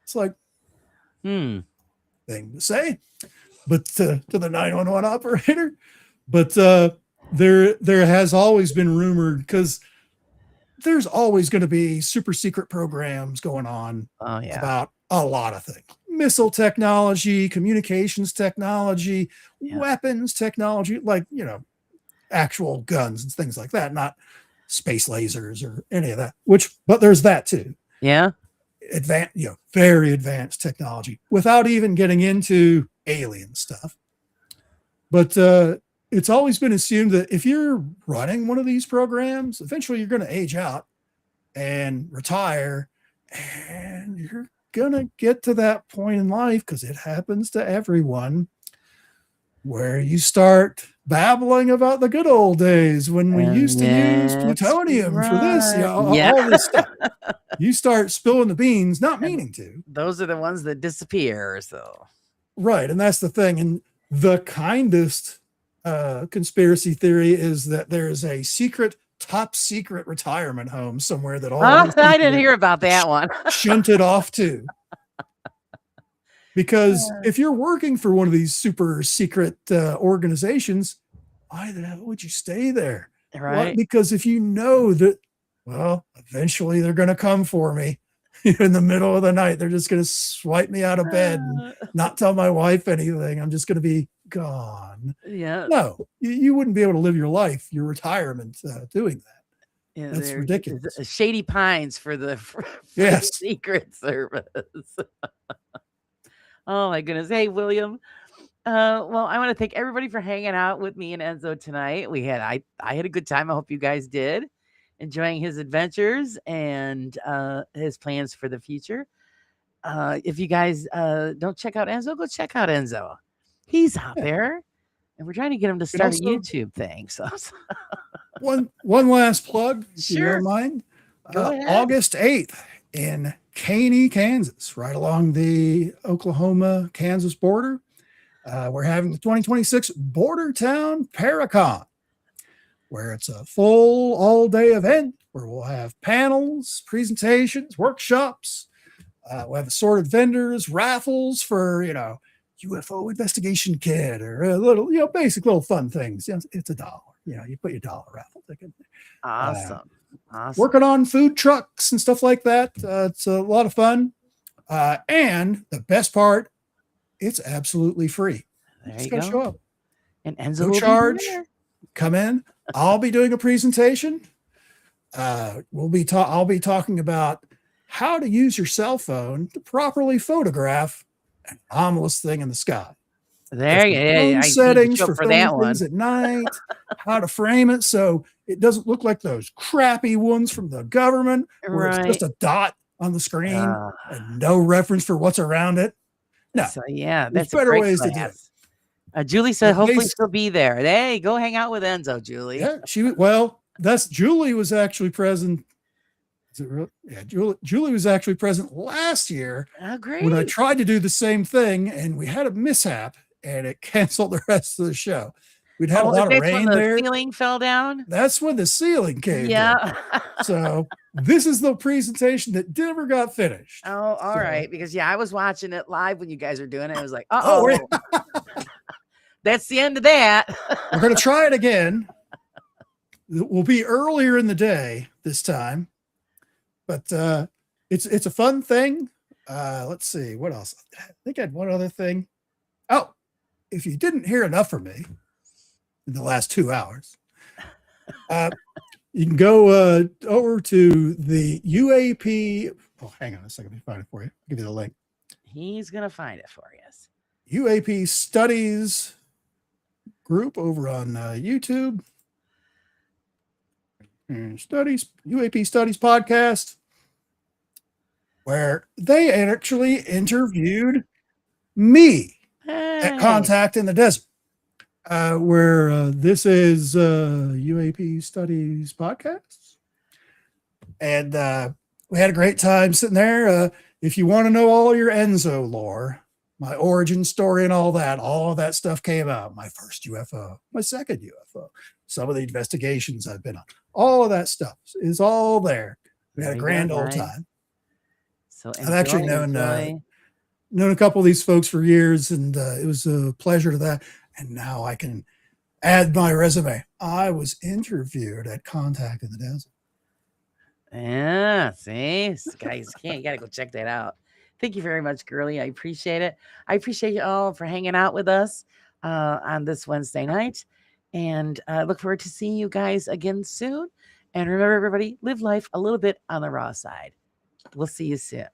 It's like, thing to say, but to the 911 operator. But there has always been rumored, because there's always going to be super secret programs going on about a lot of things: missile technology, communications technology, weapons technology, like actual guns and things like that, not space lasers or any of that, but there's that too. Yeah. Very advanced technology, without even getting into alien stuff. But it's always been assumed that if you're running one of these programs, eventually you're going to age out and retire, and you're going to get to that point in life, because it happens to everyone, where you start babbling about the good old days when we used to use plutonium for this, all this stuff. You start spilling the beans, not meaning to. Those are the ones that disappear. So, right. And that's the thing. And the kindest conspiracy theory is that there is a top secret retirement home somewhere that all I didn't hear about that one. Shunted off to. Because if you're working for one of these super secret organizations, why the hell would you stay there? Right. What? Because if you know that, well, eventually they're going to come for me in the middle of the night, they're just going to swipe me out of bed and not tell my wife anything. I'm just going to be gone. Yeah. No, you wouldn't be able to live your life, your retirement, doing that. Yeah, that's ridiculous. Shady Pines for the Secret Service. Oh my goodness. Hey, William. Well, I want to thank everybody for hanging out with me and Enzo tonight. I had a good time. I hope you guys did, enjoying his adventures and his plans for the future. If you guys don't check out Enzo, go check out Enzo. He's out there, and we're trying to get him to start a YouTube thing. So one last plug, if sure. you don't mind. Go ahead. August 8th in Caney, Kansas, right along the Oklahoma-Kansas border. We're having the 2026 Border Town Paracon, where it's a full all-day event where we'll have panels, presentations, workshops. We'll have assorted vendors, raffles for, UFO investigation kit, or a little, basic little fun things. It's $1. You put your $1 raffle ticket. Awesome. Working on food trucks and stuff like that. It's a lot of fun. And the best part, it's absolutely free. There Just you gotta go. show up. And Enzo No will charge. be there. Come in. I'll be doing a presentation. I'll be talking about how to use your cell phone to properly photograph an anomalous thing in the sky. There you go. Settings for that filming one things at night. How to frame it so it doesn't look like those crappy ones from the government, where it's just a dot on the screen and no reference for what's around it. No, so, yeah, that's better ways to do it. Julie said, hopefully she'll be there. Hey, go hang out with Enzo, Julie. Yeah, Julie was actually present. Is it real? Yeah, Julie was actually present last year. Oh, great. When I tried to do the same thing, and we had a mishap, and it canceled the rest of the show. we'd had a Oh, lot of that's when rain the there. ceiling fell down? That's when the ceiling caved in. Yeah. So this is the presentation that never got finished. Oh, all right. Because yeah, I was watching it live when you guys were doing it. I was like, Oh, that's the end of that. we're going to try it again. We'll be earlier in the day this time, but it's a fun thing. Let's see what else. I think I had one other thing. Oh, if you didn't hear enough from me in the last 2 hours, you can go over to the UAP. Oh, hang on a second. Let me find it for you. I'll give you the link. He's gonna find it for us. UAP Studies group over on YouTube. Studies, UAP Studies podcast, where they actually interviewed me at Contact in the Desert. Where this is UAP Studies podcast. And we had a great time sitting there. If you want to know all your Enzo lore, my origin story and all that stuff came out. My first UFO, my second UFO, some of the investigations I've been on, all of that stuff is all there. We had a grand old time. So I've actually known a couple of these folks for years, and it was a pleasure to that. And now I can add my resume. I was interviewed at Contact in the Desert. Yeah, see, guys, you gotta go check that out. Thank you very much, girly. I appreciate it. I appreciate you all for hanging out with us on this Wednesday night, and I look forward to seeing you guys again soon. And remember, everybody, live life a little bit on the raw side. We'll see you soon.